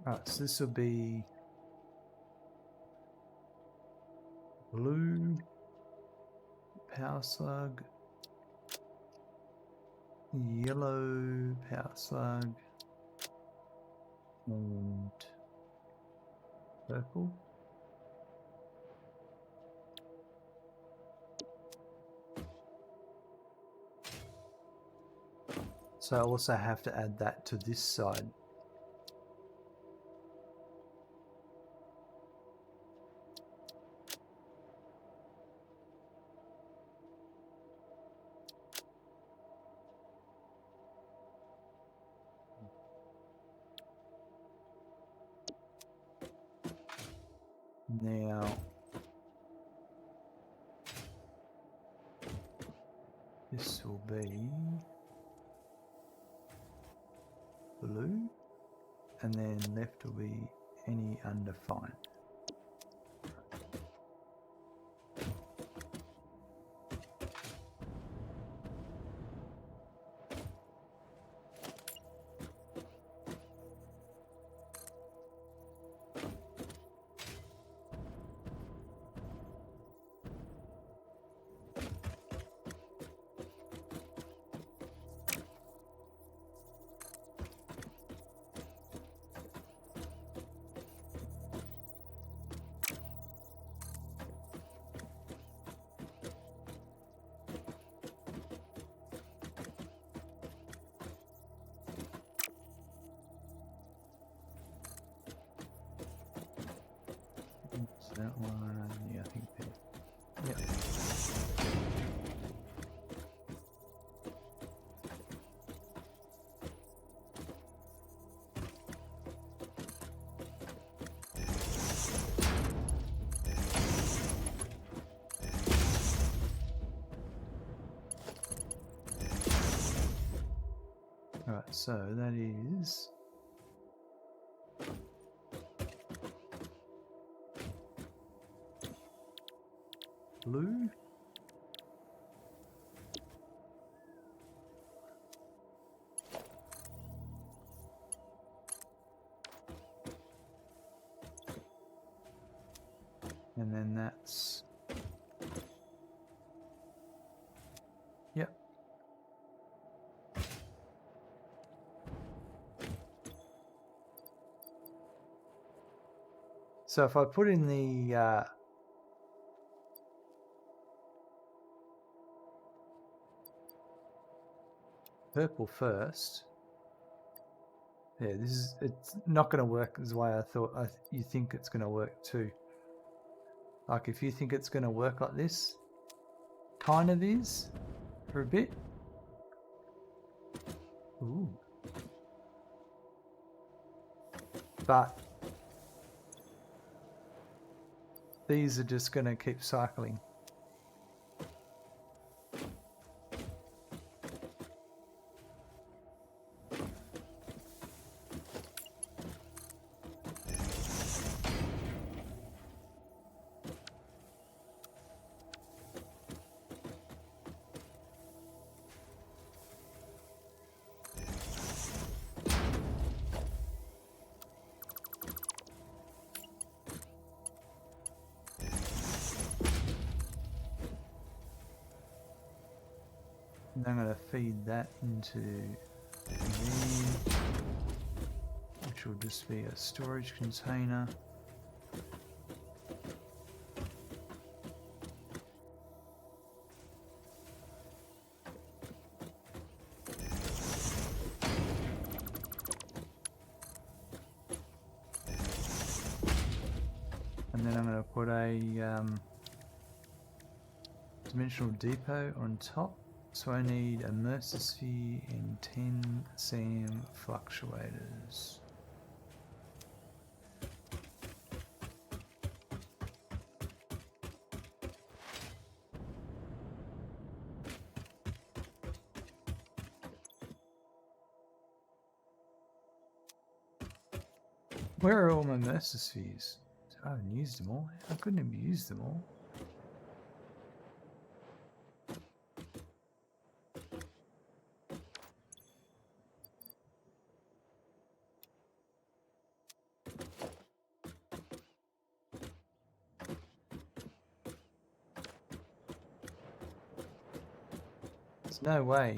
Right, so this will be blue power slug, yellow power slug, and purple. So I also have to add that to this side. Now, this will be blue, and then left will be any undefined. That one, yeah, I think that, yep. Alright, so that is blue. And then that's, yep. So if I put in the purple first, yeah, this is, it's not going to work as the way I thought you think it's going to work too. Like if you think it's going to work like this, kind of is for a bit. Ooh. But these are just going to keep cycling. And I'm going to feed that into there, which will just be a storage container. And then I'm going to put a dimensional depot on top. So I need a Mercer sphere and 10 SAM fluctuators. Where are all my Mercer spheres? I haven't used them all. I couldn't have used them all. There's no way.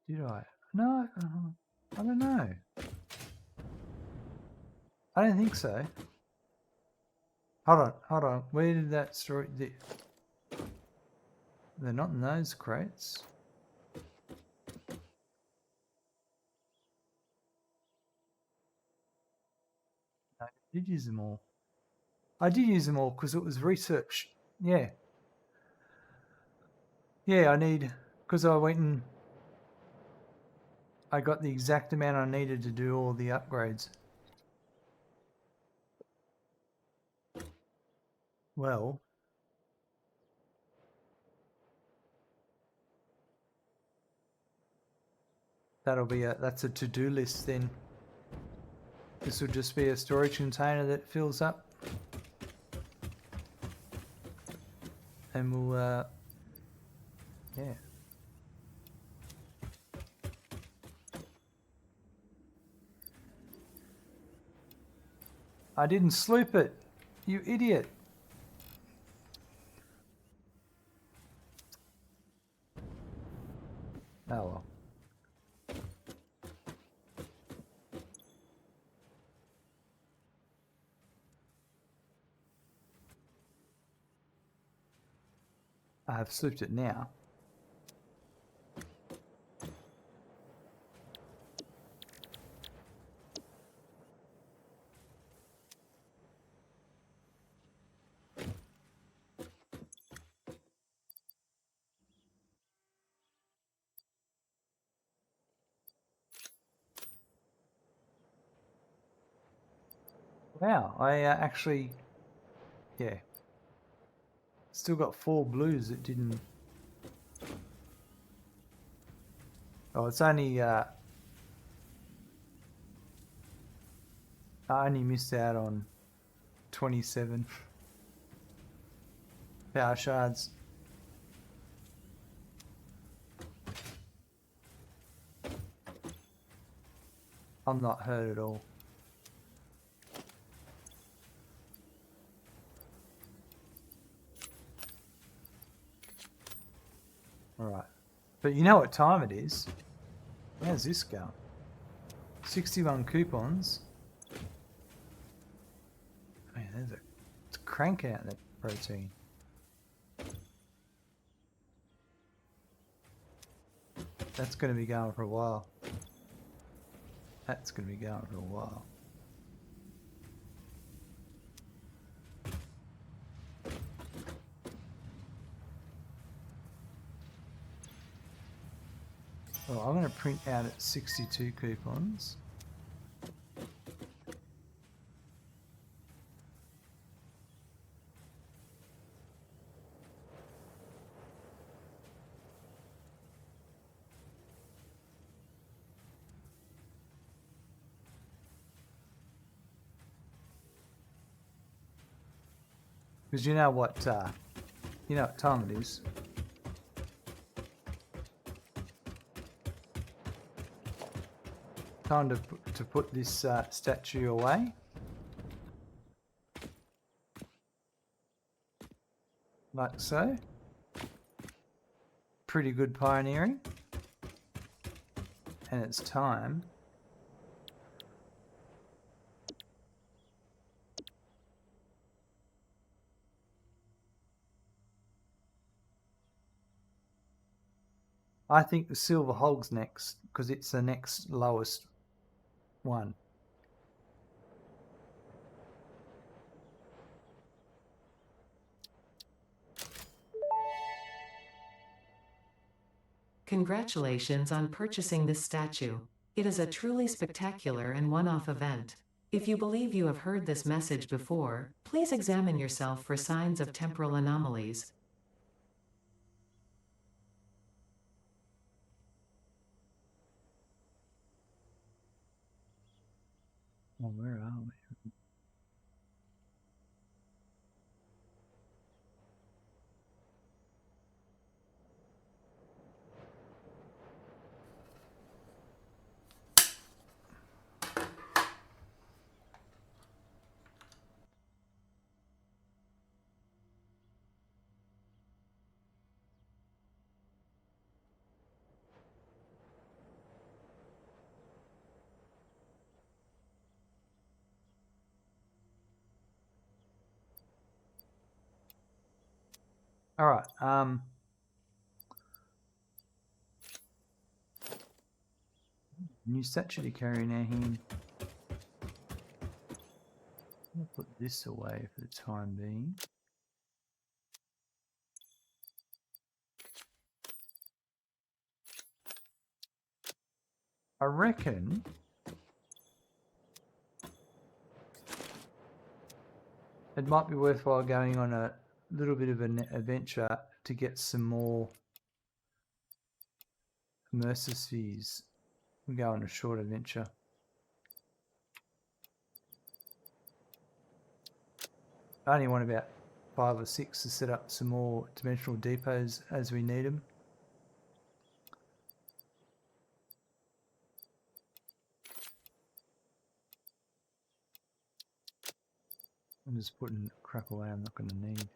Did I? No, I don't know. I don't think so. Hold on. Where did that story... They're not in those crates. I did use them all. I did use them all because it was research. Yeah. Yeah, I need... Because I went and... I got the exact amount I needed to do all the upgrades. Well, that's a to-do list then. This will just be a storage container that fills up. And we'll, yeah. I didn't sloop it, you idiot. Oh well. I have slooped it now. Wow, I actually, yeah. Still got 4 blues that didn't... Oh, it's only, I only missed out on 27 power shards. I'm not hurt at all. Alright. But you know what time it is? How's this going? 61 coupons. Man, there's a crank out that protein. That's going to be going for a while. That's going to be going for a while. Well, I'm going to print out at 62 coupons. Because you know what time it is. Time to put this statue away. Like so. Pretty good pioneering. And it's time I think the silver hog's next because it's the next lowest one. Congratulations on purchasing this statue. It is a truly spectacular and one-off event. If you believe you have heard this message before, please examine yourself for signs of temporal anomalies. Oh, where are we? All right. New statue to carry in our hand. I'll put this away for the time being. I reckon it might be worthwhile going on a little bit of an adventure to get some more immersive spheres. We go on a short adventure. I only want about 5 or 6 to set up some more dimensional depots as we need them. I'm just putting crap away I'm not going to need.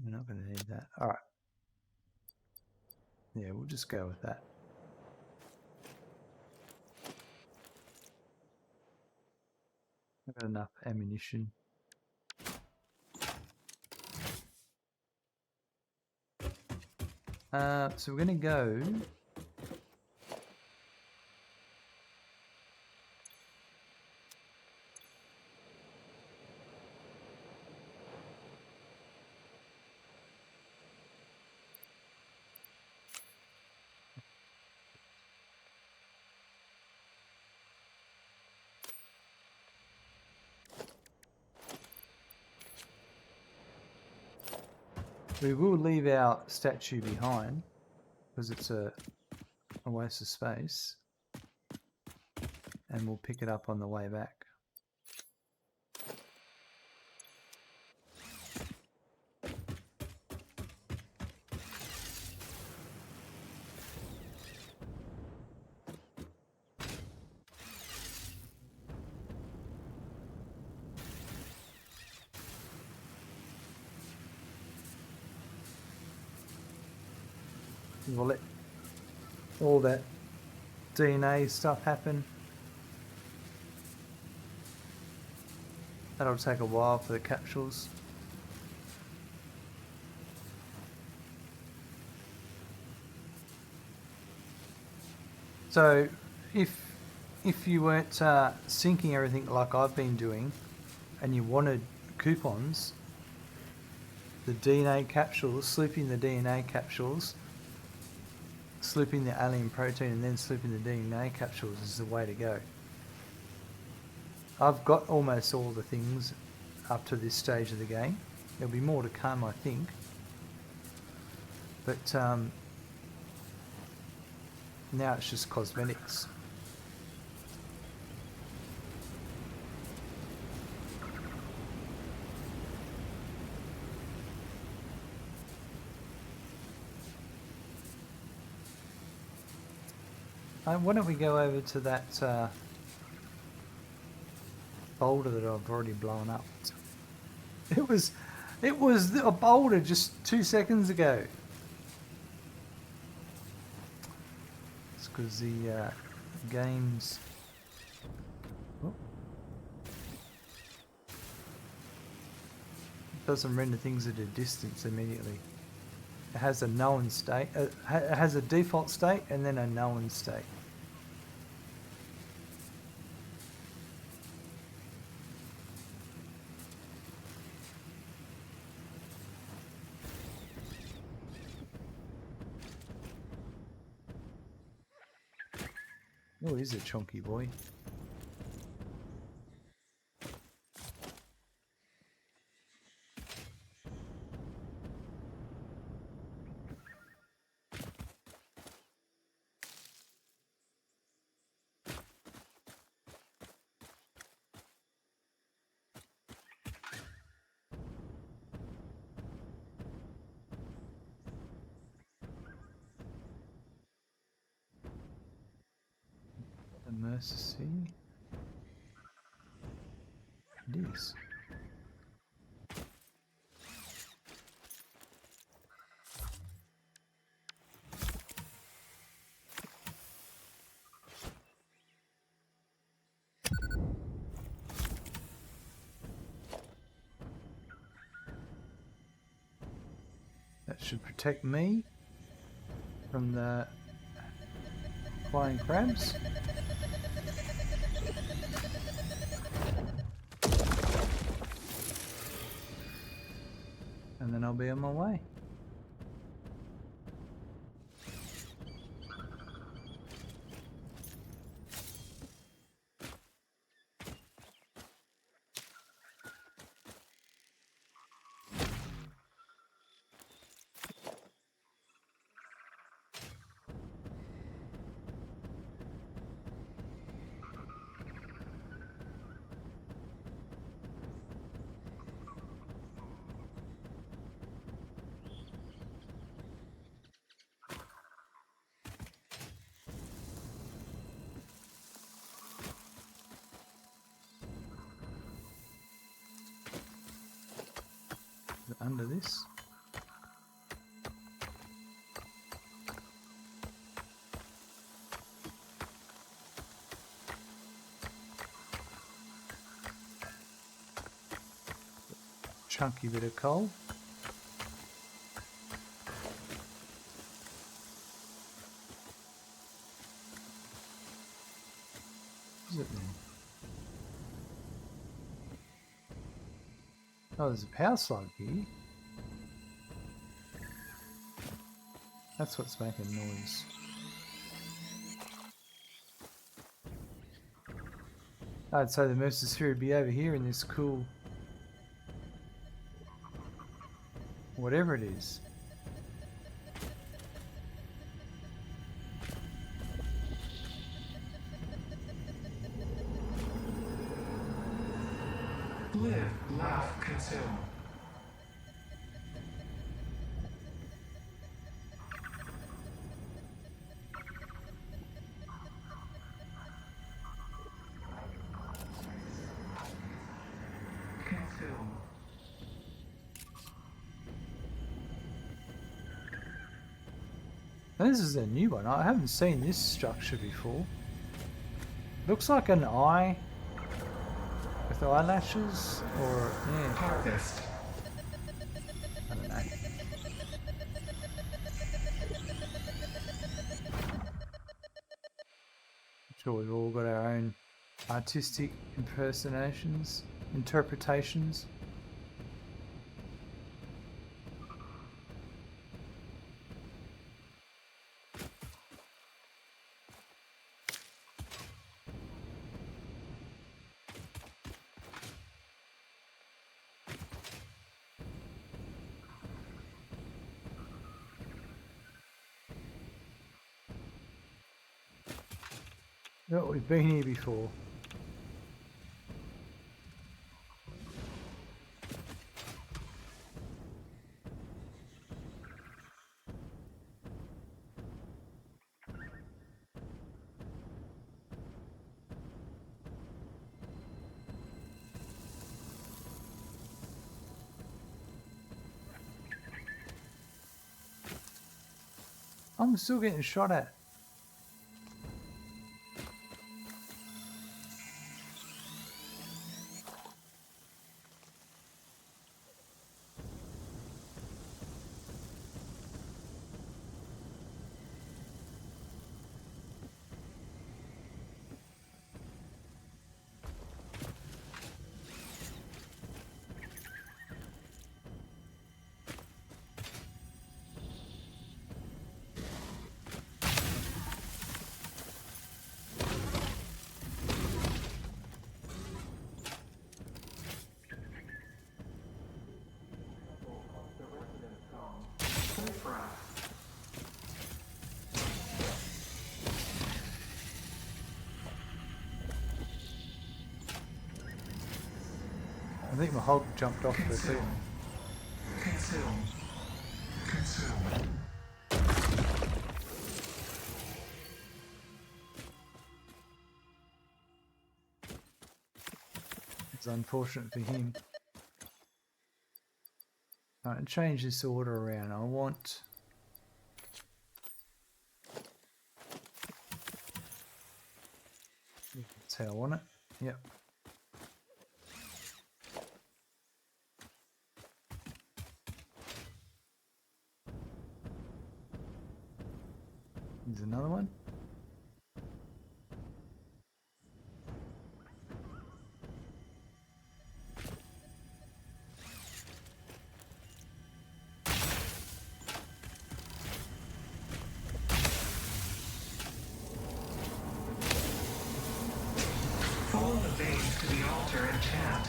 We're not going to need that. All right. Yeah, we'll just go with that. I've got enough ammunition. So we're going to go. We will leave our statue behind because it's a waste of space, and we'll pick it up on the way back. We'll let all that DNA stuff happen. That'll take a while for the capsules. So if you weren't syncing everything like I've been doing and you wanted coupons, the DNA capsules, slooping the DNA capsules, slooping the alien protein and then slooping the DNA capsules is the way to go. I've got almost all the things up to this stage of the game. There'll be more to come, I think. But now it's just cosmetics. Why don't we go over to that boulder that I've already blown up? It was a boulder just 2 seconds ago. It's because the game's doesn't render things at a distance immediately. It has a known state. It has a default state and then a known state. Oh, he's a chunky boy. Mercy. It is. That should protect me from the flying crabs. And then I'll be on my way. Under this. Chunky bit of coal. What is it then? Oh, there's a power slug here. That's what's making noise. I'd say the Mercer would be over here in this cool... whatever it is. Live, laugh, consume. Consume. Now this is a new one. I haven't seen this structure before. Looks like an eye with eyelashes, or yeah. Harvest. I don't know. I'm sure we've all got our own artistic impersonations, interpretations. Oh, we've been here before. I'm still getting shot at. I think my hog jumped off the thing. Consume. Consume. It's unfortunate for him. Alright, change this order around. I want... That's how I want it. Yep. Here's another one. Follow the veins to the altar and chant.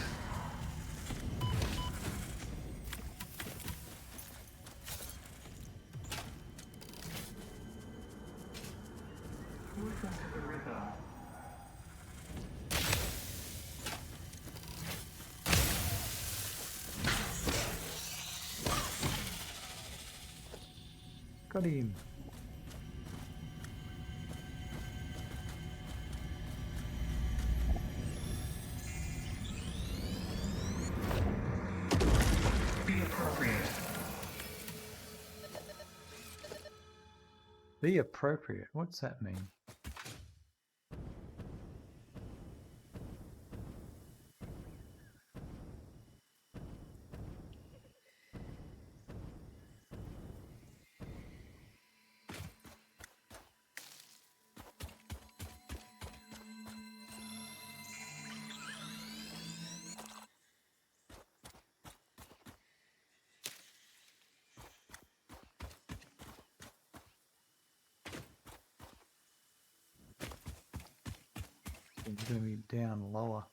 Listen to the rhythm. Got him. Be appropriate. Be appropriate. What's that mean? It's going to be down lower.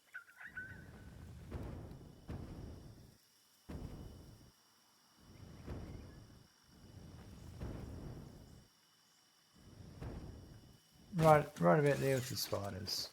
Right about there with the spiders.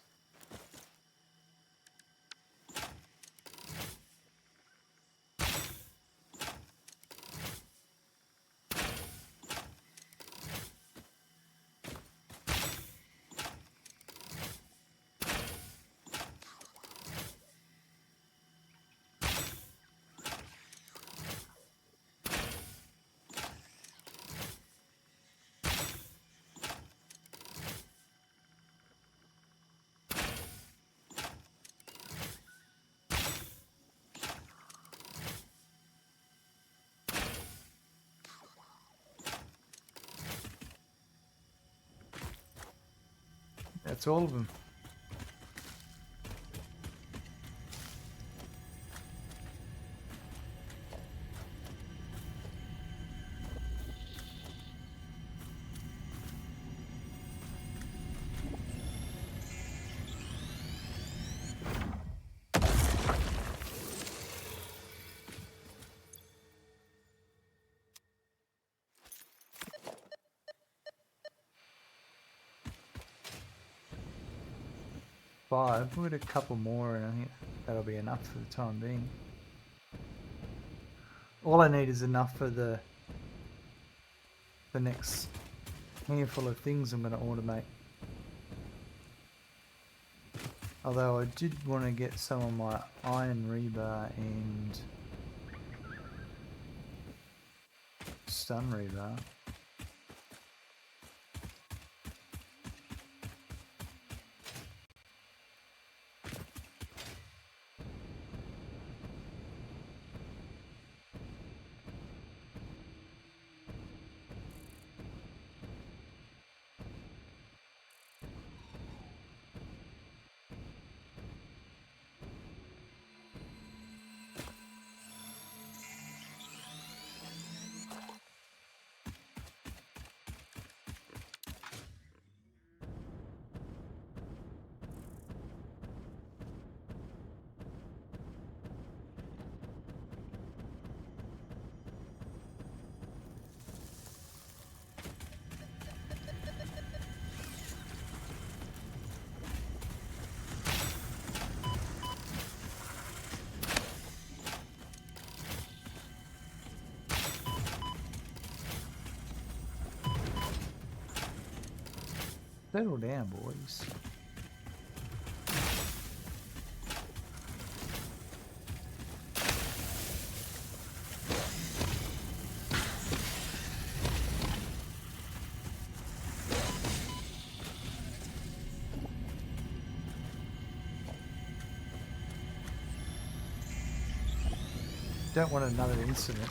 That's all of them. Five. We'll get a couple more, and I think that'll be enough for the time being. All I need is enough for the next handful of things I'm going to automate. Although I did want to get some of my iron rebar and stun rebar. Settle down, boys. don't want another incident.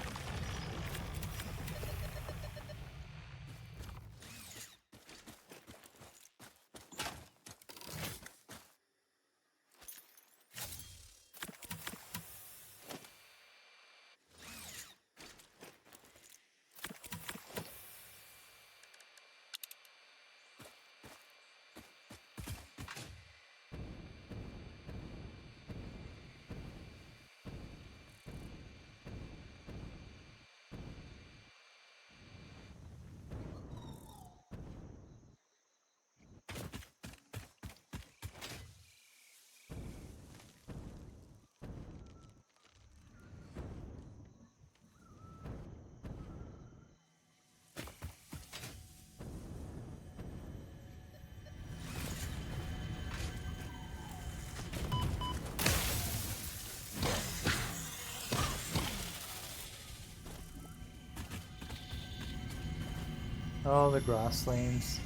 Oh, the grasslands.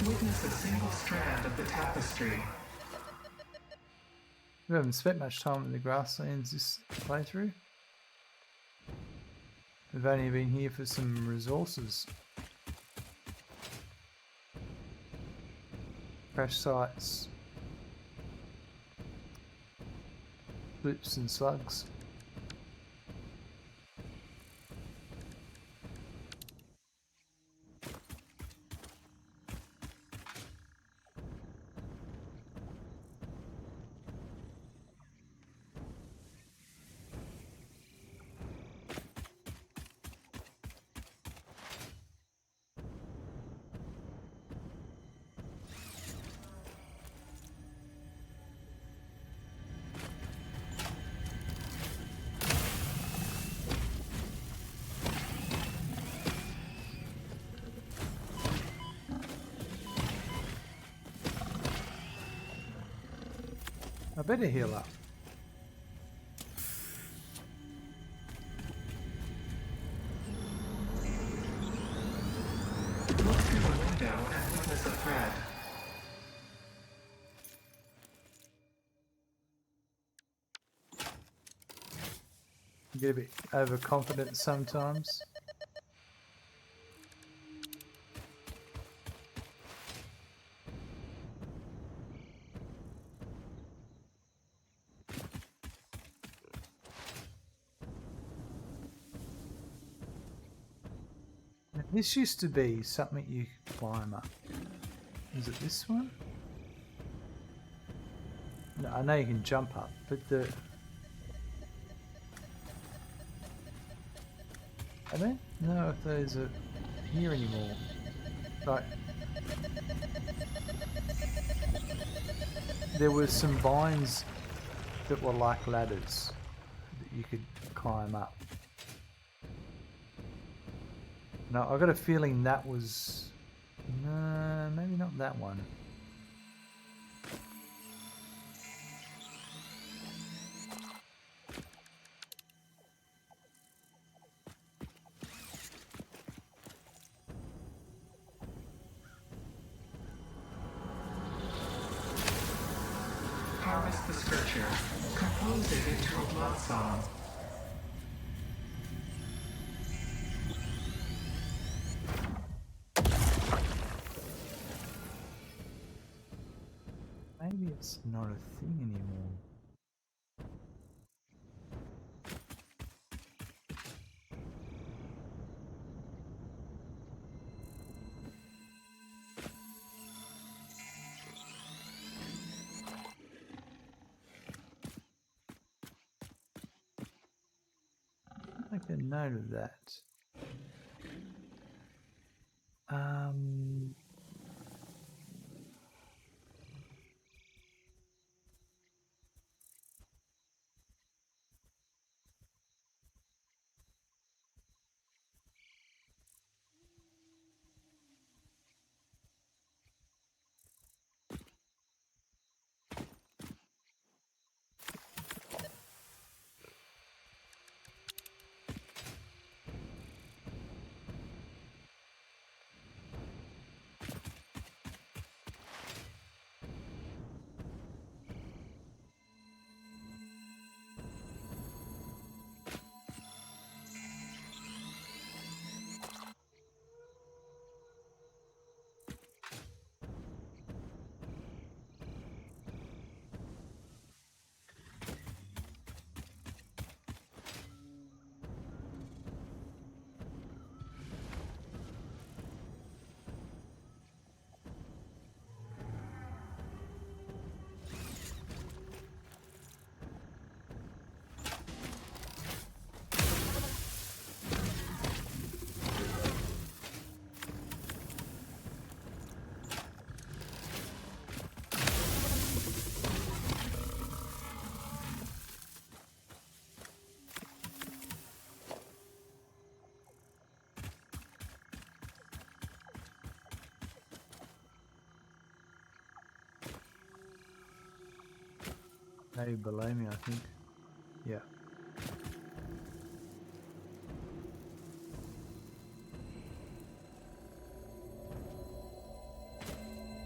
Witness a single strand of the tapestry. We haven't spent much time in the grasslands this playthrough. We've only been here for some resources. Crash sites. Bloops and slugs. I better heal up. Look through the window and witness a thread. I get a bit overconfident sometimes. This used to be something you could climb up. Is it this one? No, I know you can jump up, but I don't know if those are here anymore. Like, there were some vines that were like ladders that you could climb up. No, I got a feeling that was... No, maybe not that one. Harvest the scripture. Compose it into a blood song. Maybe it's not a thing anymore. Make a note of that. Maybe below me, I think. Yeah.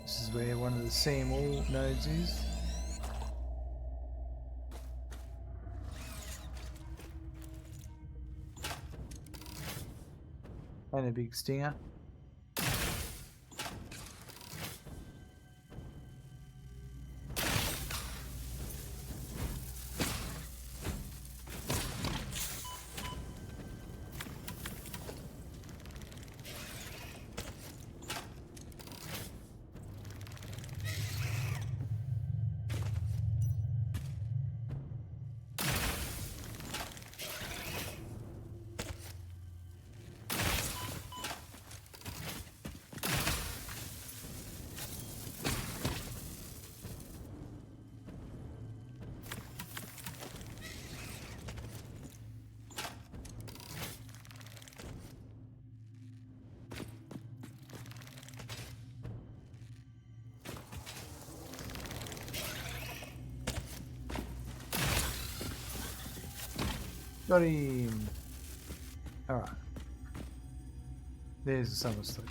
This is where one of the CMall nodes is. And a big stinger. Got him! Alright. There's the summer sleep.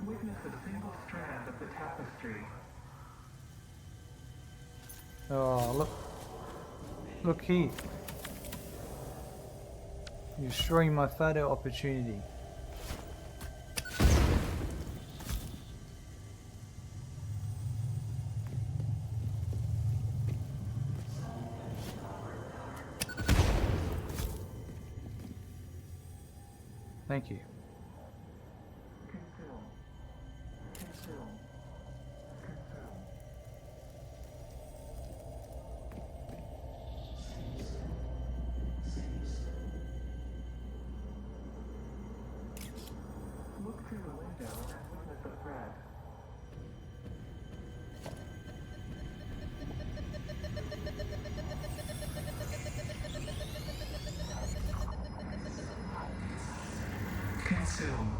Witness a single strand of the tapestry. Oh, look. Look here. You're destroying my photo opportunity. Thank you. Consume. Consume. Consume. Look through the window and witness a thread. Consume.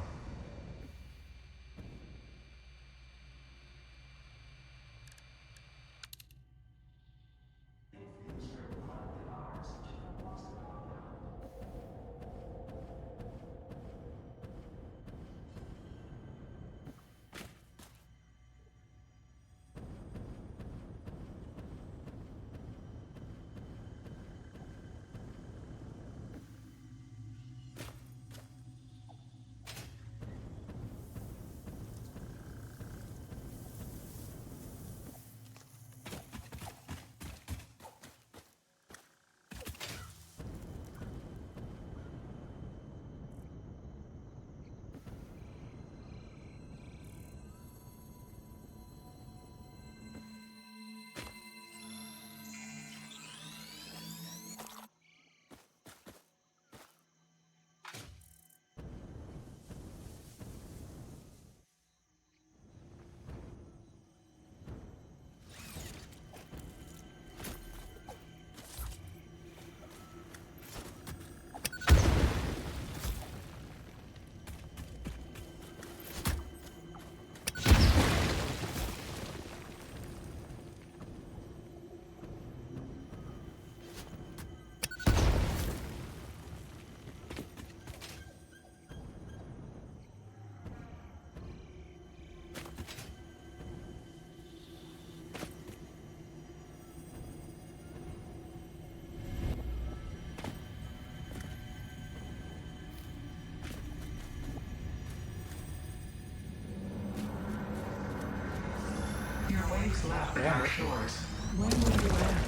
Your waves lap the dark shores. When will you land?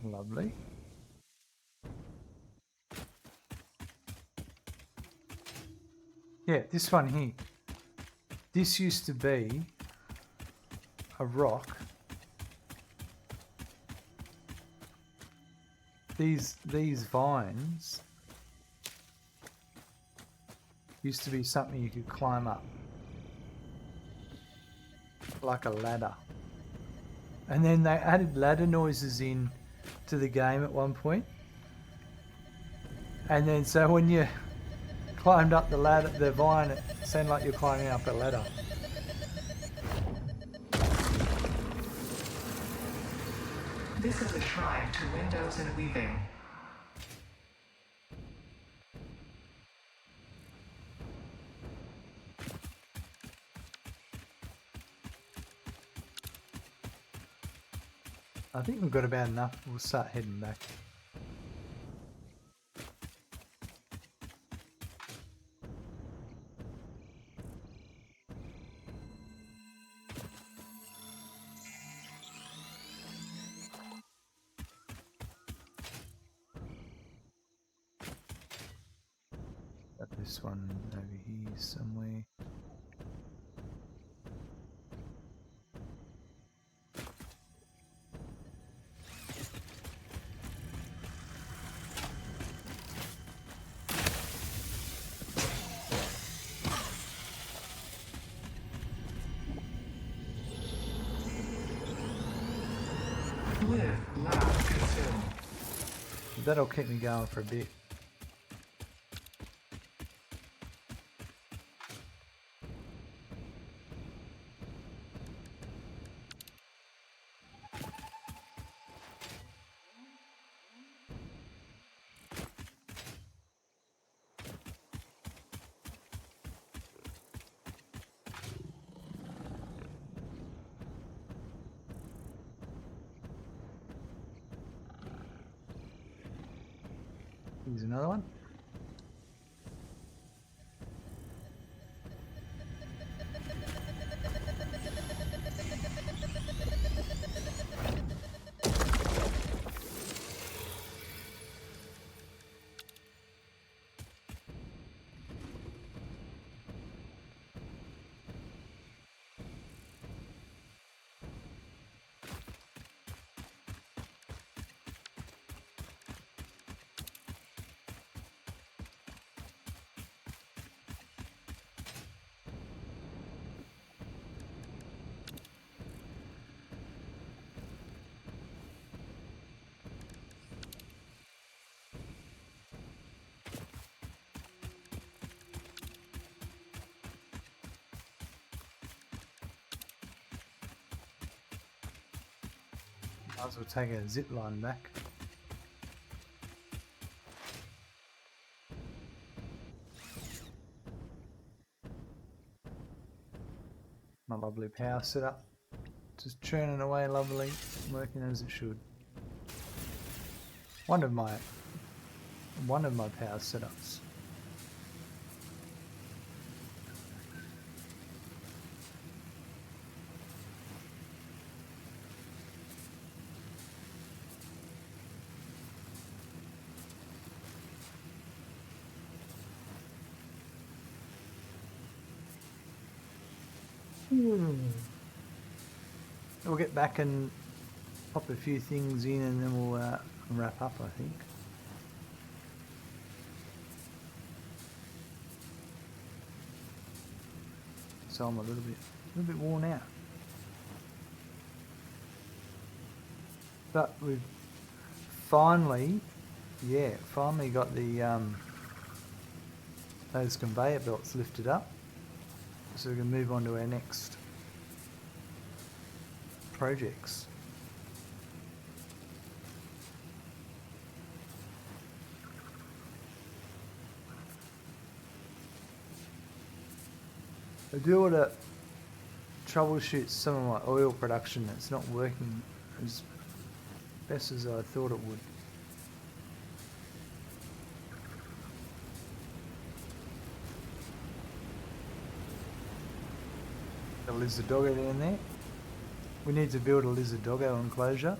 Lovely. Yeah, this one here. This used to be a rock. These vines used to be something you could climb up. Like a ladder. And then they added ladder noises in to the game at one point. And then so when you climbed up the ladder, the vine, it sounded like you're climbing up a ladder. This is a shrine to windows and weaving. I think we've got about enough. We'll start heading back. Got this one over here somewhere. Live, laugh, consume. That'll keep me going for a bit. Here's another one. Might as well take a zip line back. My lovely power setup. Just churning away lovely, working as it should. One of my power setups. We'll get back and pop a few things in and then we'll wrap up, I think. So I'm a little bit worn out. But we've finally got the those conveyor belts lifted up. So we can move on to our next projects. I do want to troubleshoot some of my oil production that's not working as best as I thought it would. A lizard doggo down there. We need to build a lizard doggo enclosure,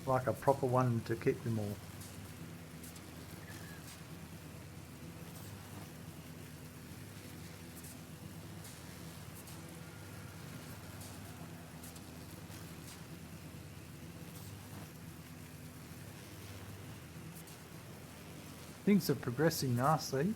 like a proper one to keep them all. Things are progressing nicely.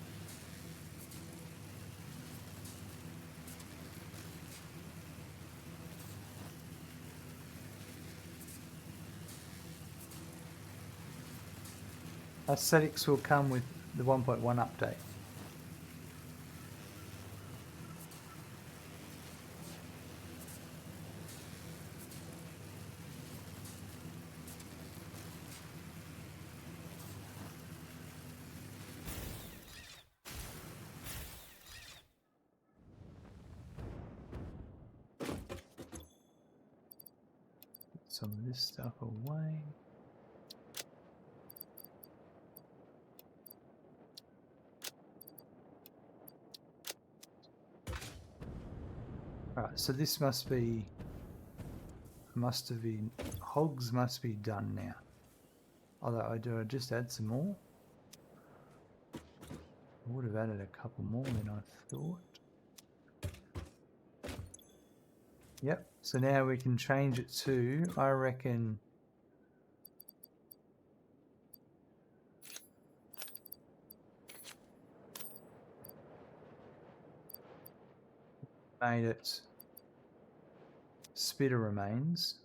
Aesthetics will come with the 1.1 update. Some of this stuff away. Alright, so this must have been, hogs must be done now. Although I just add some more. I would have added a couple more than I thought. Yep, so now we can change it to, I reckon, made it spitter remains.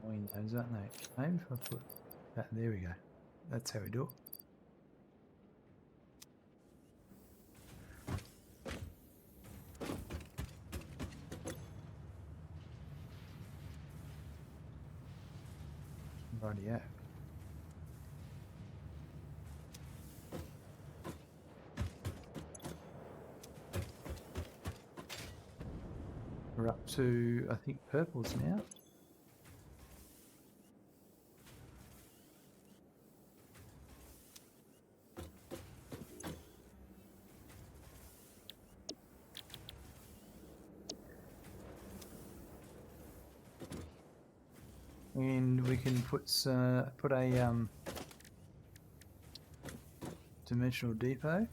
Windows, aren't they? Maybe if I put that, there we go. That's how we do it. Rightio. We're up to, I think, purples now. And we can put a dimensional depot.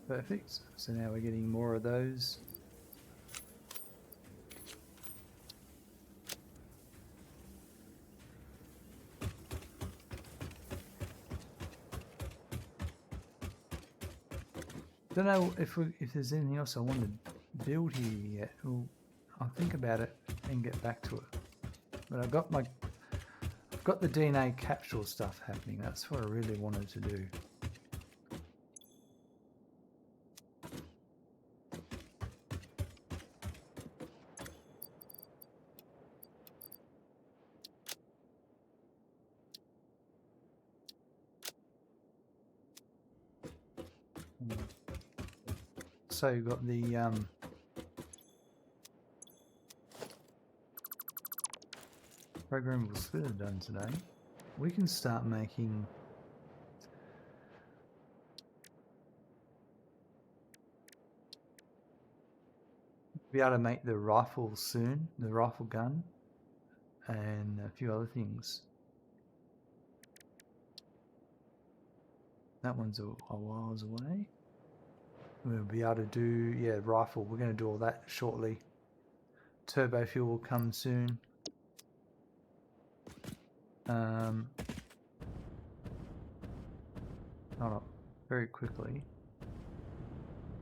Perfect. So now we're getting more of those. Don't know if there's anything else I want to build here yet. Well, I'll think about it and get back to it. But I've got the DNA capsule stuff happening. That's what I really wanted to do. So you've got the Programmable Splitter done today. We can start making be able to make the rifle soon, the rifle gun, and a few other things. That one's a while away. We'll be able to do, yeah, rifle. We're going to do all that shortly. Turbo fuel will come soon. Hold on, very quickly.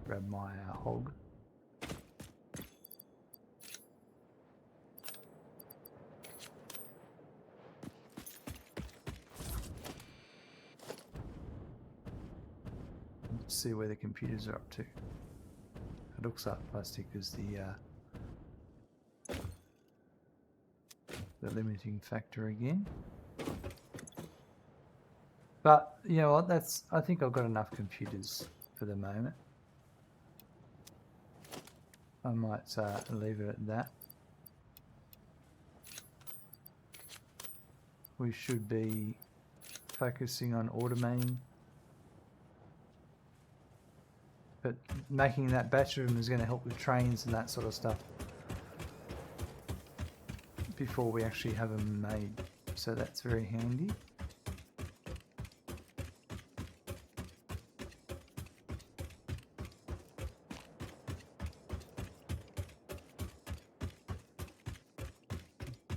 Grab my hog. See where the computers are up to. It looks like plastic is the limiting factor again. But you know what? I think I've got enough computers for the moment. I might leave it at that. We should be focusing on automating, but making that batch room is going to help with trains and that sort of stuff before we actually have them made, so that's very handy.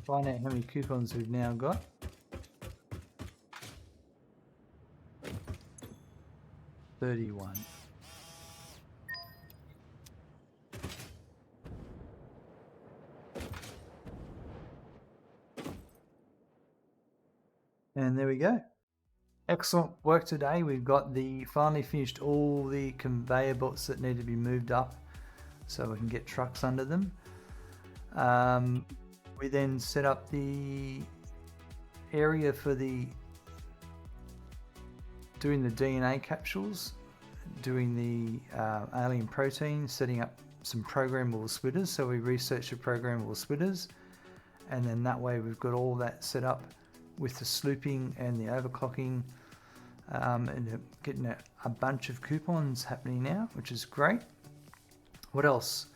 Find out how many coupons we've now got. $31. And there we go. Excellent work today. We've got finally finished all the conveyor belts that need to be moved up so we can get trucks under them. We then set up the area for doing the DNA capsules, doing the alien protein, setting up some programmable splitters. So we researched the programmable splitters, and then that way we've got all that set up with the slooping and the overclocking, and getting a bunch of coupons happening now, which is great. What else?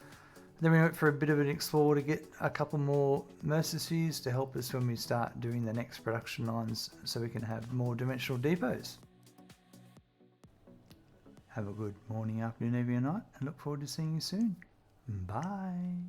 Then we went for a bit of an explore to get a couple more mercenaries to help us when we start doing the next production lines, so we can have more dimensional depots. Have a good morning, afternoon, evening, or night, and look forward to seeing you soon. Bye.